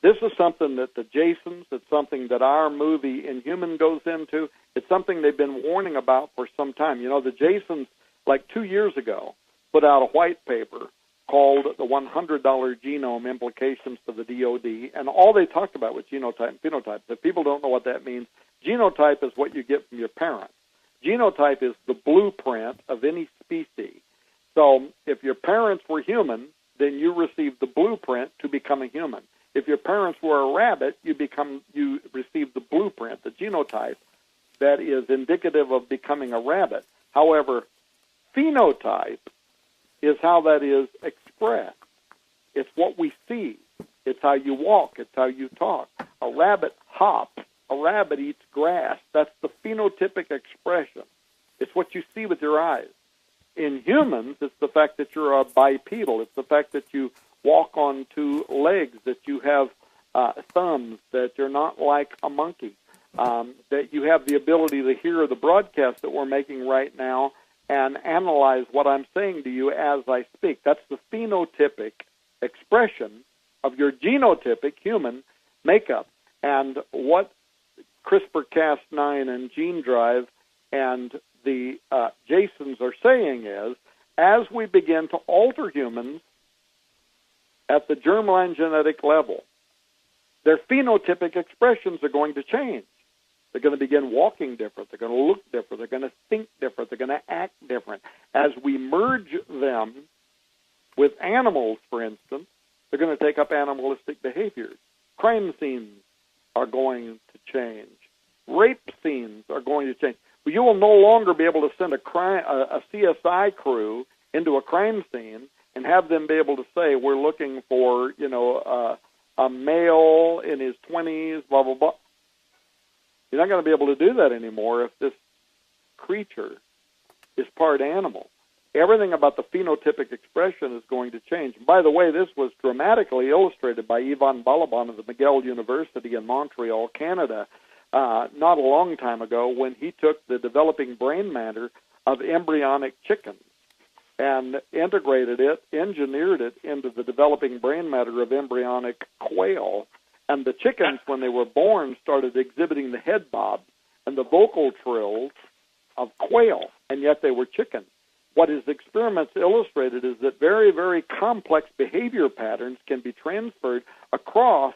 This is something that the Jasons, it's something that our movie Inhuman goes into. It's something they've been warning about for some time. You know, the Jasons, like 2 years ago, put out a white paper called the $100 Genome Implications for the DoD, and all they talked about was genotype and phenotype. If people don't know what that means, genotype is what you get from your parents. Genotype is the blueprint of any species. So if your parents were human, then you received the blueprint to become a human. If your parents were a rabbit, you receive the blueprint, the genotype, that is indicative of becoming a rabbit. However, phenotype is how that is expressed. It's what we see. It's how you walk. It's how you talk. A rabbit hops. A rabbit eats grass. That's the phenotypic expression. It's what you see with your eyes. In humans, it's the fact that you're a bipedal. It's the fact that you walk on two legs, that you have thumbs, that you're not like a monkey, that you have the ability to hear the broadcast that we're making right now and analyze what I'm saying to you as I speak. That's the phenotypic expression of your genotypic human makeup. And what CRISPR-Cas9 and gene drive and the Jasons are saying is, as we begin to alter humans at the germline genetic level, their phenotypic expressions are going to change. They're going to begin walking different. They're going to look different. They're going to think different. They're going to act different. As we merge them with animals, for instance, they're going to take up animalistic behaviors. Crime scenes are going to change. Rape scenes are going to change. You will no longer be able to send a CSI crew into a crime scene and have them be able to say, we're looking for, a male in his 20s, blah, blah, blah. You're not going to be able to do that anymore if this creature is part animal. Everything about the phenotypic expression is going to change. By the way, this was dramatically illustrated by Yvon Balaban of the McGill University in Montreal, Canada, not a long time ago, when he took the developing brain matter of embryonic chickens and integrated it, engineered it into the developing brain matter of embryonic quail. And the chickens, when they were born, started exhibiting the head bobs and the vocal trills of quail, and yet they were chickens. What his experiments illustrated is that very, very complex behavior patterns can be transferred across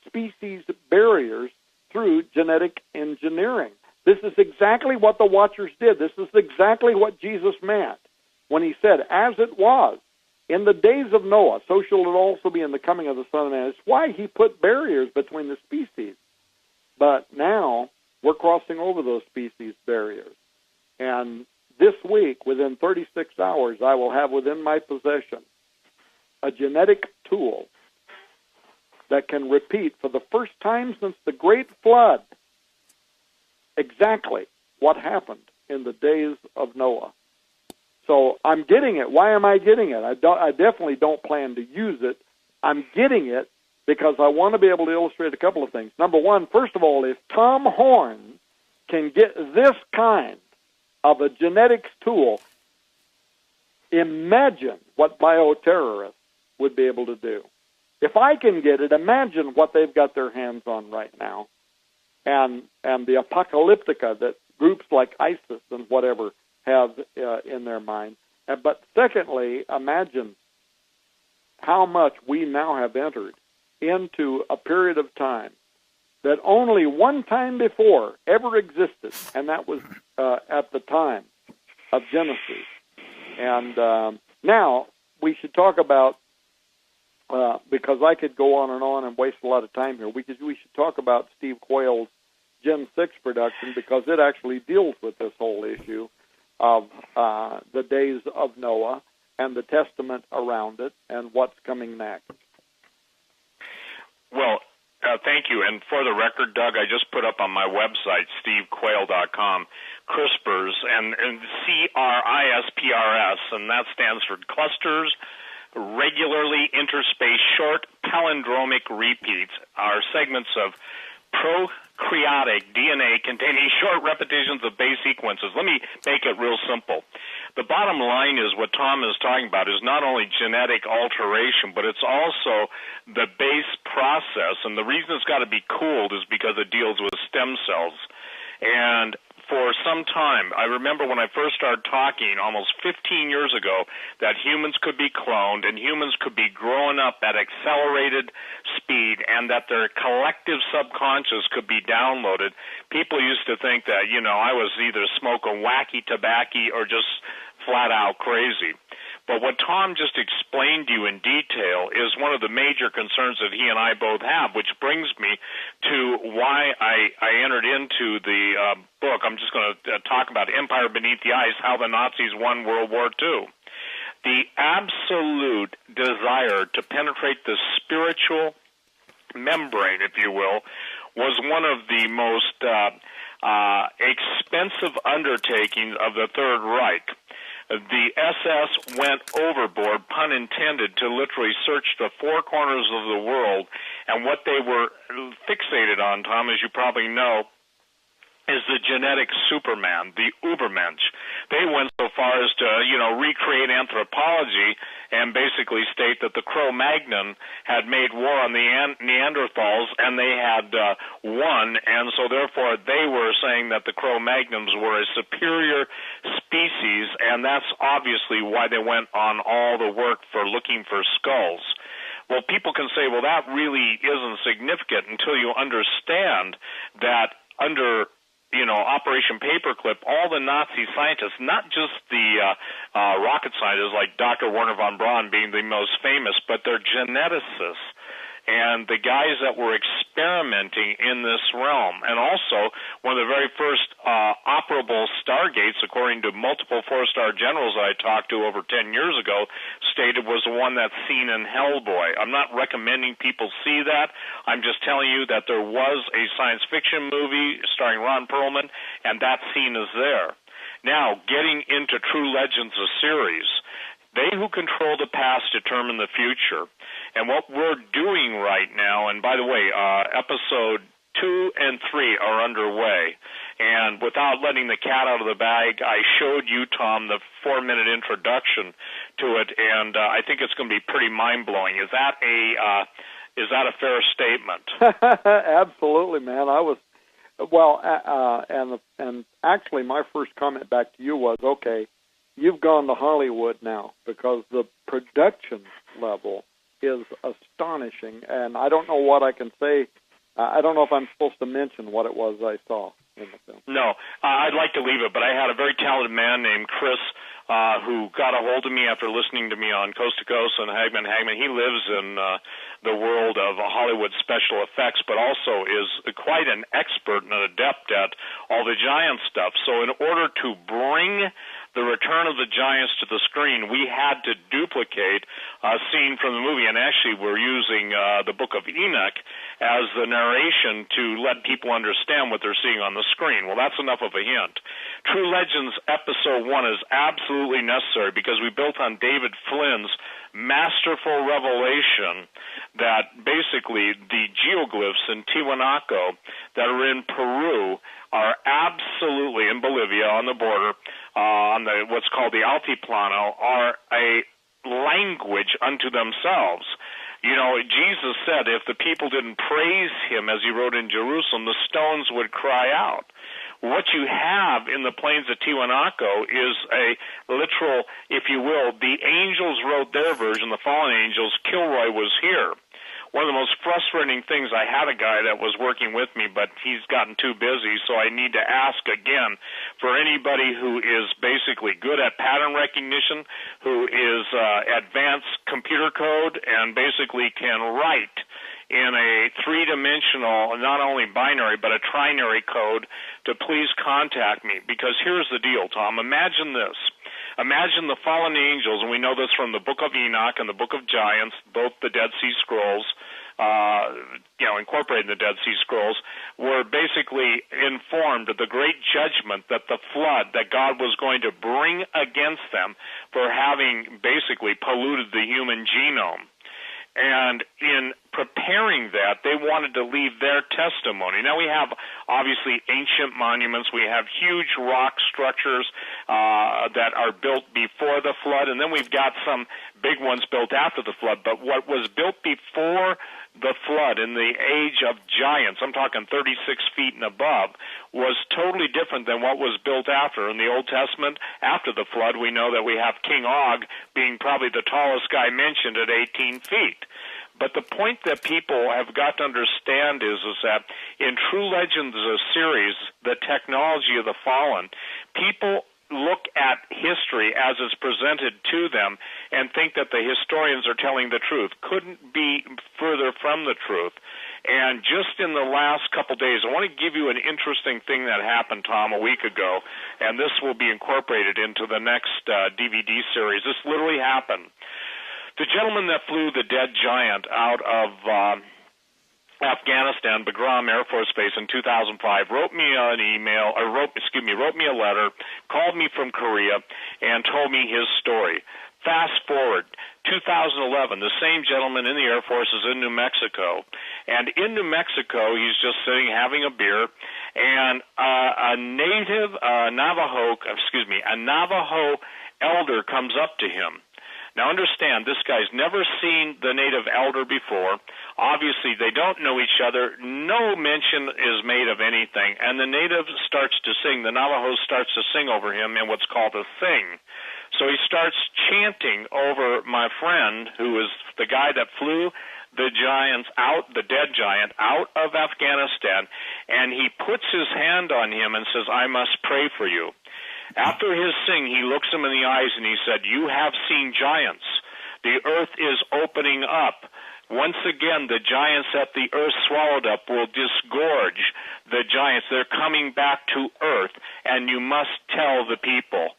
species barriers through genetic engineering. This is exactly what the Watchers did. This is exactly what Jesus meant when he said, as it was in the days of Noah, so shall it also be in the coming of the Son of Man. It's why he put barriers between the species. But now we're crossing over those species barriers. And this week, within 36 hours, I will have within my possession a genetic tool that can repeat for the first time since the Great Flood exactly what happened in the days of Noah. So I'm getting it. Why am I getting it? I definitely don't plan to use it. I'm getting it because I want to be able to illustrate a couple of things. Number one, first of all, if Tom Horn can get this kind of a genetics tool, imagine what bioterrorists would be able to do. If I can get it, imagine what they've got their hands on right now, and the apocalyptica that groups like ISIS and whatever have in their mind. But secondly, imagine how much we now have entered into a period of time that only one time before ever existed, and that was at the time of Genesis. And now we should talk about, because I could go on and waste a lot of time here, we should talk about Steve Quayle's Gen 6 production, because it actually deals with this whole issue of the days of Noah and the Testament around it and what's coming next. Well, thank you. And for the record, Doug, I just put up on my website, stevequayle.com, CRISPRs, and CRISPRS, and that stands for Clusters Regularly Interspaced Short Palindromic Repeats, are segments of prokaryotic DNA containing short repetitions of base sequences. Let me make it real simple. The bottom line is what Tom is talking about is not only genetic alteration, but it's also the base process. And the reason it's got to be cooled is because it deals with stem cells. And for some time, I remember when I first started talking almost 15 years ago that humans could be cloned and humans could be growing up at accelerated speed and that their collective subconscious could be downloaded. People used to think that, I was either smoking wacky tobacco or just flat out crazy. But what Tom just explained to you in detail is one of the major concerns that he and I both have, which brings me to why I entered into the book. I'm just going to talk about Empire Beneath the Ice, how the Nazis won World War II. The absolute desire to penetrate the spiritual membrane, if you will, was one of the most expensive undertakings of the Third Reich. The SS went overboard, pun intended, to literally search the four corners of the world. And what they were fixated on, Tom, as you probably know, is the genetic Superman, the Ubermensch. They went so far as to, recreate anthropology and basically state that the Cro-Magnon had made war on the Neanderthals and they had won, and so therefore they were saying that the Cro-Magnons were a superior species, and that's obviously why they went on all the work for looking for skulls. Well, people can say, well, that really isn't significant until you understand that under Operation Paperclip, all the Nazi scientists, not just the rocket scientists like Dr. Werner von Braun being the most famous, but their geneticists and the guys that were experimenting in this realm. And also, one of the very first operable stargates, according to multiple four-star generals I talked to over 10 years ago, stated was the one that's seen in Hellboy. I'm not recommending people see that. I'm just telling you that there was a science fiction movie starring Ron Perlman, and that scene is there. Now, getting into True Legends, a series, they who control the past determine the future. And what we're doing right now, and by the way, episode 2 and 3 are underway. And without letting the cat out of the bag, I showed you, Tom, the 4-minute introduction to it, and I think it's going to be pretty mind-blowing. Is that a fair statement? Absolutely, man. And actually my first comment back to you was, okay, you've gone to Hollywood now, because the production level is astonishing, and I don't know what I can say. I don't know if I'm supposed to mention what it was I saw in the film. No, I'd like to leave it, but I had a very talented man named Chris who got a hold of me after listening to me on Coast to Coast and Hagmann. He lives in the world of Hollywood special effects, but also is quite an expert and an adept at all the giant stuff. So in order to bring the Return of the Giants to the screen, we had to duplicate a scene from the movie, and actually we're using the Book of Enoch as the narration to let people understand what they're seeing on the screen. Well, that's enough of a hint. True Legends Episode 1 is absolutely necessary because we built on David Flynn's masterful revelation that basically the geoglyphs in Tiwanaku that are in Peru are absolutely, in Bolivia on the border, on the what's called the Altiplano, are a language unto themselves. Jesus said if the people didn't praise him as he rode in Jerusalem, the stones would cry out. What you have in the plains of Tiwanaku is a literal, if you will, the angels wrote their version, the fallen angels, Kilroy was here. One of the most frustrating things, I had a guy that was working with me, but he's gotten too busy, so I need to ask again for anybody who is basically good at pattern recognition, who is advanced computer code, and basically can write in a three-dimensional, not only binary, but a trinary code, to please contact me. Because here's the deal, Tom. Imagine this. Imagine the fallen angels, and we know this from the Book of Enoch and the Book of Giants, both the Dead Sea Scrolls, incorporating the Dead Sea Scrolls, were basically informed of the great judgment that the flood that God was going to bring against them for having basically polluted the human genome. And in preparing that, they wanted to leave their testimony. Now, we have, obviously, ancient monuments. We have huge rock structures that are built before the flood, and then we've got some big ones built after the flood. But what was built before the flood in the age of giants, I'm talking 36 feet and above, was totally different than what was built after. In the Old Testament, after the flood, we know that we have King Og being probably the tallest guy mentioned at 18 feet. But the point that people have got to understand is that in True Legends, a series, the technology of the fallen, people look at history as it's presented to them and think that the historians are telling the truth. Couldn't be further from the truth. And just in the last couple days, I want to give you an interesting thing that happened, Tom, a week ago, and this will be incorporated into the next DVD series. This literally happened. The gentleman that flew the dead giant out of Afghanistan, Bagram Air Force Base in 2005, wrote me an email, or wrote me a letter, called me from Korea, and told me his story. Fast forward, 2011, the same gentleman in the Air Force is in New Mexico, and in New Mexico, he's just sitting having a beer, and a Navajo elder comes up to him. Now, understand, this guy's never seen the native elder before. Obviously, they don't know each other. No mention is made of anything. And the native starts to sing. The Navajo starts to sing over him in what's called a thing. So he starts chanting over my friend, who is the guy that flew the dead giant, out of Afghanistan. And he puts his hand on him and says, "I must pray for you." After his sing, he looks him in the eyes and he said, "You have seen giants. The earth is opening up. Once again, the giants that the earth swallowed up will disgorge the giants. They're coming back to earth, and you must tell the people."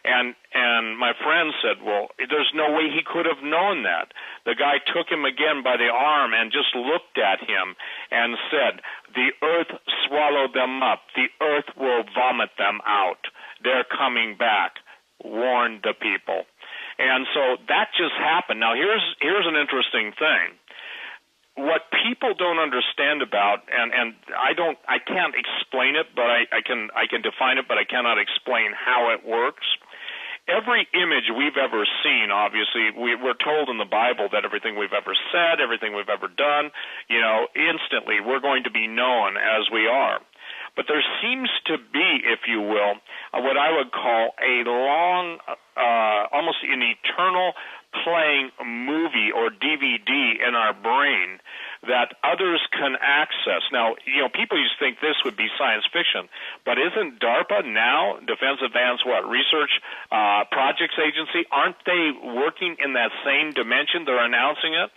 And my friend said, "Well, there's no way he could have known that." The guy took him again by the arm and just looked at him and said, "The earth swallowed them up. The earth will vomit them out. They're coming back. Warn the people." And so that just happened. Now, here's an interesting thing. What people don't understand about, and I can't explain it, but I can define it, but I cannot explain how it works. Every image we've ever seen, obviously, we're told in the Bible that everything we've ever said, everything we've ever done, instantly we're going to be known as we are. But there seems to be, if you will, what I would call a long, almost an eternal playing movie or DVD in our brain that others can access. Now, people used to think this would be science fiction, but isn't DARPA now, Defense Advanced Research Projects Agency, aren't they working in that same dimension? They're announcing it.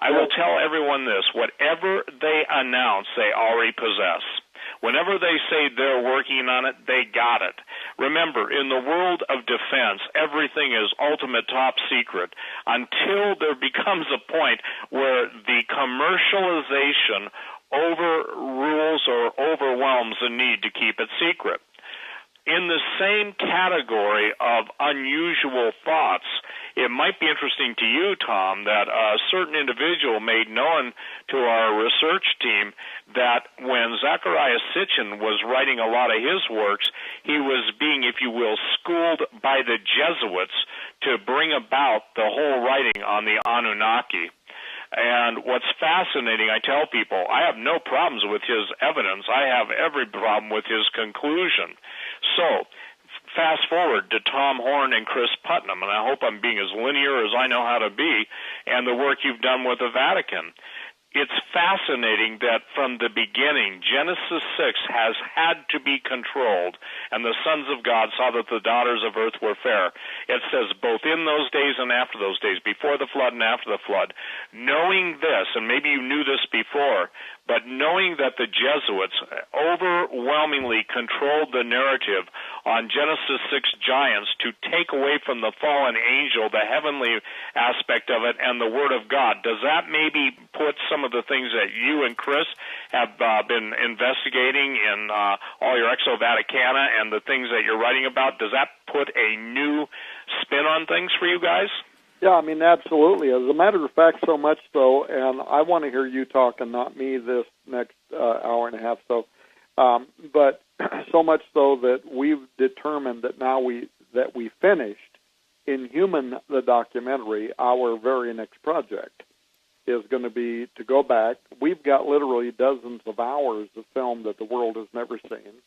I will tell everyone this: whatever they announce, they already possess. Whenever they say they're working on it, they got it. Remember, in the world of defense, everything is ultimate top secret until there becomes a point where the commercialization overrules or overwhelms the need to keep it secret. In the same category of unusual thoughts, it might be interesting to you, Tom, that a certain individual made known to our research team that when Zecharia Sitchin was writing a lot of his works, he was being, if you will, schooled by the Jesuits to bring about the whole writing on the Anunnaki. And what's fascinating, I tell people, I have no problems with his evidence. I have every problem with his conclusion. So, fast forward to Tom Horn and Chris Putnam, and I hope I'm being as linear as I know how to be, and the work you've done with the Vatican. it's fascinating that from the beginning, Genesis 6 has had to be controlled, and the sons of God saw that the daughters of earth were fair. It says both in those days and after those days, before the flood and after the flood. Knowing this, and maybe you knew this before, but knowing that the Jesuits overwhelmingly controlled the narrative on Genesis 6 giants to take away from the fallen angel the heavenly aspect of it and the Word of God, does that maybe put some of the things that you and Chris have been investigating in all your Exo Vaticana and the things that you're writing about, does that put a new spin on things for you guys? Yeah, I mean, absolutely. As a matter of fact, so much so, and I want to hear you talk and not me this next hour and a half. So, but so much so that we've determined that now we finished Inhuman, the documentary. Our very next project is going to be to go back. We've got literally dozens of hours of film that the world has never seen.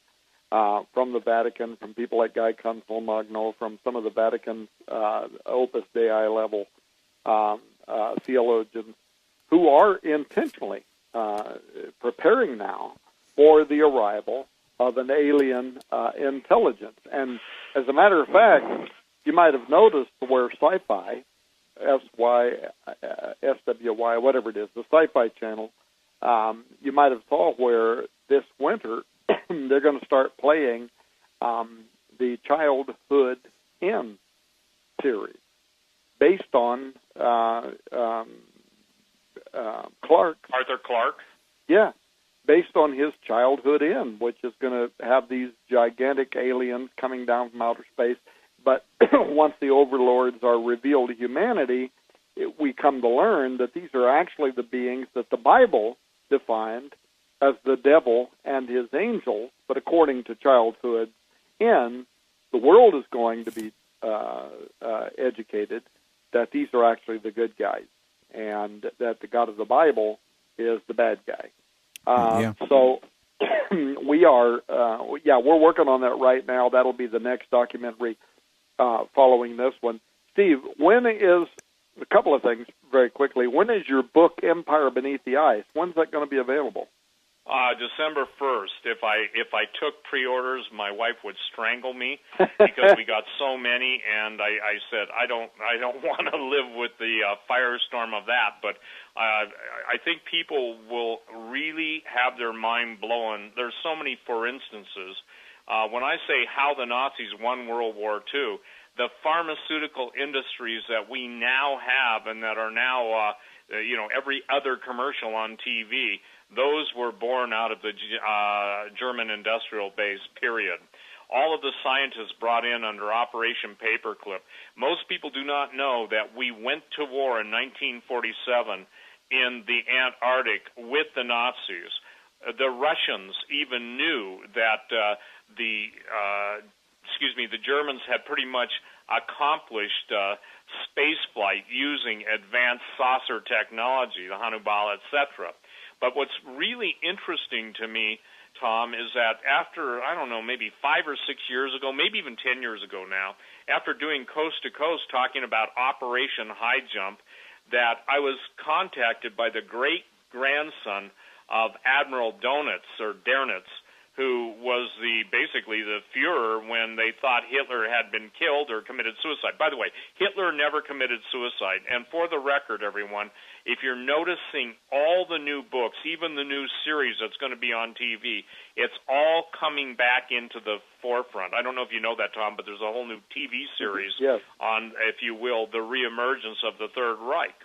From the Vatican, from people like Guy Consolmagno, from some of the Vatican's Opus Dei level theologians who are intentionally preparing now for the arrival of an alien intelligence. And as a matter of fact, you might have noticed where Sci-Fi, SWY, whatever it is, the Sci-Fi channel, you might have saw where this winter they're going to start playing the Childhood Inn series based on Clark. Arthur Clarke? Yeah, based on his Childhood Inn, which is going to have these gigantic aliens coming down from outer space. But once the overlords are revealed to humanity, we come to learn that these are actually the beings that the Bible defined as the devil and his angels, but according to Childhood Inn, the world is going to be educated that these are actually the good guys, and that the God of the Bible is the bad guy. So we are, we're working on that right now. That'll be the next documentary following this one. Steve, when is, a couple of things very quickly, when is your book, Empire Beneath the Ice? When's that going to be available? December 1st. If I took pre-orders, my wife would strangle me because we got so many, and I said I don't want to live with the firestorm of that. But I think people will really have their mind blown. There's so many for instances. When I say how the Nazis won World War II, the pharmaceutical industries that we now have and that are now every other commercial on TV. Those were born out of the German industrial base, period. All of the scientists brought in under Operation Paperclip. Most people do not know that we went to war in 1947 in the Antarctic with the Nazis. The Russians even knew that the Germans had pretty much accomplished space flight using advanced saucer technology, the Hannibal, etc. But what's really interesting to me, Tom, is that after, I don't know, maybe 5 or 6 years ago, maybe even 10 years ago now, after doing Coast to Coast talking about Operation High Jump, that I was contacted by the great-grandson of Admiral Dönitz, who was basically the Fuhrer when they thought Hitler had been killed or committed suicide. By the way, Hitler never committed suicide. And for the record, everyone, if you're noticing all the new books, even the new series that's going to be on TV, it's all coming back into the forefront. I don't know if you know that, Tom, but there's a whole new TV series on, if you will, the reemergence of the Third Reich.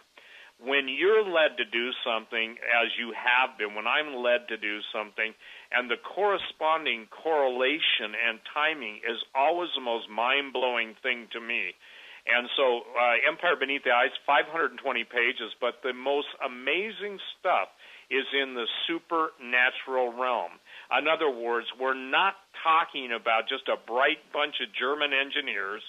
When you're led to do something, as you have been, when I'm led to do something, and the corresponding correlation and timing is always the most mind-blowing thing to me. And so Empire Beneath the Ice, 520 pages, but the most amazing stuff is in the supernatural realm. In other words, we're not talking about just a bright bunch of German engineers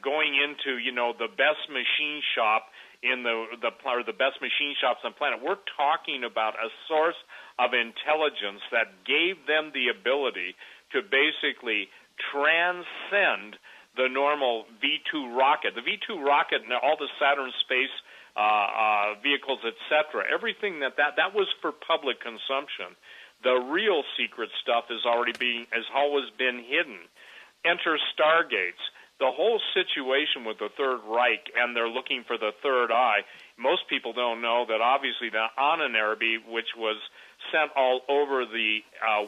going into, the best machine shop in the best machine shops on the planet. We're talking about a source of intelligence that gave them the ability to basically transcend the normal V2 rocket. The V2 rocket and all the Saturn space vehicles, etc. Everything that was for public consumption. The real secret stuff has always been hidden. Enter Stargates. The whole situation with the Third Reich, and they're looking for the third eye. Most people don't know that obviously the Ahnenerbe, which was sent all over the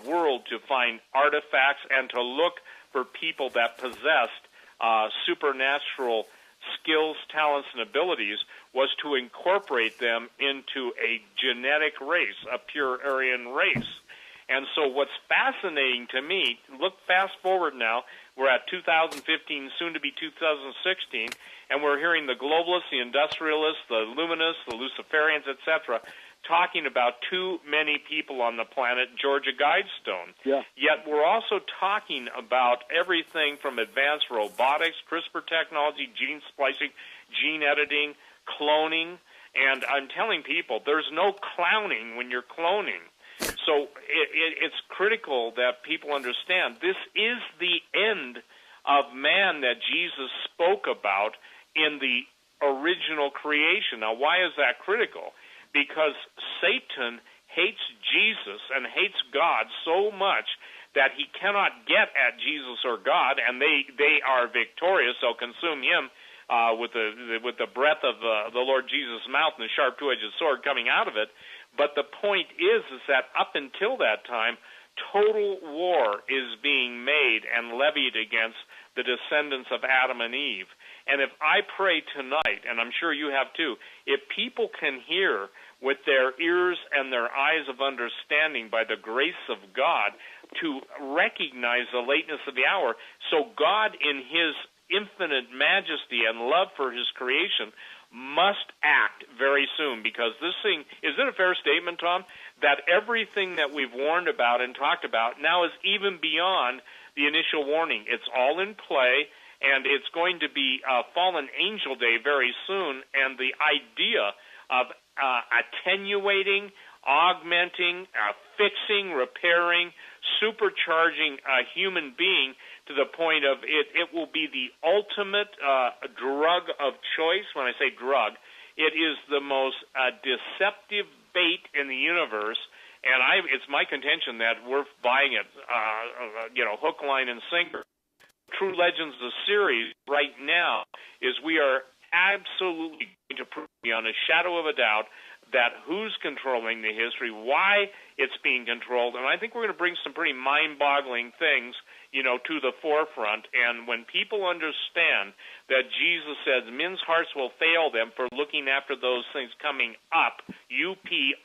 world to find artifacts and to look for people that possessed supernatural skills, talents, and abilities, was to incorporate them into a genetic race, a pure Aryan race. And so what's fascinating to me, look fast forward now, we're at 2015, soon to be 2016, and we're hearing the globalists, the industrialists, the luminists, the Luciferians, etc., talking about too many people on the planet, Georgia Guidestone. Yeah. Yet we're also talking about everything from advanced robotics, CRISPR technology, gene splicing, gene editing, cloning, and I'm telling people there's no clowning when you're cloning. So it's critical that people understand this is the end of man that Jesus spoke about in the original creation. Now, why is that critical? Because Satan hates Jesus and hates God so much that he cannot get at Jesus or God, and they are victorious. They'll consume him with the breath of the Lord Jesus' mouth and the sharp two-edged sword coming out of it. But the point is that up until that time, total war is being made and levied against the descendants of Adam and Eve. And if I pray tonight, and I'm sure you have too, if people can hear with their ears and their eyes of understanding by the grace of God to recognize the lateness of the hour, so God in his infinite majesty and love for his creation must act very soon, because this thing, is it a fair statement, Tom, that everything that we've warned about and talked about now is even beyond the initial warning? It's all in play, and it's going to be Fallen Angel Day very soon, and the idea of attenuating, augmenting, fixing, repairing, supercharging a human being to the point of it will be the ultimate drug of choice. When I say drug, it is the most deceptive bait in the universe, and it's my contention that we're buying it, hook, line, and sinker. True Legends, the series right now, is we are absolutely going to prove beyond a shadow of a doubt that who's controlling the history, why it's being controlled, and I think we're going to bring some pretty mind-boggling things, to the forefront. And when people understand that Jesus says men's hearts will fail them for looking after those things coming up,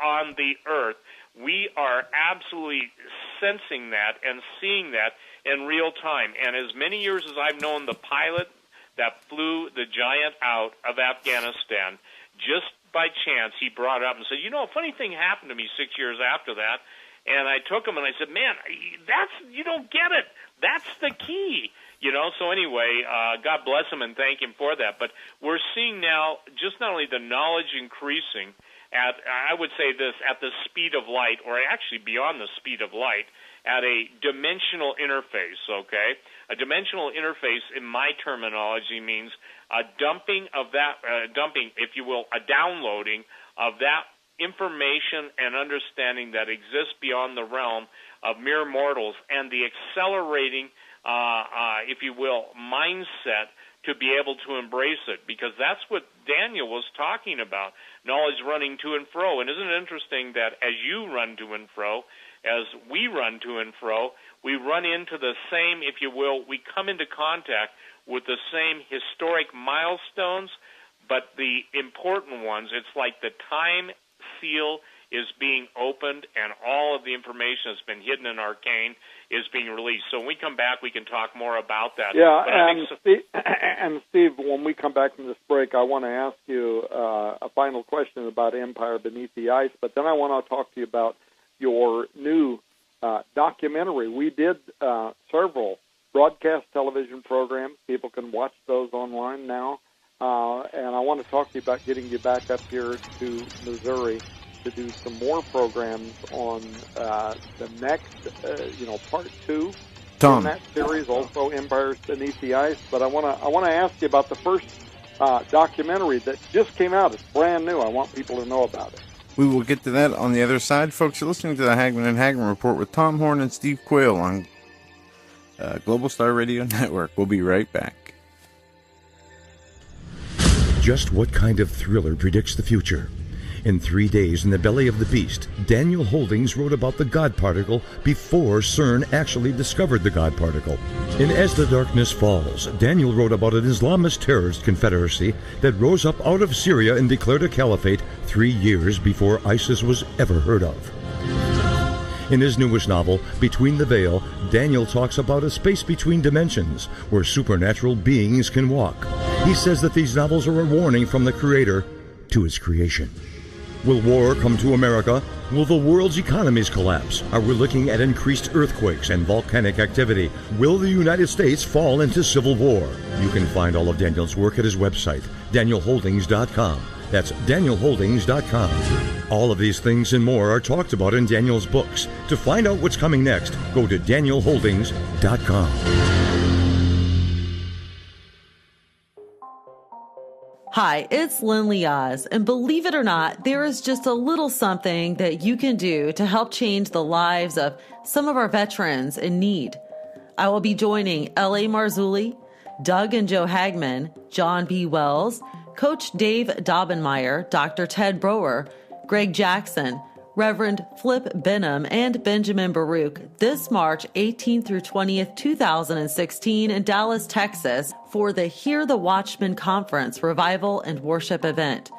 on the earth, we are absolutely sensing that and seeing that in real time. And as many years as I've known the pilot that flew the Giant out of Afghanistan, just by chance, he brought up and said, a funny thing happened to me 6 years after that. And I took him and I said, man, you don't get it. That's the key. So anyway, God bless him and thank him for that. But we're seeing now just not only the knowledge increasing at, I would say this, at the speed of light, or actually beyond the speed of light, at a dimensional interface, okay? A dimensional interface, in my terminology, means a dumping, if you will, a downloading of that information and understanding that exists beyond the realm of mere mortals, and the accelerating, if you will, mindset to be able to embrace it, because that's what Daniel was talking about, knowledge running to and fro. And isn't it interesting that as you run to and fro, as we run to and fro, we run into the same, if you will, we come into contact with the same historic milestones, but the important ones, it's like the time seal is being opened and all of the information that's been hidden in arcane is being released. So when we come back, we can talk more about that. Yeah, and Steve, when we come back from this break, I want to ask you a final question about Empire Beneath the Ice, but then I want to talk to you about your new documentary. We did several broadcast television programs. People can watch those online now. And I want to talk to you about getting you back up here to Missouri to do some more programs on the next, part 2 Tom. in that series, also Empires Beneath the Ice. But I want to ask you about the first documentary that just came out. It's brand new. I want people to know about it. We will get to that on the other side. Folks, you're listening to the Hagmann and Hagmann Report with Tom Horn and Steve Quayle on Global Star Radio Network. We'll be right back. Just what kind of thriller predicts the future? In 3 days in the belly of the beast, Daniel Holdings wrote about the God particle before CERN actually discovered the God particle. In As the Darkness Falls, Daniel wrote about an Islamist terrorist confederacy that rose up out of Syria and declared a caliphate 3 years before ISIS was ever heard of. In his newest novel, Between the Veil, Daniel talks about a space between dimensions where supernatural beings can walk. He says that these novels are a warning from the Creator to his creation. Will war come to America? Will the world's economies collapse? Are we looking at increased earthquakes and volcanic activity? Will the United States fall into civil war? You can find all of Daniel's work at his website, danielholdings.com. That's danielholdings.com. All of these things and more are talked about in Daniel's books. To find out what's coming next, go to danielholdings.com. Hi, it's Lynn Oz, and believe it or not, there is just a little something that you can do to help change the lives of some of our veterans in need. I will be joining L.A. Marzulli, Doug and Joe Hagmann, John B. Wells, Coach Dave Daubenmire, Dr. Ted Brower, Greg Jackson, Reverend Flip Benham, and Benjamin Baruch this March 18th through 20th, 2016 in Dallas, Texas for the Hear the Watchman Conference Revival and Worship event.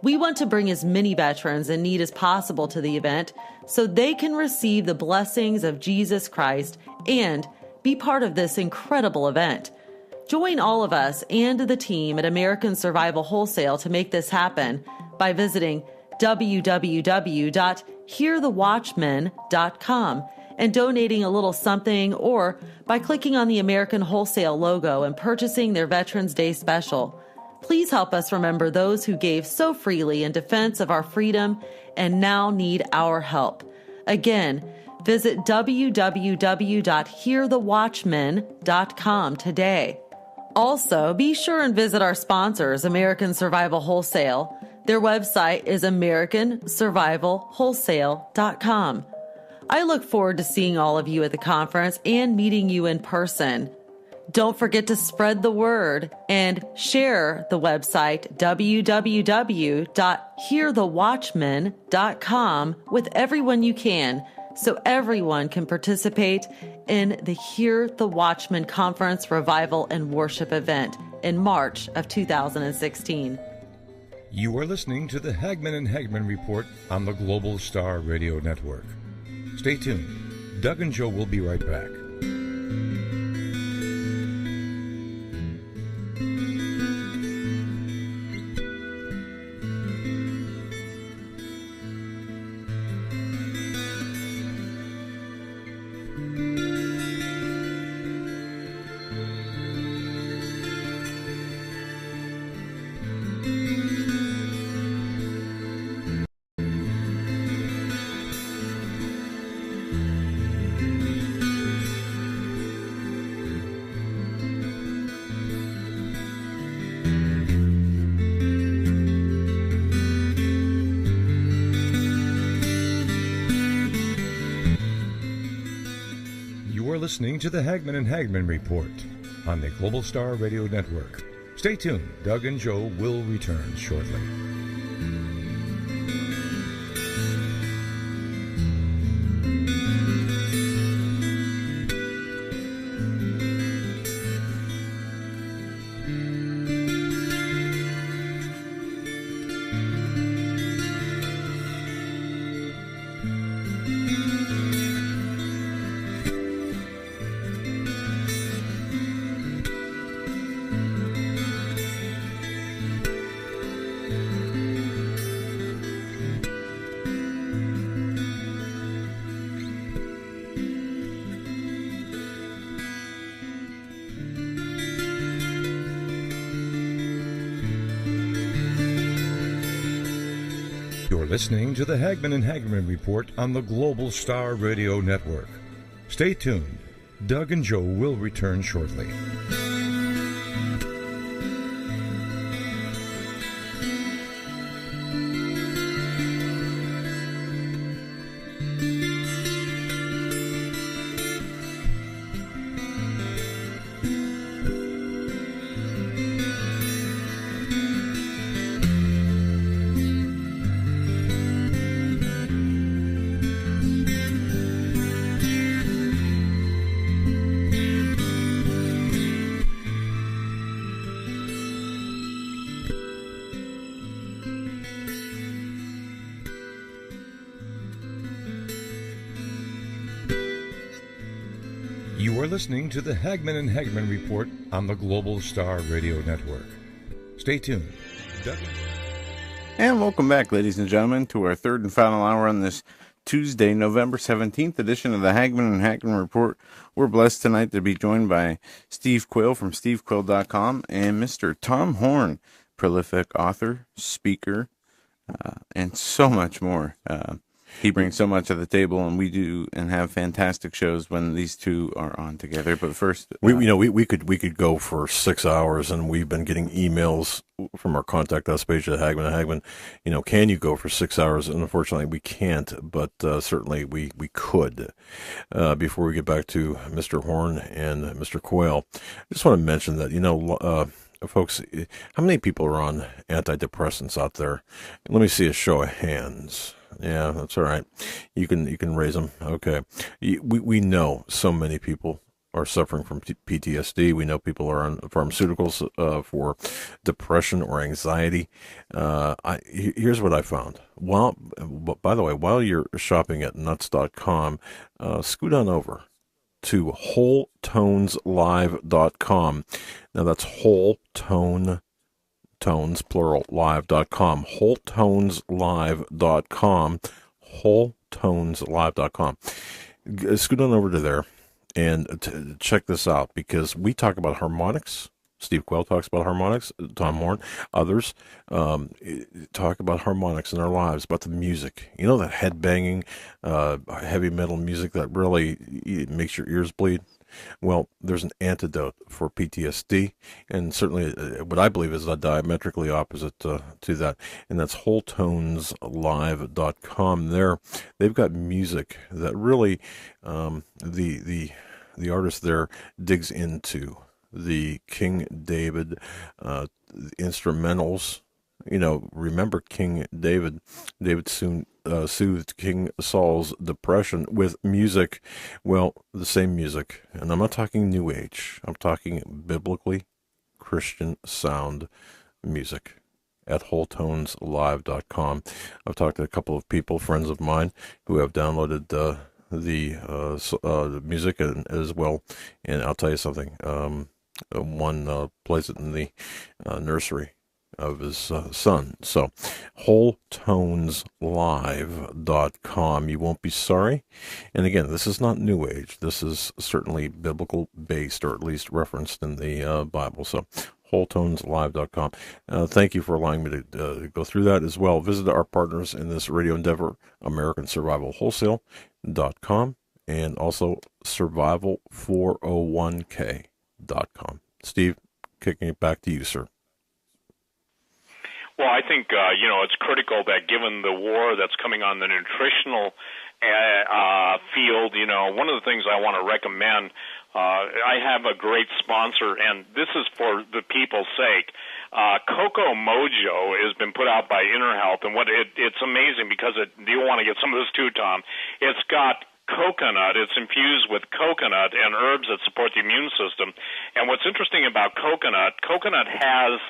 We want to bring as many veterans in need as possible to the event so they can receive the blessings of Jesus Christ and be part of this incredible event. Join all of us and the team at American Survival Wholesale to make this happen by visiting www.hearthewatchmen.com and donating a little something, or by clicking on the American Wholesale logo and purchasing their Veterans Day special. Please help us remember those who gave so freely in defense of our freedom and now need our help. Again, visit www.hearthewatchmen.com today. Also, be sure and visit our sponsors, American Survival Wholesale. Their website is AmericanSurvivalWholesale.com. I look forward to seeing all of you at the conference and meeting you in person. Don't forget to spread the word and share the website www.hearthewatchmen.com with everyone you can, so everyone can participate in the Hear the Watchman Conference Revival and Worship event in March of 2016. You are listening to the Hagmann and Hagmann Report on the Global Star Radio Network. Stay tuned. Doug and Joe will be right back. Listening to the Hagmann and Hagmann Report on the Global Star Radio Network. Stay tuned. Doug and Joe will return shortly. You're listening to the Hagmann and Hagmann Report on the Global Star Radio Network. Stay tuned. Doug and Joe will return shortly. You are listening to the Hagmann and Hagmann Report on the Global Star Radio Network. Stay tuned. And welcome back, ladies and gentlemen, to our third and final hour on this Tuesday, November 17th edition of the Hagmann and Hagmann Report. We're blessed tonight to be joined by Steve Quayle from stevequayle.com and Mr. Tom Horn, prolific author, speaker, and so much more. He brings so much to the table, and we do and have fantastic shows when these two are on together. But first, we could go for 6 hours, and we've been getting emails from our contact us page at Hagmann and Hagmann. Can you go for 6 hours? And unfortunately, we can't, but certainly we could. Before we get back to Mr. Horn and Mr. Quayle, I just want to mention that folks, how many people are on antidepressants out there? Let me see a show of hands. Yeah, that's all right. You can raise them. Okay. We know so many people are suffering from PTSD. We know people are on pharmaceuticals for depression or anxiety. Here's what I found. By the way, while you're shopping at nuts.com, scoot on over to wholetoneslive.com. Now that's wholetone, tones, plural, live.com, wholetoneslive.com, wholetoneslive.com. Scoot on over to there and check this out, because we talk about harmonics. Steve Quayle talks about harmonics. Tom Horn, others talk about harmonics in our lives, about the music. That head-banging, heavy metal music that really makes your ears bleed? Well, there's an antidote for PTSD, and certainly what I believe is diametrically opposite to that, and that's wholetoneslive.com. They've got music that really the artist there digs into the King David instrumentals. Remember King David. David soon soothed King Saul's depression with music. Well, the same music. And I'm not talking New Age. I'm talking biblically Christian sound music at wholetoneslive.com. I've talked to a couple of people, friends of mine, who have downloaded the music as well. And I'll tell you something. One plays it in the nursery of his son. So wholetoneslive.com. You won't be sorry. And again, this is not New Age. This is certainly biblical based, or at least referenced in the Bible. So wholetoneslive.com. Thank you for allowing me to go through that as well. Visit our partners in this radio endeavor, AmericanSurvivalWholesale.com, and also Survival401k.com. Steve, kicking it back to you, sir. Well, I think, it's critical that given the war that's coming on the nutritional field, one of the things I want to recommend, I have a great sponsor, and this is for the people's sake. Cocoa Mojo has been put out by Inner Health, and it's amazing because you'll want to get some of this too, Tom. It's got coconut. It's infused with coconut and herbs that support the immune system. And what's interesting about coconut has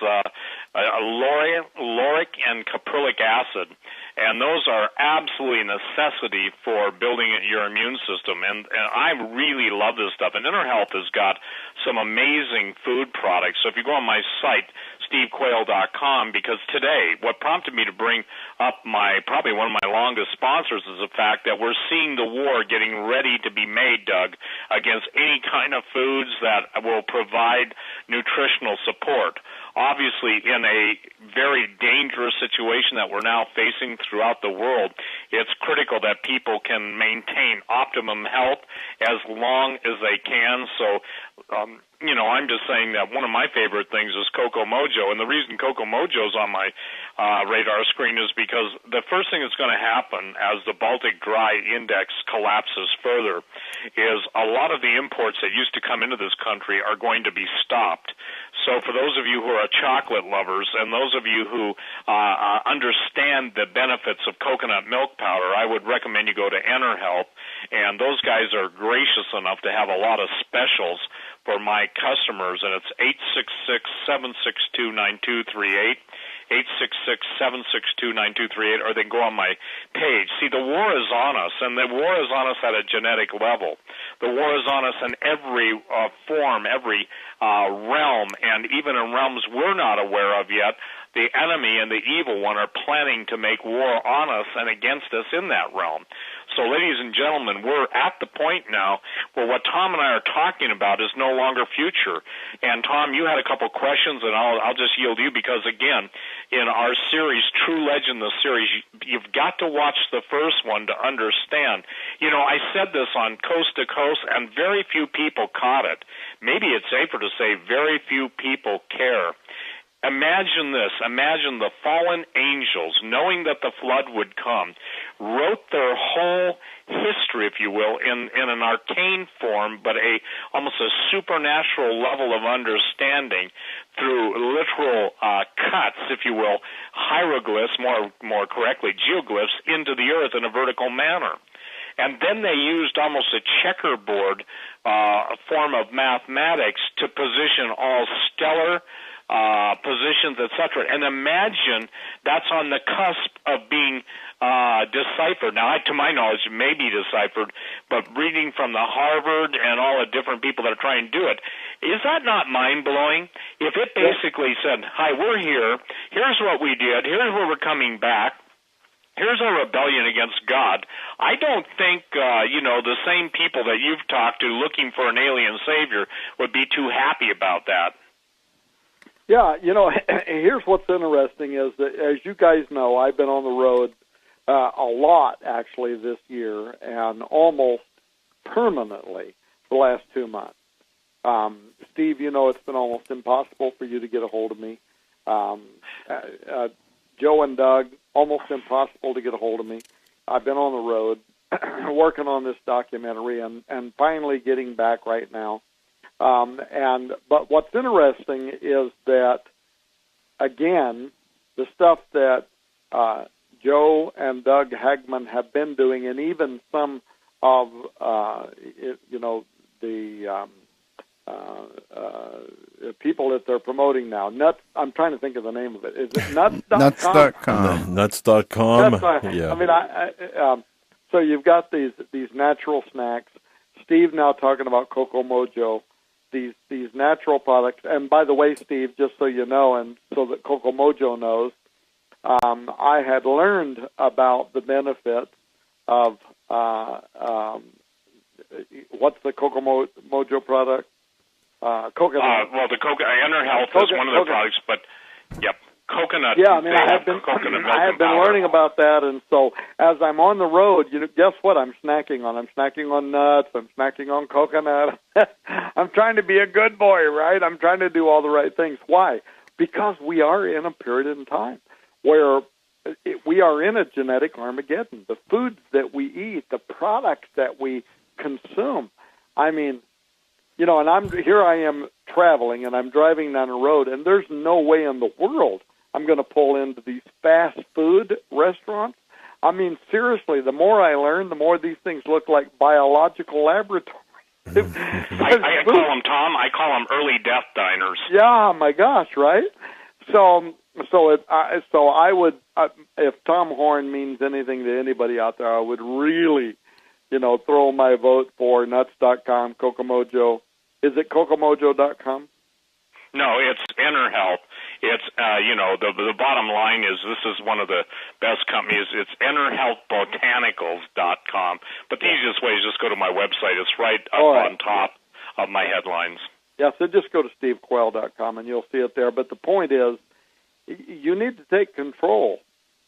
lauric and caprylic acid, and those are absolutely a necessity for building your immune system. And I really love this stuff. And Inner Health has got some amazing food products. So if you go on my site, stevequayle.com, because today what prompted me to bring up probably one of my longest sponsors is the fact that we're seeing the war getting ready to be made, Doug, against any kind of foods that will provide nutritional support. Obviously, in a very dangerous situation that we're now facing throughout the world, it's critical that people can maintain optimum health as long as they can. So, I'm just saying that one of my favorite things is Coco Mojo, and the reason Coco Mojo's on my radar screen is because the first thing that's going to happen as the Baltic Dry Index collapses further is a lot of the imports that used to come into this country are going to be stopped. So for those of you who are chocolate lovers and those of you who understand the benefits of coconut milk powder, I would recommend you go to EnerHealth, and those guys are gracious enough to have a lot of specials for my customers, and it's 866-762-9238, 866-762-9238, or they can go on my page. See, the war is on us, and the war is on us at a genetic level. The war is on us in every form, every realm, and even in realms we're not aware of yet. The enemy and the evil one are planning to make war on us and against us in that realm. So, ladies and gentlemen, we're at the point now where what Tom and I are talking about is no longer future. And, Tom, you had a couple questions, and I'll just yield you because, again, in our series, True Legend, the series, you've got to watch the first one to understand. I said this on Coast to Coast, and very few people caught it. Maybe it's safer to say very few people care. Imagine this. Imagine the fallen angels, knowing that the flood would come, wrote their whole history, if you will, in an arcane form, but almost a supernatural level of understanding through literal cuts, if you will, hieroglyphs, more correctly, geoglyphs, into the earth in a vertical manner. And then they used almost a checkerboard form of mathematics to position all stellar positions, etc. And imagine that's on the cusp of being deciphered. Now, to my knowledge, it may be deciphered, but reading from the Harvard and all the different people that are trying to do it, is that not mind-blowing? If it basically said, hi, we're here, here's what we did, here's where we're coming back, here's our rebellion against God. I don't think, the same people that you've talked to looking for an alien savior would be too happy about that. Yeah, here's what's interesting is that, as you guys know, I've been on the road a lot, actually, this year, and almost permanently the last 2 months. Steve, it's been almost impossible for you to get a hold of me. Joe and Doug, almost impossible to get a hold of me. I've been on the road working on this documentary and finally getting back right now. But what's interesting is that, again, the stuff that Joe and Doug Hagmann have been doing, and even some of the people that they're promoting now. I'm trying to think of the name of it. Is it Nuts.com? Nuts.com. Nuts.com. Yeah. I mean, so you've got these natural snacks. Steve now talking about Coco Mojo. These natural products. And by the way, Steve, just so you know, and so that Coco Mojo knows, I had learned about the benefits of what's the Coco Mojo product? Coconut. Well, the EnerHealth is one of the products, but yep, coconut. Yeah, I mean, I have been learning about that, and so as I'm on the road, guess what? I'm snacking on. I'm snacking on nuts. I'm snacking on coconut. I'm trying to be a good boy, right? I'm trying to do all the right things. Why? Because we are in a period in time where we are in a genetic Armageddon. The foods that we eat, the products that we consume. I mean, and I am traveling, and I'm driving down the road, and there's no way in the world I'm going to pull into these fast food restaurants. I mean, seriously, the more I learn, the more these things look like biological laboratories. I call them, Tom, early death diners. Yeah, my gosh, right? So I would, if Tom Horn means anything to anybody out there, I would really, throw my vote for Nuts.com, Coco Mojo. Is it CocoMojo.com? No, it's EnerHealth. It's, the bottom line is this is one of the best companies. It's EnerHealthBotanicals.com. But the easiest way is just go to my website. It's right up on top of my headlines. Yeah, so just go to SteveQuayle.com and you'll see it there. But the point is, you need to take control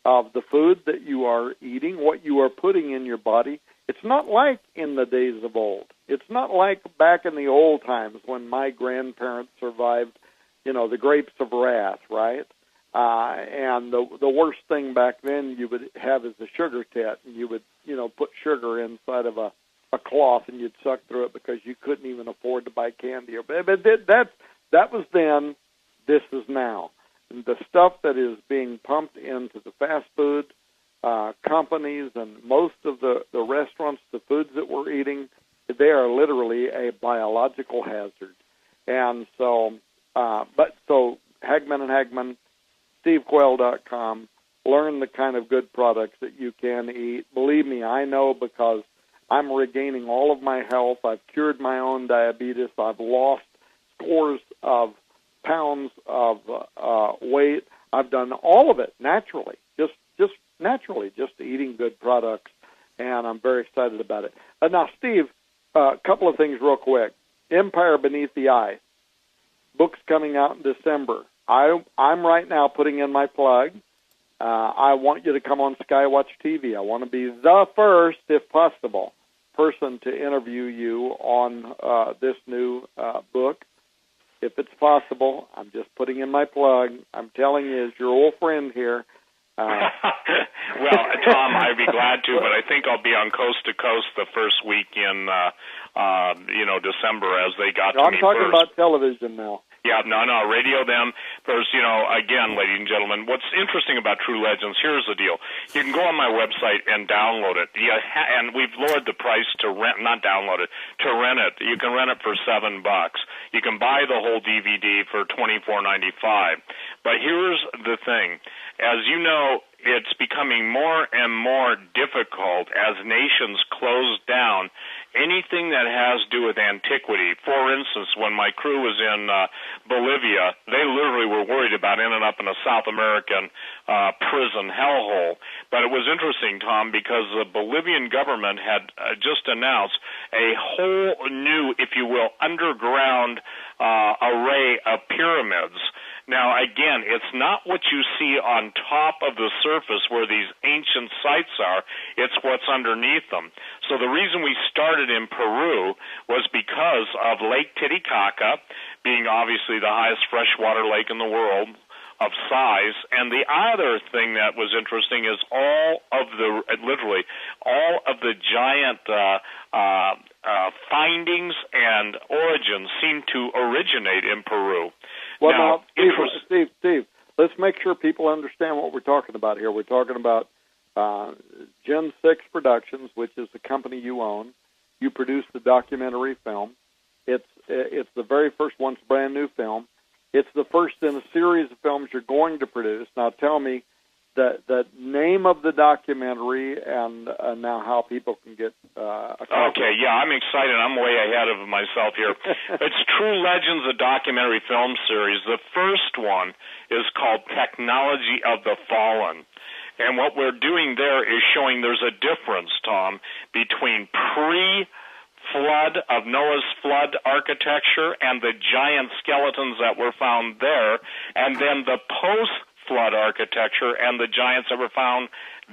of the food that you are eating, what you are putting in your body. It's not like in the days of old. It's not like back in the old times when my grandparents survived, the grapes of wrath, right? And the worst thing back then you would have is a sugar tit, and you would, put sugar inside of a cloth and you'd suck through it because you couldn't even afford to buy candy. But that was then. This is now. And the stuff that is being pumped into the fast food companies and most of the restaurants, the foods that we're eating, they are literally a biological hazard. And so, so Hagmann and Hagmann, SteveQuayle.com, learn the kind of good products that you can eat. Believe me, I know, because I'm regaining all of my health. I've cured my own diabetes. I've lost scores of pounds of weight. I've done all of it naturally, just naturally, just eating good products, and I'm very excited about it. Now, Steve, a couple of things real quick. Empire Beneath the Eye, book's coming out in December. I'm right now putting in my plug. I want you to come on Skywatch TV. I want to be the first, if possible, person to interview you on this new book. If it's possible, I'm just putting in my plug. I'm telling you, as your old friend here. Well, Tom, I'd be glad to, but I think I'll be on Coast to Coast the first week in, December, as they got to me I'm talking first. about television now. Yeah, no, radio them. There's, again, ladies and gentlemen, what's interesting about True Legends, here's the deal. You can go on my website and download it. And we've lowered the price to rent, not download it, to rent it. You can rent it for $7. You can buy the whole DVD for $24.95. But here's the thing. As you know, it's becoming more and more difficult as nations close down anything that has to do with antiquity. For instance, when my crew was in Bolivia, they literally were worried about ending up in a South American prison hellhole. But it was interesting, Tom, because the Bolivian government had just announced a whole new, if you will, underground array of pyramids. Now, again, it's not what you see on top of the surface where these ancient sites are. It's what's underneath them. So the reason we started in Peru was because of Lake Titicaca being obviously the highest freshwater lake in the world of size. And the other thing that was interesting is all of the giant findings and origins seem to originate in Peru. Well, now, Steve, let's make sure people understand what we're talking about here. We're talking about Gen 6 Productions, which is the company you own. You produce the documentary film. It's the very first one. It's a brand new film. It's the first in a series of films you're going to produce. Now, tell me the name of the documentary and now how people can get Okay, yeah, I'm excited. I'm way ahead of myself here. It's True Legends, a documentary film series. The first one is called Technology of the Fallen. And what we're doing there is showing there's a difference, Tom, between flood of Noah's flood architecture and the giant skeletons that were found there, and then the post-flood architecture and the giants that were found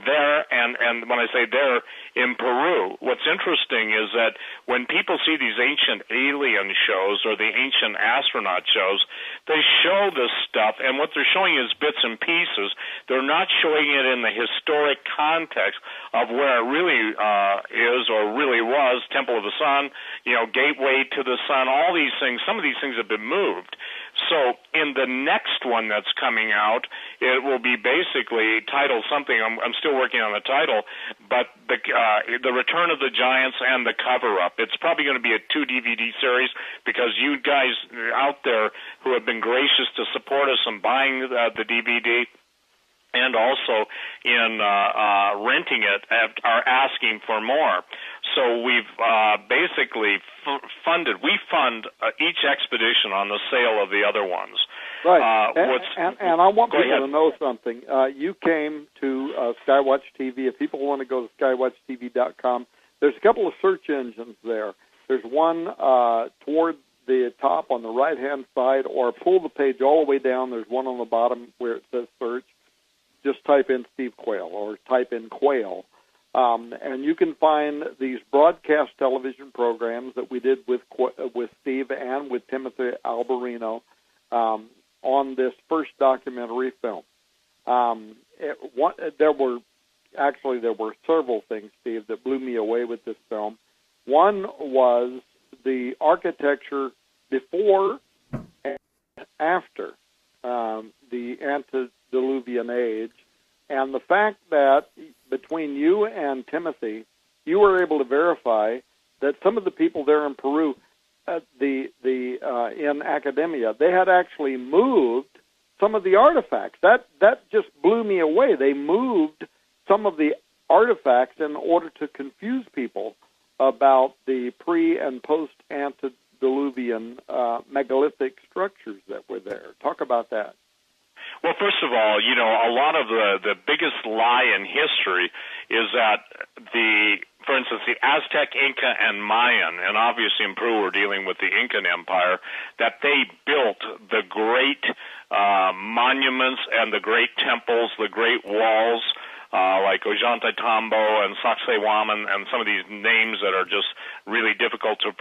there, and when I say there, in Peru. What's interesting is that when people see these ancient alien shows or the ancient astronaut shows, they show this stuff, and what they're showing is bits and pieces. They're not showing it in the historic context of where it really is or really was, Temple of the Sun, Gateway to the Sun, all these things. Some of these things have been moved. So in the next one that's coming out, it will be basically titled something. I'm still working on the title, but the Return of the Giants and the Cover-Up. It's probably going to be a 2 DVD series because you guys out there who have been gracious to support us in buying the DVD and also in renting it are asking for more. So we've basically funded. We fund each expedition on the sale of the other ones. Right. And I want people to know something. You came to Skywatch TV. If people want to go to skywatchtv.com, there's a couple of search engines there. There's one toward the top on the right-hand side, or pull the page all the way down. There's one on the bottom where it says search. just type in Steve Quayle or type in Quayle. And you can find these broadcast television programs that we did with Steve and with Timothy Alberino on this first documentary film. There were several things, Steve, that blew me away with this film. One was the architecture before and after the antediluvian age, and the fact that between you and Timothy, you were able to verify that some of the people there in Peru, in academia, they had actually moved some of the artifacts. That just blew me away. They moved some of the artifacts in order to confuse people about the pre- and post-antediluvian megalithic structures that were there. Talk about that. Well, first of all, a lot of the biggest lie in history is that for instance, the Aztec, Inca, and Mayan, and obviously in Peru we're dealing with the Incan Empire, that they built the great monuments and the great temples, the great walls, like Ollantaytambo and Sacsayhuaman and some of these names that are just really difficult to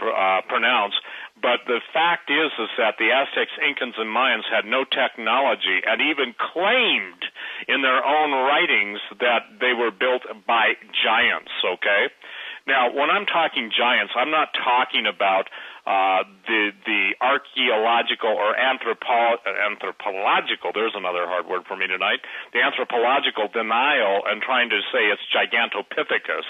pronounce. But the fact is that the Aztecs, Incans, and Mayans had no technology and even claimed in their own writings that they were built by giants, okay? Now, when I'm talking giants, I'm not talking about the archaeological or anthropological, there's another hard word for me tonight, the anthropological denial and trying to say it's Gigantopithecus.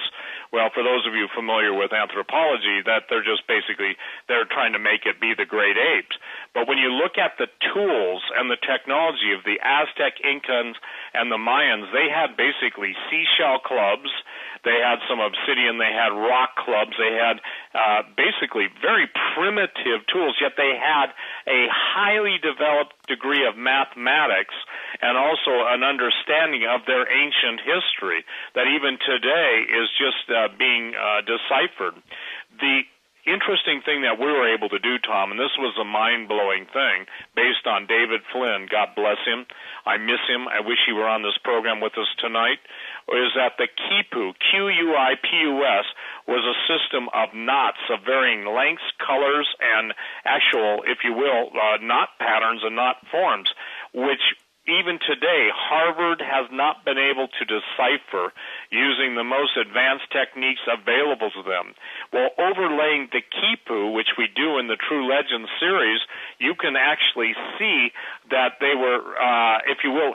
Well, for those of you familiar with anthropology, that they're just basically, they're trying to make it be the great apes. But when you look at the tools and the technology of the Aztec, Incans, and the Mayans, they had basically seashell clubs, they had some obsidian, they had rock clubs, they had basically very primitive tools, yet they had a highly developed degree of mathematics and also an understanding of their ancient history that even today is just being deciphered. The interesting thing that we were able to do, Tom, and this was a mind-blowing thing based on David Flynn, God bless him, I miss him, I wish he were on this program with us tonight, is that the Quipu, Q-U-I-P-U-S, was a system of knots of varying lengths, colors, and actual, if you will, knot patterns and knot forms, which even today, Harvard has not been able to decipher using the most advanced techniques available to them. Well, overlaying the Quipu, which we do in the True Legends series, you can actually see that they were, if you will,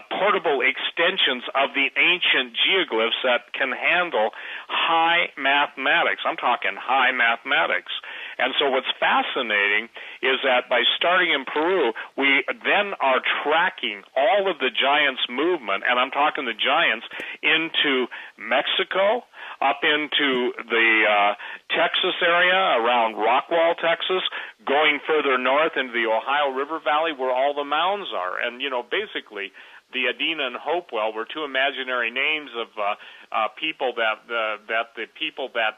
portable extensions of the ancient geoglyphs that can handle high mathematics. I'm talking high mathematics. And so what's fascinating is that by starting in Peru, we then are tracking all of the giants' movement, and I'm talking the giants, into Mexico, up into the Texas area, around Rockwall, Texas, going further north into the Ohio River Valley where all the mounds are. And, basically, the Adena and Hopewell were two imaginary names of people that the people that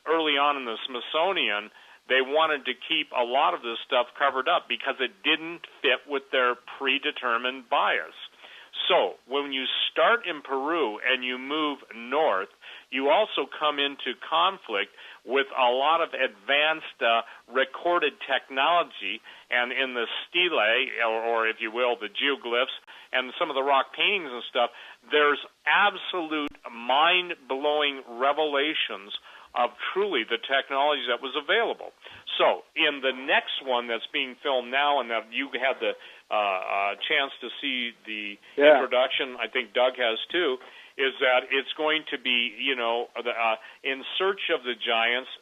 early on in the Smithsonian, they wanted to keep a lot of this stuff covered up because it didn't fit with their predetermined bias. So when you start in Peru and you move north, you also come into conflict with a lot of advanced recorded technology, and in the stelae, or if you will, the geoglyphs, and some of the rock paintings and stuff, there's absolute mind-blowing revelations of truly the technology that was available. So in the next one that's being filmed now, and that you had the chance to see the introduction, I think Doug has too, is that it's going to be, in search of the giants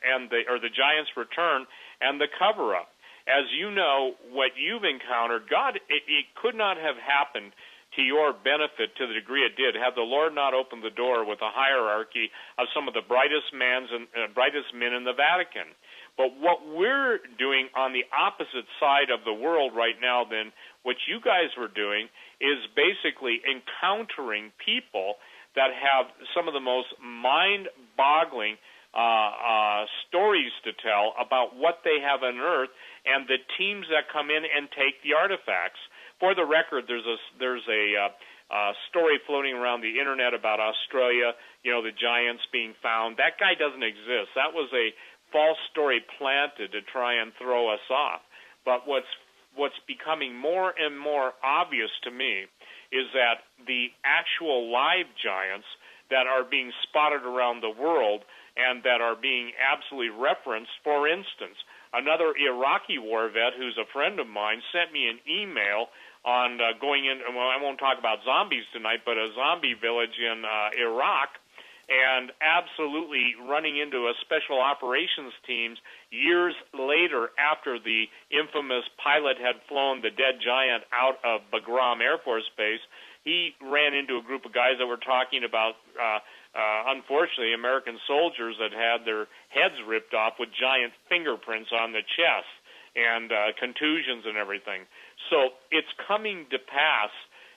or the giants' return and the cover-up. As you know, what you've encountered, God, it could not have happened to your benefit to the degree it did, had the Lord not opened the door with a hierarchy of some of the brightest men in the Vatican. But what we're doing on the opposite side of the world right now than what you guys were doing is basically encountering people that have some of the most mind-boggling stories to tell about what they have unearthed and the teams that come in and take the artifacts. For the record, there's a story floating around the internet about Australia, the giants being found. That guy doesn't exist. That was a false story planted to try and throw us off. But what's becoming more and more obvious to me is that the actual live giants that are being spotted around the world and that are being absolutely referenced, for instance, another Iraqi war vet who's a friend of mine sent me an email on going in, well, I won't talk about zombies tonight, but a zombie village in Iraq, and absolutely running into a special operations teams years later after the infamous pilot had flown the dead giant out of Bagram Air Force Base. He ran into a group of guys that were talking about, unfortunately, American soldiers that had their heads ripped off with giant fingerprints on the chest and contusions and everything. So it's coming to pass,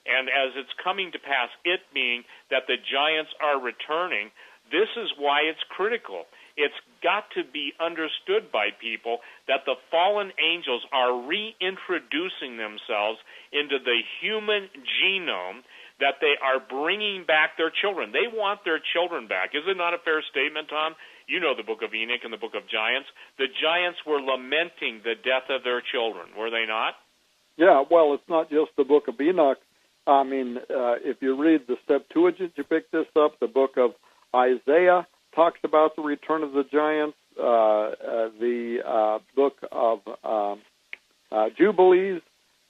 and as it's coming to pass, it being that the giants are returning, this is why it's critical. It's got to be understood by people that the fallen angels are reintroducing themselves into the human genome, that they are bringing back their children. They want their children back. Is it not a fair statement, Tom? You know the Book of Enoch and the Book of Giants. The giants were lamenting the death of their children, were they not? Yeah, well, it's not just the Book of Enoch. I mean, if you read the Septuagint, you pick this up, the Book of Isaiah talks about the return of the giants. The Book of Jubilees,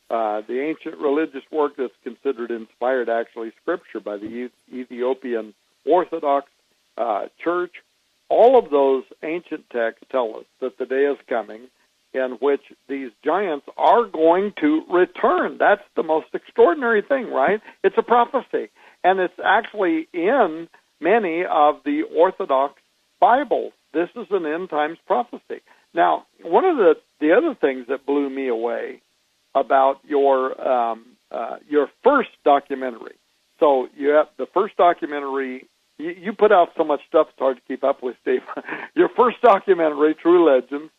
the ancient religious work that's considered inspired, actually, scripture by the Ethiopian Orthodox Church. All of those ancient texts tell us that the day is coming in which these giants are going to return. That's the most extraordinary thing, right? It's a prophecy, and it's actually in many of the Orthodox Bibles. This is an end times prophecy. Now, one of the other things that blew me away about your first documentary. So you have the first documentary. You put out so much stuff; it's hard to keep up with, Steve. Your first documentary, True Legends,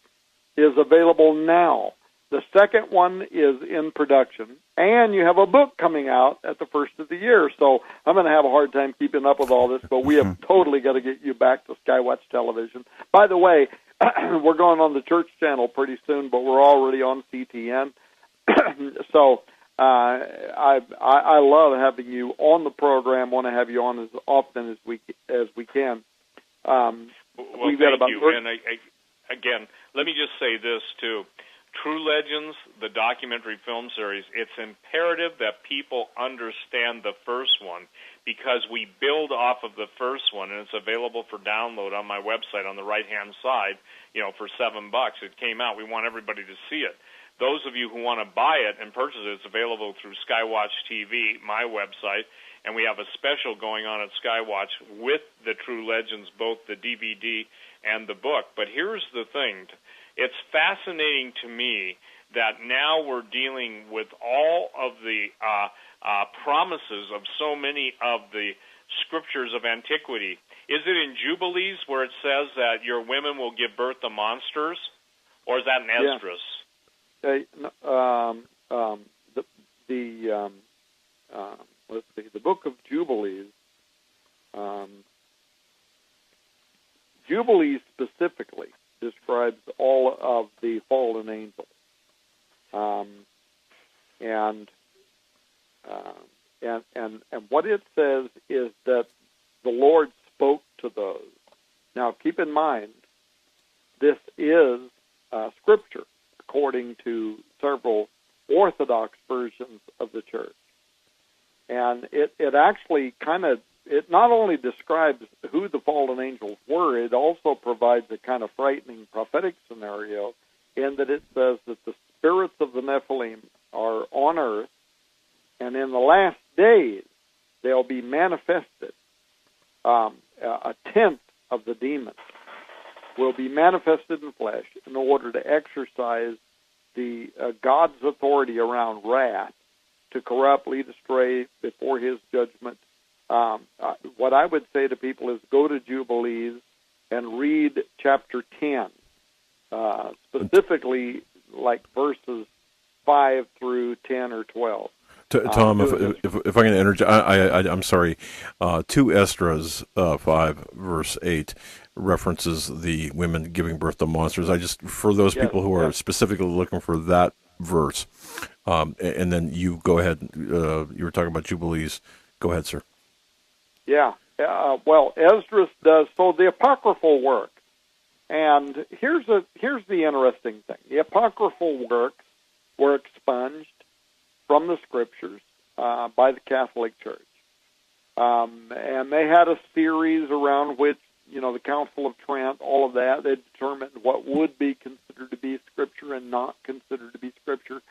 is available now. The second one is in production, and you have a book coming out at the first of the year. So I'm going to have a hard time keeping up with all this, but we have totally got to get you back to Skywatch Television. By the way, we're going on the church channel pretty soon, but we're already on CTN. So I love having you on the program. Want to have you on as often as we can. Well, thank you. And again, let me just say this too. True Legends, the documentary film series, it's imperative that people understand the first one because we build off of the first one, and it's available for download on my website on the right-hand side, for $7. It came out. We want everybody to see it. Those of you who want to buy it and purchase it, it's available through Skywatch TV, my website, and we have a special going on at Skywatch with the True Legends, both the DVD and the book. But here's the thing. It's fascinating to me that now we're dealing with all of the promises of so many of the scriptures of antiquity. Is it in Jubilees where it says that your women will give birth to monsters? Or is that in Esdras? Let's see, the Book of Jubilees. Jubilees specifically describes all of the fallen angels, and what it says is that the Lord spoke to those. Now, keep in mind, this is scripture according to several Orthodox versions of the church, and it actually it not only describes who the fallen angels were, it also provides a kind of frightening prophetic scenario in that it says that the spirits of the Nephilim are on earth, and in the last days they'll be manifested. A tenth of the demons will be manifested in flesh in order to exercise the God's authority around wrath to corrupt, lead astray before his judgment. What I would say to people is go to Jubilees and read chapter 10, specifically like verses 5 through 10 or 12. Tom, if I can interject, I'm sorry. 2 Esdras 5 verse 8 references the women giving birth to monsters. I just, for those people who are specifically looking for that verse, and then you go ahead. You were talking about Jubilees. Go ahead, sir. Yeah. Well, Esdras does so the apocryphal work, and here's the interesting thing: the apocryphal works were expunged from the scriptures by the Catholic Church, and they had a series around which, the Council of Trent, all of that, they determined what would be considered to be scripture and not considered to be scripture.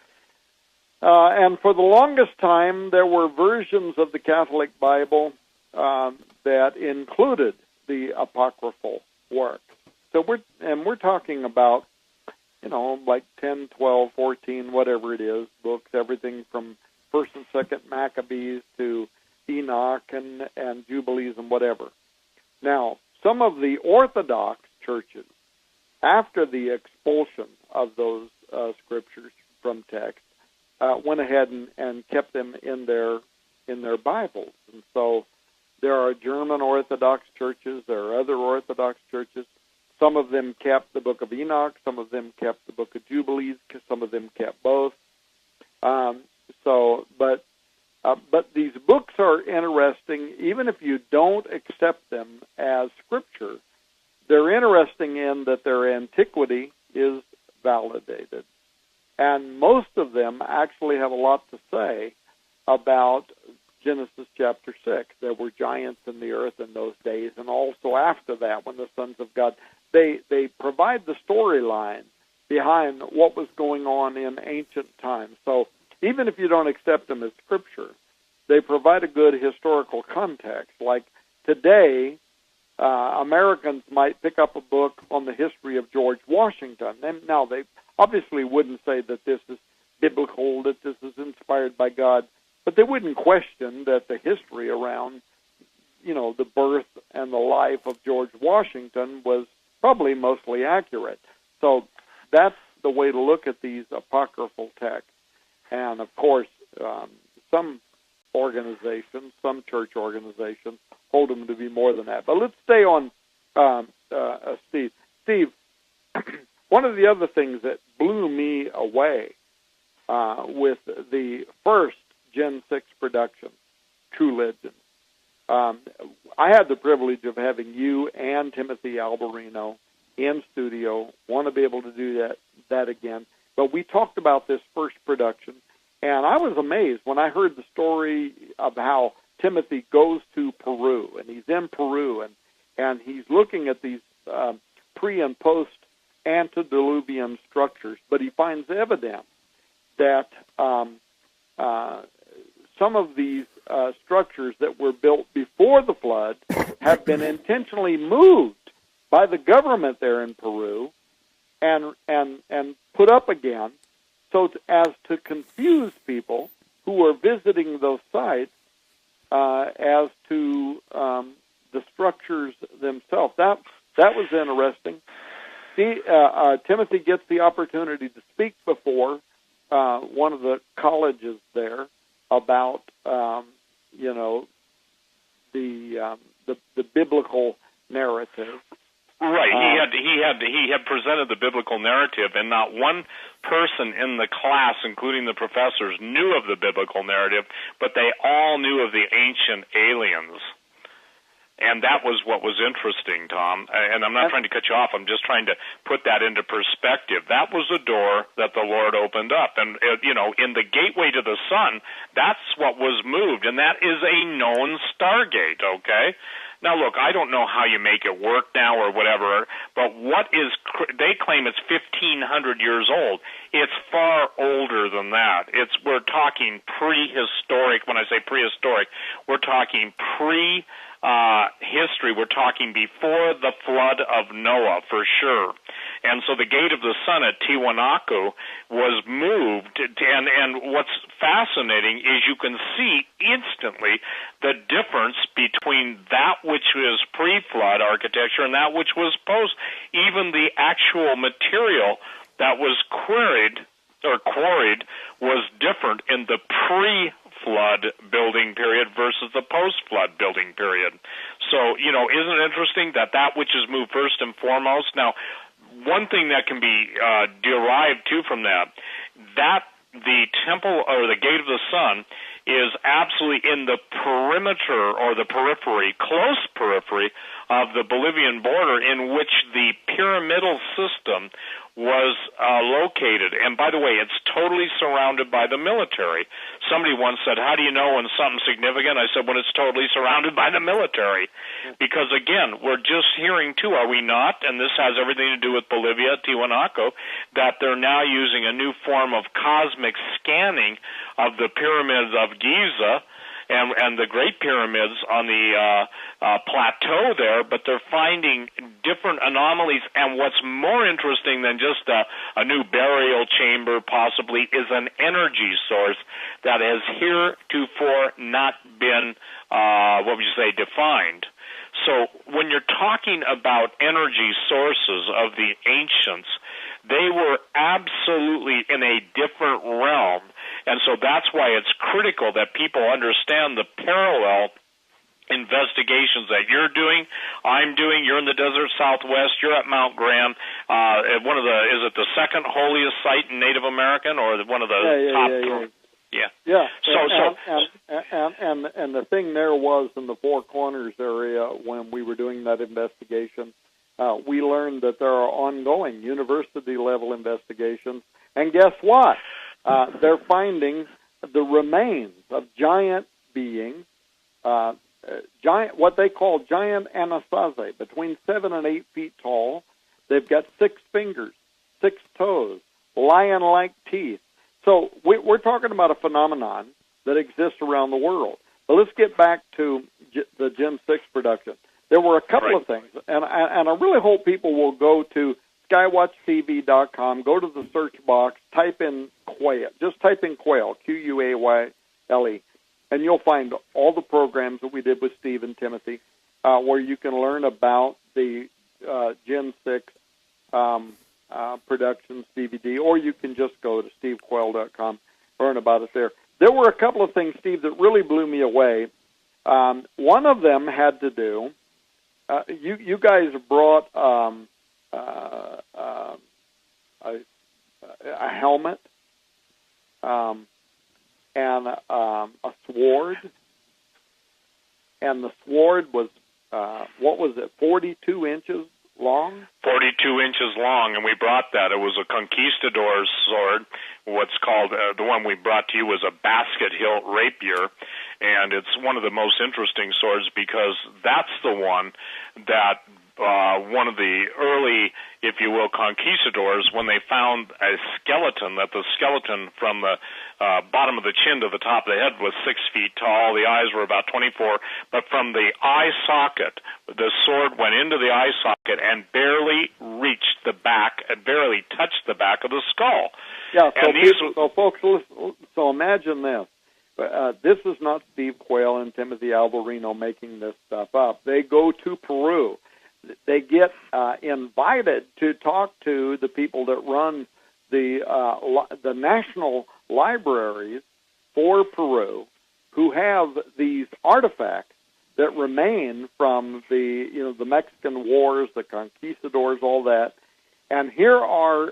And for the longest time, there were versions of the Catholic Bible that included the apocryphal work. So we're talking about, like 10, 12, 14, whatever it is, books, everything from 1st and 2nd Maccabees to Enoch and Jubilees and whatever. Now, some of the Orthodox churches, after the expulsion of those scriptures from text, went ahead and kept them in their Bibles. And so there are German Orthodox churches, there are other Orthodox churches. Some of them kept the Book of Enoch, some of them kept the Book of Jubilees, some of them kept both. But these books are interesting, even if you don't accept them as scripture. They're interesting in that their antiquity is validated. And most of them actually have a lot to say about Genesis chapter 6. There were giants in the earth in those days, and also after that, when the sons of God, they provide the storyline behind what was going on in ancient times. So even if you don't accept them as scripture, they provide a good historical context. Like today, Americans might pick up a book on the history of George Washington. And now, they obviously wouldn't say that this is biblical, that this is inspired by God, but they wouldn't question that the history around, the birth and the life of George Washington was probably mostly accurate. So that's the way to look at these apocryphal texts. And, of course, some organizations, some church organizations, hold them to be more than that. But let's stay on Steve. Steve, one of the other things that blew me away with the first Gen 6 production, True Legends, I had the privilege of having you and Timothy Alberino in studio. Want to be able to do that again. But we talked about this first production, and I was amazed when I heard the story of how Timothy goes to Peru, and he's in Peru, and he's looking at these pre- and post-antediluvian structures, but he finds evidence that some of these structures that were built before the flood have been intentionally moved by the government there in Peru and put up again as to confuse people who are visiting those sites as to the structures themselves. That was interesting. Timothy gets the opportunity to speak before one of the colleges there about the biblical narrative. Right. He had presented the biblical narrative, and not one person in the class, including the professors, knew of the biblical narrative, but they all knew of the ancient aliens. And that was what was interesting, Tom. And I'm not trying to cut you off. I'm just trying to put that into perspective. That was a door that the Lord opened up. And, in the gateway to the sun, that's what was moved. And that is a known stargate, okay? Now, look, I don't know how you make it work now or whatever, but they claim it's 1,500 years old. It's far older than that. We're talking prehistoric. When I say prehistoric, we're talking history. We're talking before the flood of Noah, for sure. And so the gate of the sun at Tiwanaku was moved, and what's fascinating is you can see instantly the difference between that which was pre-flood architecture and that which was post. Even the actual material that was quarried was different in the pre-flood building period versus the post-flood building period. So, isn't it interesting that which is moved first and foremost? Now, one thing that can be derived, too, from that the temple or the gate of the sun is absolutely in the perimeter or the periphery, close periphery of the Bolivian border in which the pyramidal system was located. And by the way, it's totally surrounded by the military. Somebody once said, how do you know when something's significant? I said, when it's totally surrounded by the military. Because, again, we're just hearing, too, are we not? And this has everything to do with Bolivia, Tiwanaku, that they're now using a new form of cosmic scanning of the pyramids of Giza and the Great Pyramids on the plateau there, but they're finding different anomalies. And what's more interesting than just a new burial chamber possibly is an energy source that has heretofore not been, defined. So when you're talking about energy sources of the ancients, they were absolutely in a different realm. And so that's why it's critical that people understand the parallel investigations that you're doing, I'm doing. You're in the desert Southwest. You're at Mount Graham. Is it the second holiest site in Native American, or one of the top three? Yeah. And the thing there was in the Four Corners area when we were doing that investigation, we learned that there are ongoing university-level investigations. And guess what? They're finding the remains of giant beings, what they call giant anasazi, between 7 and 8 feet tall. They've got 6 fingers, 6 toes, lion-like teeth. So we're talking about a phenomenon that exists around the world. But let's get back to the Gen 6 production. There were a couple of things, and I really hope people will go to skywatchtv.com, go to the search box, type in Quayle. Just type in Quayle, Quayle, and you'll find all the programs that we did with Steve and Timothy, where you can learn about the Gen 6 Productions DVD, or you can just go to stevequayle.com, learn about it there. There were a couple of things, Steve, that really blew me away. One of them had to do, you guys brought a helmet and a sword, and the sword was, 42 inches long? 42 inches long, and we brought that. It was a conquistador's sword. What's called, the one we brought to you was a basket hilt rapier, and it's one of the most interesting swords because that's the one that one of the early, if you will, conquistadors, when they found a skeleton, that the skeleton from the bottom of the chin to the top of the head was 6 feet tall, the eyes were about 24, but from the eye socket, the sword went into the eye socket and barely reached the back, barely touched the back of the skull. Yeah, so folks, so imagine this. This is not Steve Quayle and Timothy Alvarino making this stuff up. They go to Peru. They get invited to talk to the people that run the national libraries for Peru, who have these artifacts that remain from the Mexican Wars, the conquistadors, all that. And here are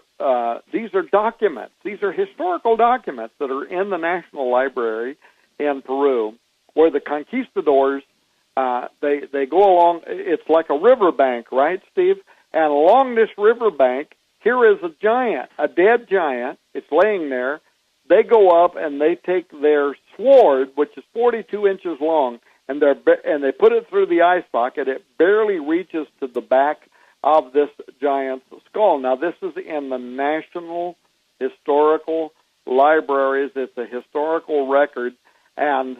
these are documents. These are historical documents that are in the National Library in Peru, where the conquistadors. They go along, it's like a riverbank, right, Steve? And along this riverbank, here is a giant, a dead giant. It's laying there. They go up and they take their sword, which is 42 inches long, and they put it through the eye socket. It barely reaches to the back of this giant's skull. Now, this is in the National Historical Libraries. It's a historical record, and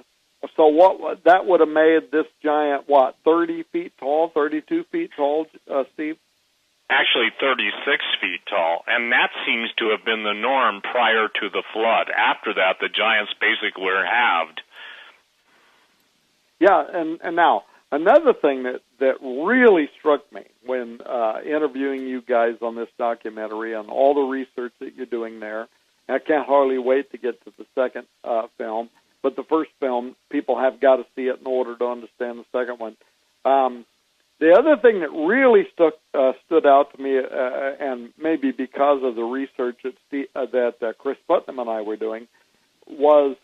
so what that would have made this giant, 30 feet tall, 32 feet tall, Steve? Actually 36 feet tall, and that seems to have been the norm prior to the flood. After that, the giants basically were halved. Yeah, and now, another thing that really struck me when interviewing you guys on this documentary and all the research that you're doing there, I can't hardly wait to get to the second film, but the first film, people have got to see it in order to understand the second one. The other thing that really stood out to me, and maybe because of the research that Chris Putnam and I were doing, was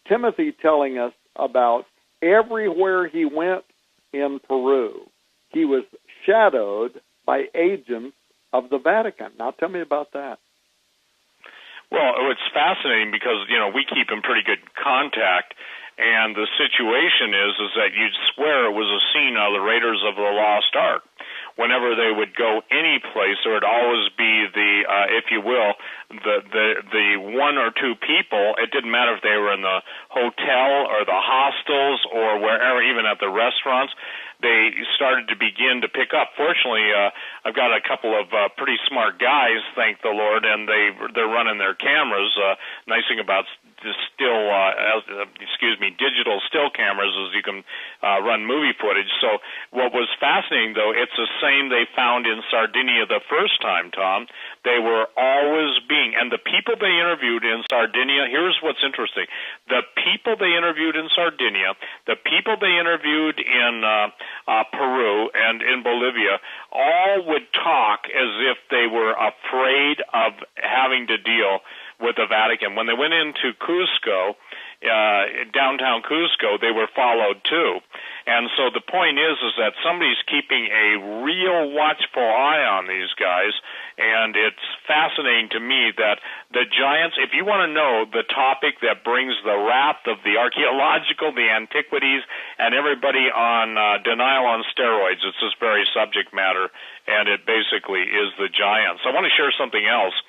Timothy telling us about everywhere he went in Peru, he was shadowed by agents of the Vatican. Now, tell me about that. Well, it's fascinating because, we keep in pretty good contact, and the situation is that you'd swear it was a scene of the Raiders of the Lost Ark. Whenever they would go any place, there would always be the, if you will, the one or two people. It didn't matter if they were in the hotel or the hostels or wherever, even at the restaurants. They started to begin to pick up. Fortunately, I've got a couple of pretty smart guys, thank the Lord, and they're running their cameras. Nice thing about digital still cameras is you can run movie footage. So what was fascinating, though, it's the same they found in Sardinia the first time, Tom. They were always and the people they interviewed in Sardinia, here's what's interesting. The people they interviewed in Sardinia, the people they interviewed in Peru and in Bolivia, all would talk as if they were afraid of having to deal with the Vatican. When they went into Cusco, downtown Cusco, they were followed too. And so the point is that somebody's keeping a real watchful eye on these guys, and it's fascinating to me that the giants, if you want to know the topic that brings the wrath of the archaeological, the antiquities, and everybody on denial on steroids, it's this very subject matter, and it basically is the giants. I want to share something else.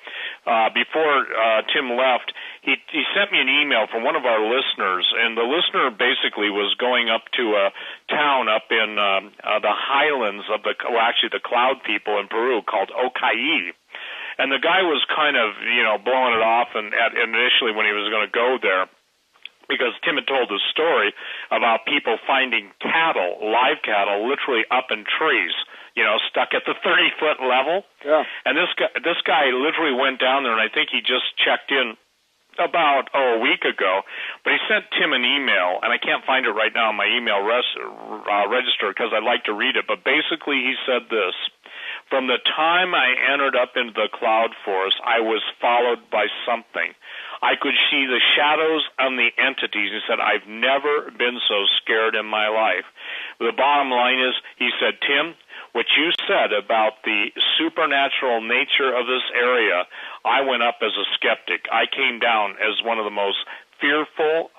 Before Tim left, he sent me an email from one of our listeners, and the listener basically was going up to a town up in the highlands of the cloud people in Peru called Ocaí. And the guy was kind of, blowing it off and initially when he was going to go there, because Tim had told the story about people finding cattle, live cattle, literally up in trees, stuck at the 30-foot level. Yeah. And this guy literally went down there, and I think he just checked in about a week ago, but he sent Tim an email, and I can't find it right now on my email register because I'd like to read it, but basically he said this: from the time I entered up into the cloud forest, I was followed by something. I could see the shadows on the entities. He said, I've never been so scared in my life. The bottom line is, he said, Tim, what you said about the supernatural nature of this area, I went up as a skeptic. I came down as one of the most fearful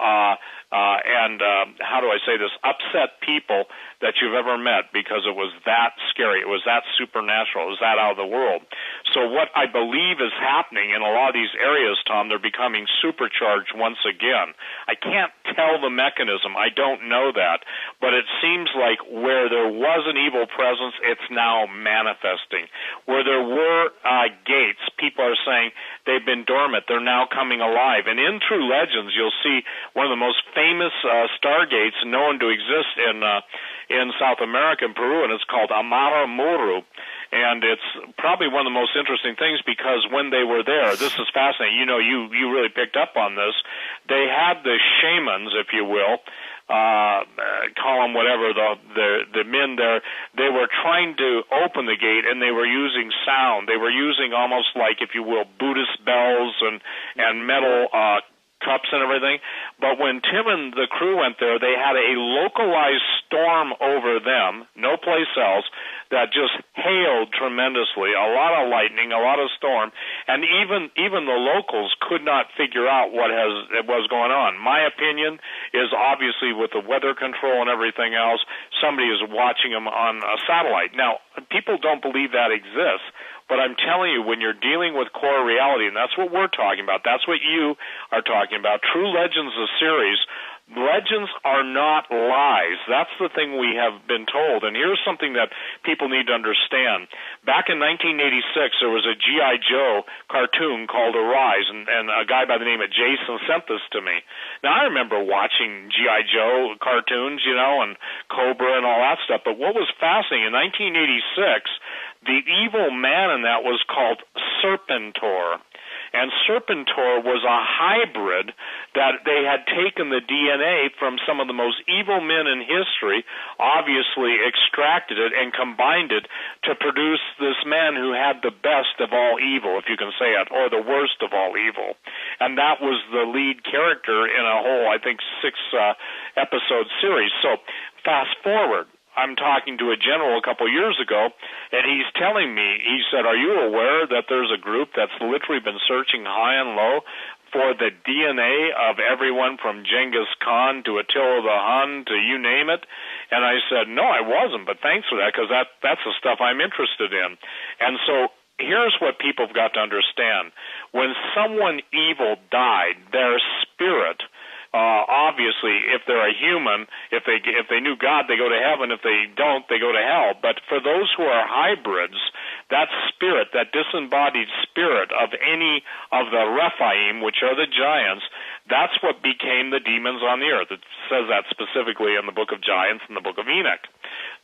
and how do I say this, upset people that you've ever met because it was that scary. It was that supernatural. It was that out of the world. So what I believe is happening in a lot of these areas, Tom, they're becoming supercharged once again. I can't tell the mechanism. I don't know that. But it seems like where there was an evil presence, it's now manifesting. Where there were gates, people are saying they've been dormant. They're now coming alive. And in True Legends, you'll see one of the most famous stargates known to exist in South America, in Peru, and it's called Amara Muru. And it's probably one of the most interesting things because when they were there, this is fascinating. You really picked up on this. They had the shamans, if you will, call them whatever, the men there, they were trying to open the gate, and they were using sound. They were using almost like, if you will, Buddhist bells and metal cups and everything. But when Tim and the crew went there, they had a localized storm over them, no place else, that just hailed tremendously, a lot of lightning, a lot of storm, and even the locals could not figure out what was going on. My opinion is obviously with the weather control and everything else, somebody is watching them on a satellite. Now, people don't believe that exists, but I'm telling you, when you're dealing with core reality, and that's what we're talking about, that's what you are talking about, True Legends, the series, legends are not lies. That's the thing we have been told. And here's something that people need to understand. Back in 1986, there was a G.I. Joe cartoon called Arise, and a guy by the name of Jason sent this to me. Now, I remember watching G.I. Joe cartoons, and Cobra and all that stuff, but what was fascinating, in 1986, the evil man in that was called Serpentor. And Serpentor was a hybrid that they had taken the DNA from some of the most evil men in history, obviously extracted it and combined it to produce this man who had the best of all evil, if you can say it, or the worst of all evil. And that was the lead character in a whole, I think, 6-episode series. So fast forward. I'm talking to a general a couple years ago, and he's telling me, he said, are you aware that there's a group that's literally been searching high and low for the DNA of everyone from Genghis Khan to Attila the Hun to you name it? And I said, no, I wasn't, but thanks for that, because that's the stuff I'm interested in. And so here's what people have got to understand. When someone evil died, their spirit, obviously, if they're a human, if they knew God, they go to heaven. If they don't, they go to hell. But for those who are hybrids, that spirit, that disembodied spirit of any of the Rephaim, which are the giants, that's what became the demons on the earth. It says that specifically in the book of Giants and the book of Enoch.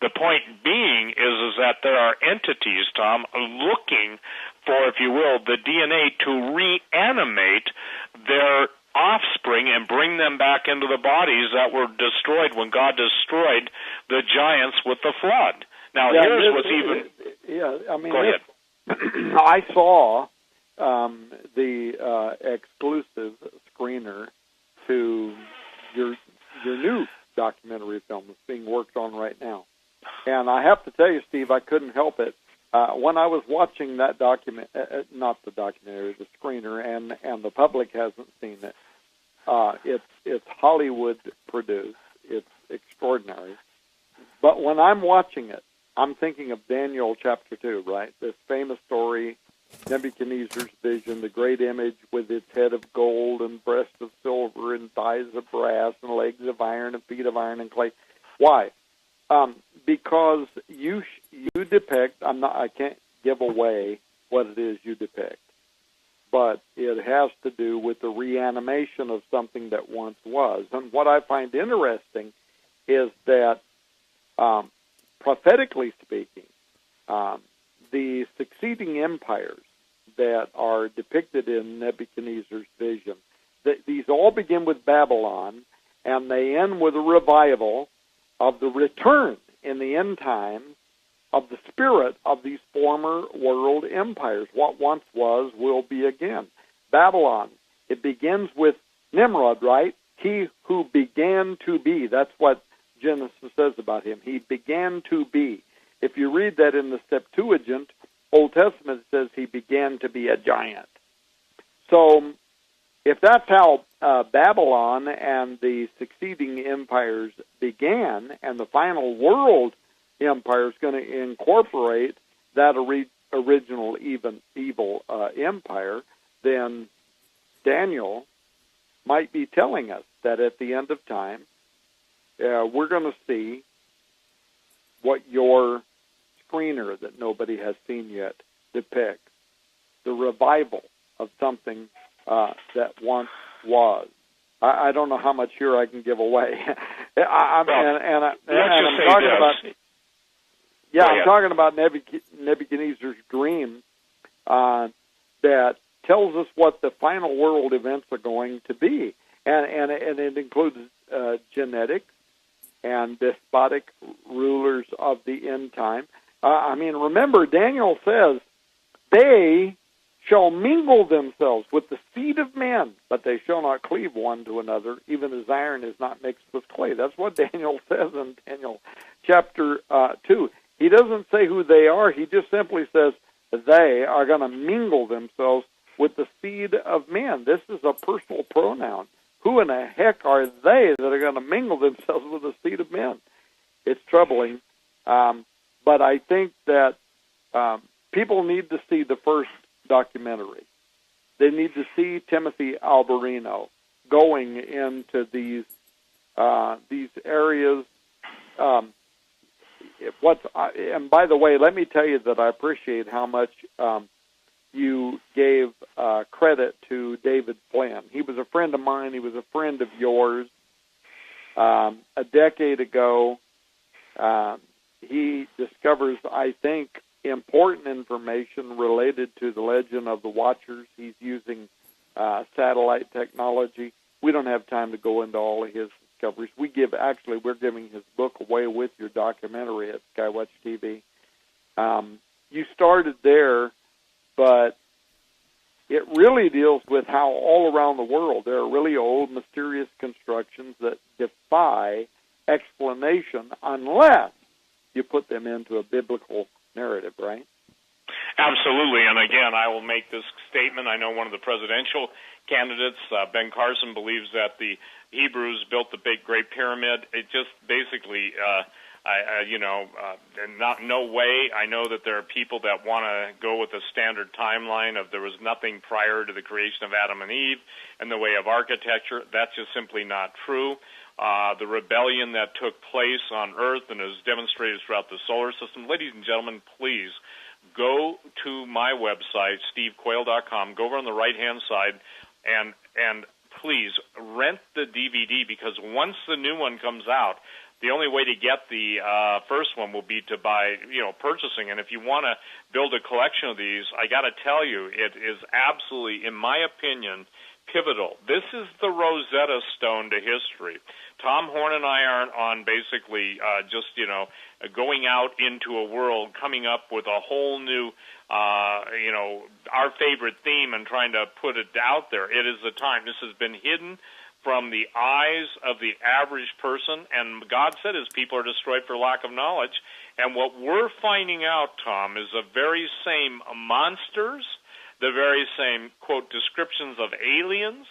The point being is that there are entities, Tom, looking for, if you will, the DNA to reanimate their offspring and bring them back into the bodies that were destroyed when God destroyed the giants with the flood. Now, here's what's even... Yeah, I mean, go ahead. I saw the exclusive screener to your new documentary film that's being worked on right now. And I have to tell you, Steve, I couldn't help it. When I was watching that not the documentary, the screener, and the public hasn't seen it, it's Hollywood produced. It's extraordinary. But when I'm watching it, I'm thinking of Daniel chapter 2, right? This famous story, Nebuchadnezzar's vision, the great image with its head of gold and breast of silver and thighs of brass and legs of iron and feet of iron and clay. Why? Because you depict, I can't give away what it is you depict, but it has to do with the reanimation of something that once was. And what I find interesting is that, prophetically speaking, the succeeding empires that are depicted in Nebuchadnezzar's vision, these all begin with Babylon, and they end with a revival of the return in the end times of the spirit of these former world empires. What once was will be again. Babylon, it begins with Nimrod, right? He who began to be. That's what Genesis says about him. He began to be. If you read that in the Septuagint, Old Testament, it says he began to be a giant. So if that's how Babylon and the succeeding empires began, and the final world empire is going to incorporate that original evil empire, then Daniel might be telling us that at the end of time, we're going to see what your screener that nobody has seen yet depicts, the revival of something that once was. I don't know how much here I can give away. I'm talking about Nebuchadnezzar's dream that tells us what the final world events are going to be, and it includes genetics and despotic rulers of the end time. Remember, Daniel says, they shall mingle themselves with the seed of men, but they shall not cleave one to another, even as iron is not mixed with clay. That's what Daniel says in Daniel chapter 2. He doesn't say who they are. He just simply says they are going to mingle themselves with the seed of men. This is a personal pronoun. Who in the heck are they that are going to mingle themselves with the seed of men? It's troubling. But I think that people need to see the first documentary. They need to see Timothy Alberino going into these areas. And by the way, let me tell you that I appreciate how much you gave credit to David Flynn. He was a friend of mine. He was a friend of yours. A decade ago, he discovers, I think, important information related to the legend of the Watchers. He's using satellite technology. We don't have time to go into all of his discoveries. We're giving his book away with your documentary at Skywatch TV. You started there, but it really deals with how all around the world there are really old, mysterious constructions that defy explanation unless you put them into a biblical narrative, right? Absolutely, and again, I will make this statement. I know one of the presidential candidates, Ben Carson, believes that the Hebrews built the big Great Pyramid. It just basically, no way. I know that there are people that want to go with a standard timeline of there was nothing prior to the creation of Adam and Eve in the way of architecture. That's just simply not true. The rebellion that took place on Earth and is demonstrated throughout the solar system. Ladies and gentlemen, please go to my website, stevequayle.com. Go over on the right-hand side and please rent the DVD, because once the new one comes out, the only way to get the first one will be to buy, purchasing. And if you want to build a collection of these, I got to tell you, it is absolutely, in my opinion, pivotal. This is the Rosetta Stone to history. Tom Horn and I aren't on basically going out into a world, coming up with a whole new, our favorite theme and trying to put it out there. It is the time. This has been hidden from the eyes of the average person, and God said his people are destroyed for lack of knowledge. And what we're finding out, Tom, is the very same monsters, the very same, quote, descriptions of aliens,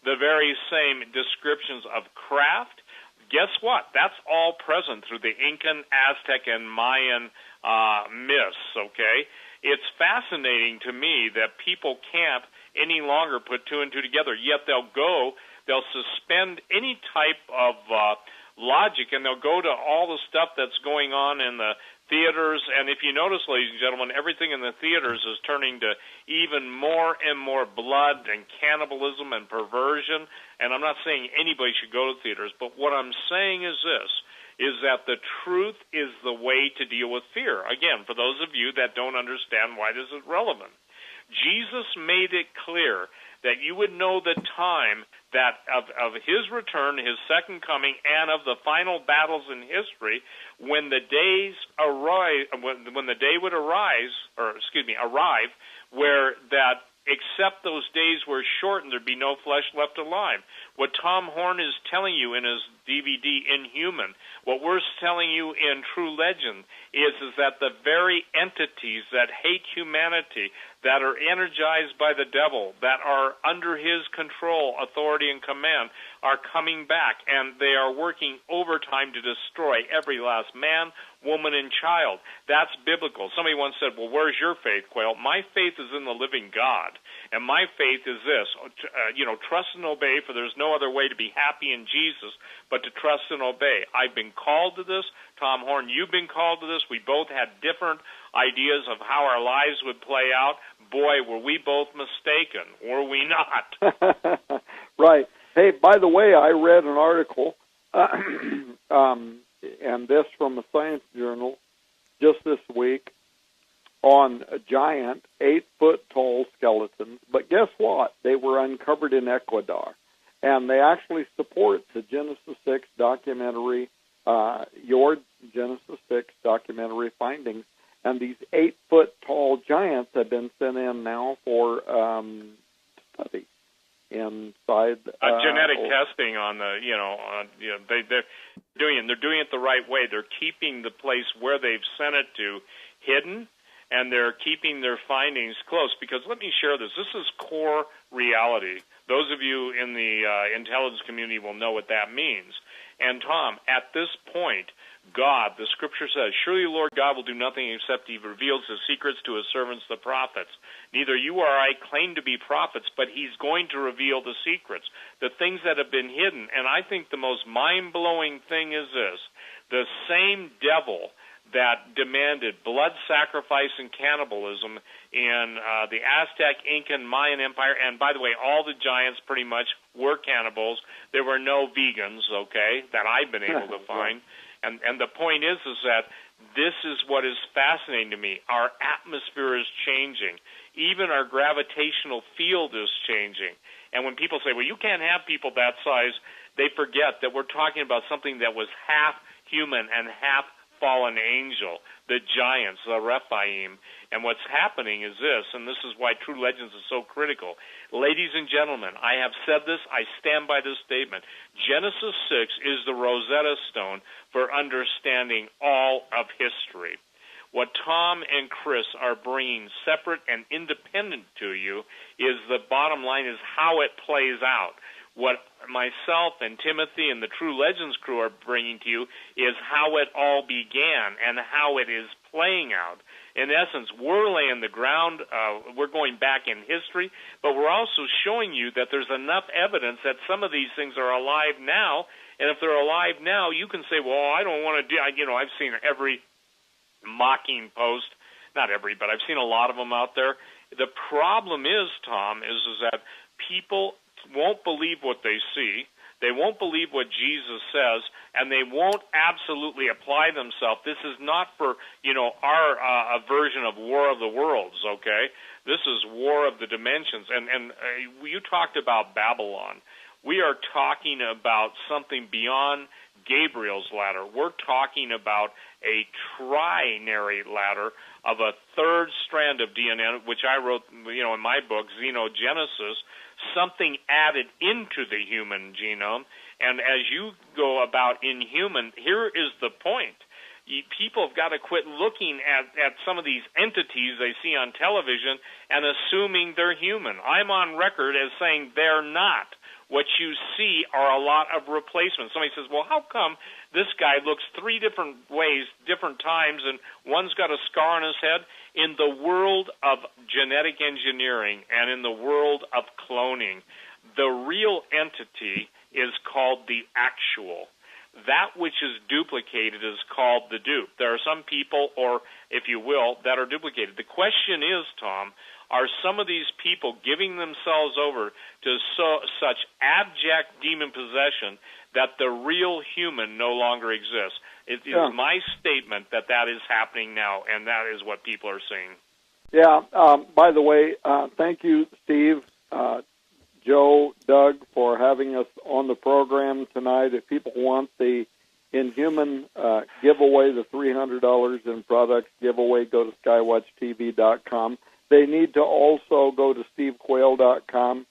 the very same descriptions of craft. Guess what? That's all present through the Incan, Aztec, and Mayan myths, okay? It's fascinating to me that people can't any longer put two and two together, yet they'll suspend any type of logic, and they'll go to all the stuff that's going on in the theaters. And if you notice, ladies and gentlemen, everything in the theaters is turning to even more and more blood and cannibalism and perversion. And I'm not saying anybody should go to theaters, but what I'm saying is this, is that the truth is the way to deal with fear. Again, for those of you that don't understand why this is relevant, Jesus made it clear that you would know the time that of his return, his second coming, and of the final battles in history, when the days arrive, when the day would arrive, where that except those days were shortened, there'd be no flesh left alive. What Tom Horn is telling you in his DVD, Inhuman, what we're telling you in True Legend is that the very entities that hate humanity, that are energized by the devil, that are under his control, authority, and command, are coming back, and they are working overtime to destroy every last man, woman, and child. That's biblical. Somebody once said, well, where's your faith, Quayle? My faith is in the living God, and my faith is this, trust and obey, for there's no other way to be happy in Jesus but to trust and obey. I've been called to this. Tom Horn, you've been called to this. We both had different ideas of how our lives would play out. Boy, were we both mistaken, were we not? Right. Hey, by the way, I read an article, and this from a science journal just this week, on a giant 8-foot-tall skeletons. But guess what? They were uncovered in Ecuador. And they actually support the Genesis 6 documentary, your Genesis 6 documentary findings. And these 8-foot-tall giants have been sent in now for study inside genetic testing on the, they're doing it the right way. They're keeping the place where they've sent it to hidden, and they're keeping their findings close. Because let me share this. This is core reality. Those of you in the intelligence community will know what that means. And Tom, at this point, God, the Scripture says, surely the Lord God will do nothing except he reveals his secrets to his servants, the prophets. Neither you or I claim to be prophets, but he's going to reveal the secrets, the things that have been hidden. And I think the most mind-blowing thing is this. The same devil that demanded blood sacrifice and cannibalism in the Aztec, Incan, Mayan Empire. And by the way, all the giants pretty much were cannibals. There were no vegans, okay, that I've been able to find. And the point is that this is what is fascinating to me. Our atmosphere is changing. Even our gravitational field is changing. And when people say, well, you can't have people that size, they forget that we're talking about something that was half human and half fallen angel, the giants, the Rephaim. And what's happening is this, and this is why True Legends is so critical. Ladies and gentlemen, I have said this, I stand by this statement. Genesis 6 is the Rosetta Stone for understanding all of history. What Tom and Chris are bringing separate and independent to you is the bottom line is how it plays out. What myself and Timothy and the True Legends crew are bringing to you is how it all began and how it is playing out. In essence, we're laying the ground, we're going back in history, but we're also showing you that there's enough evidence that some of these things are alive now, and if they're alive now, you can say, well, I don't want to do, I've seen every mocking post, not every, but I've seen a lot of them out there. The problem is, Tom, is that people won't believe what they see, they won't believe what Jesus says, and they won't absolutely apply themselves. This is not for, our version of War of the Worlds, okay? This is War of the Dimensions. And you talked about Babylon. We are talking about something beyond Gabriel's ladder. We're talking about a trinary ladder of a third strand of DNA, which I wrote, in my book, Xenogenesis, something added into the human genome. And as you go about inhuman, here is the point. People have got to quit looking at some of these entities they see on television and assuming they're human. I'm on record as saying they're not. What you see are a lot of replacements. Somebody says, well, how come this guy looks three different ways, different times, and one's got a scar on his head? In the world of genetic engineering and in the world of cloning, the real entity is called the actual. That which is duplicated is called the dupe. There are some people, or if you will, that are duplicated. The question is, Tom, are some of these people giving themselves over to such abject demon possession that the real human no longer exists? It is my statement that is happening now, and that is what people are seeing. Yeah. By the way, thank you, Steve, Joe, Doug, for having us on the program tonight. If people want the Inhuman giveaway, the $300 in products giveaway, go to skywatchtv.com. They need to also go to stevequayle.com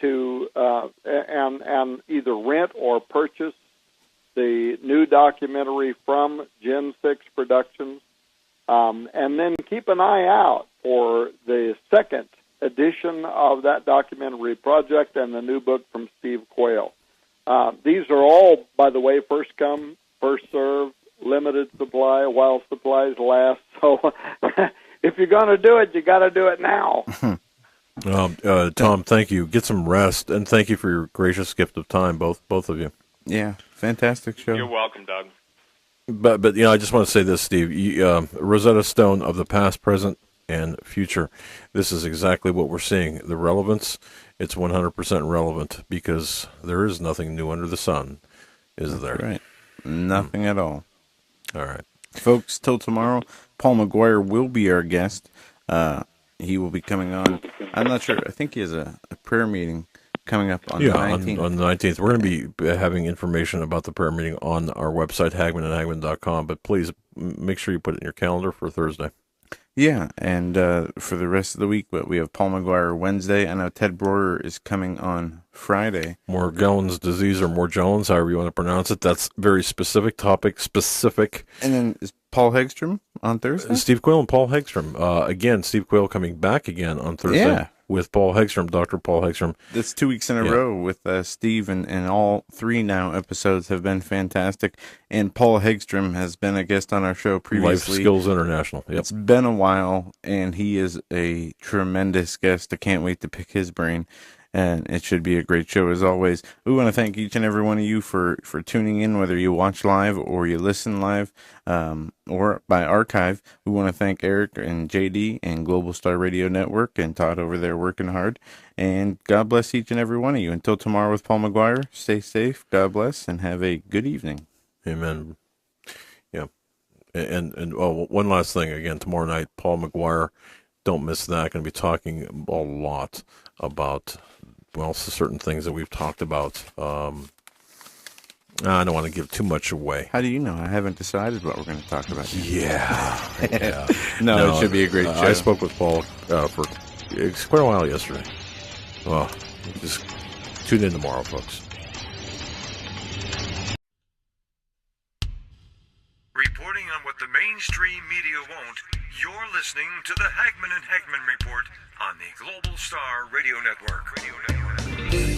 to either rent or purchase the new documentary from Gen 6 Productions, and then keep an eye out for the second edition of that documentary project and the new book from Steve Quayle. These are all, by the way, first come, first served, limited supply while supplies last. So if you're going to do it, you got to do it now. Tom, thank you. Get some rest, and thank you for your gracious gift of time, both of you. Yeah, fantastic show. You're welcome, Doug. But I just want to say this, Steve. Rosetta Stone of the past, present, and future. This is exactly what we're seeing. The relevance, it's 100% relevant because there is nothing new under the sun, is there? Right. Nothing at all. All right. Folks, till tomorrow, Paul McGuire will be our guest. He will be coming on. I'm not sure. I think he has a prayer meeting coming up on the 19th. On the 19th. We're going to be having information about the prayer meeting on our website, hagmanandhagmann.com. But please make sure you put it in your calendar for Thursday. Yeah, and for the rest of the week, but we have Paul McGuire Wednesday. I know Ted Broder is coming on Friday. Morgellons disease or Morgellons, however you want to pronounce it. That's very specific, topic specific. And then is Paul Hegstrom on Thursday? Steve Quayle and Paul Hegstrom. Again, Steve Quayle coming back again on Thursday with Paul Hegstrom, Dr. Paul Hegstrom. That's 2 weeks in a row with Steve, and all three now episodes have been fantastic. And Paul Hegstrom has been a guest on our show previously. Life Skills International. Yep. It's been a while, and he is a tremendous guest. I can't wait to pick his brain. and it should be a great show as always. We want to thank each and every one of you for tuning in, whether you watch live or you listen live or by archive. We want to thank Eric and JD and Global Star Radio Network and Todd over there working hard. And God bless each and every one of you. Until tomorrow with Paul McGuire, stay safe, God bless, and have a good evening. Amen. Yeah. And one last thing. Again, tomorrow night, Paul McGuire, don't miss that. Going to be talking a lot about, well, certain things that we've talked about. I don't want to give too much away. How do you know? I haven't decided what we're going to talk about yet. Yeah. No, it should be a great show. I spoke with Paul for quite a while yesterday. Well, just tune in tomorrow, folks. Reporting on what the mainstream media won't, you're listening to the Hagmann and Hagmann Report on the Global Star Radio Network.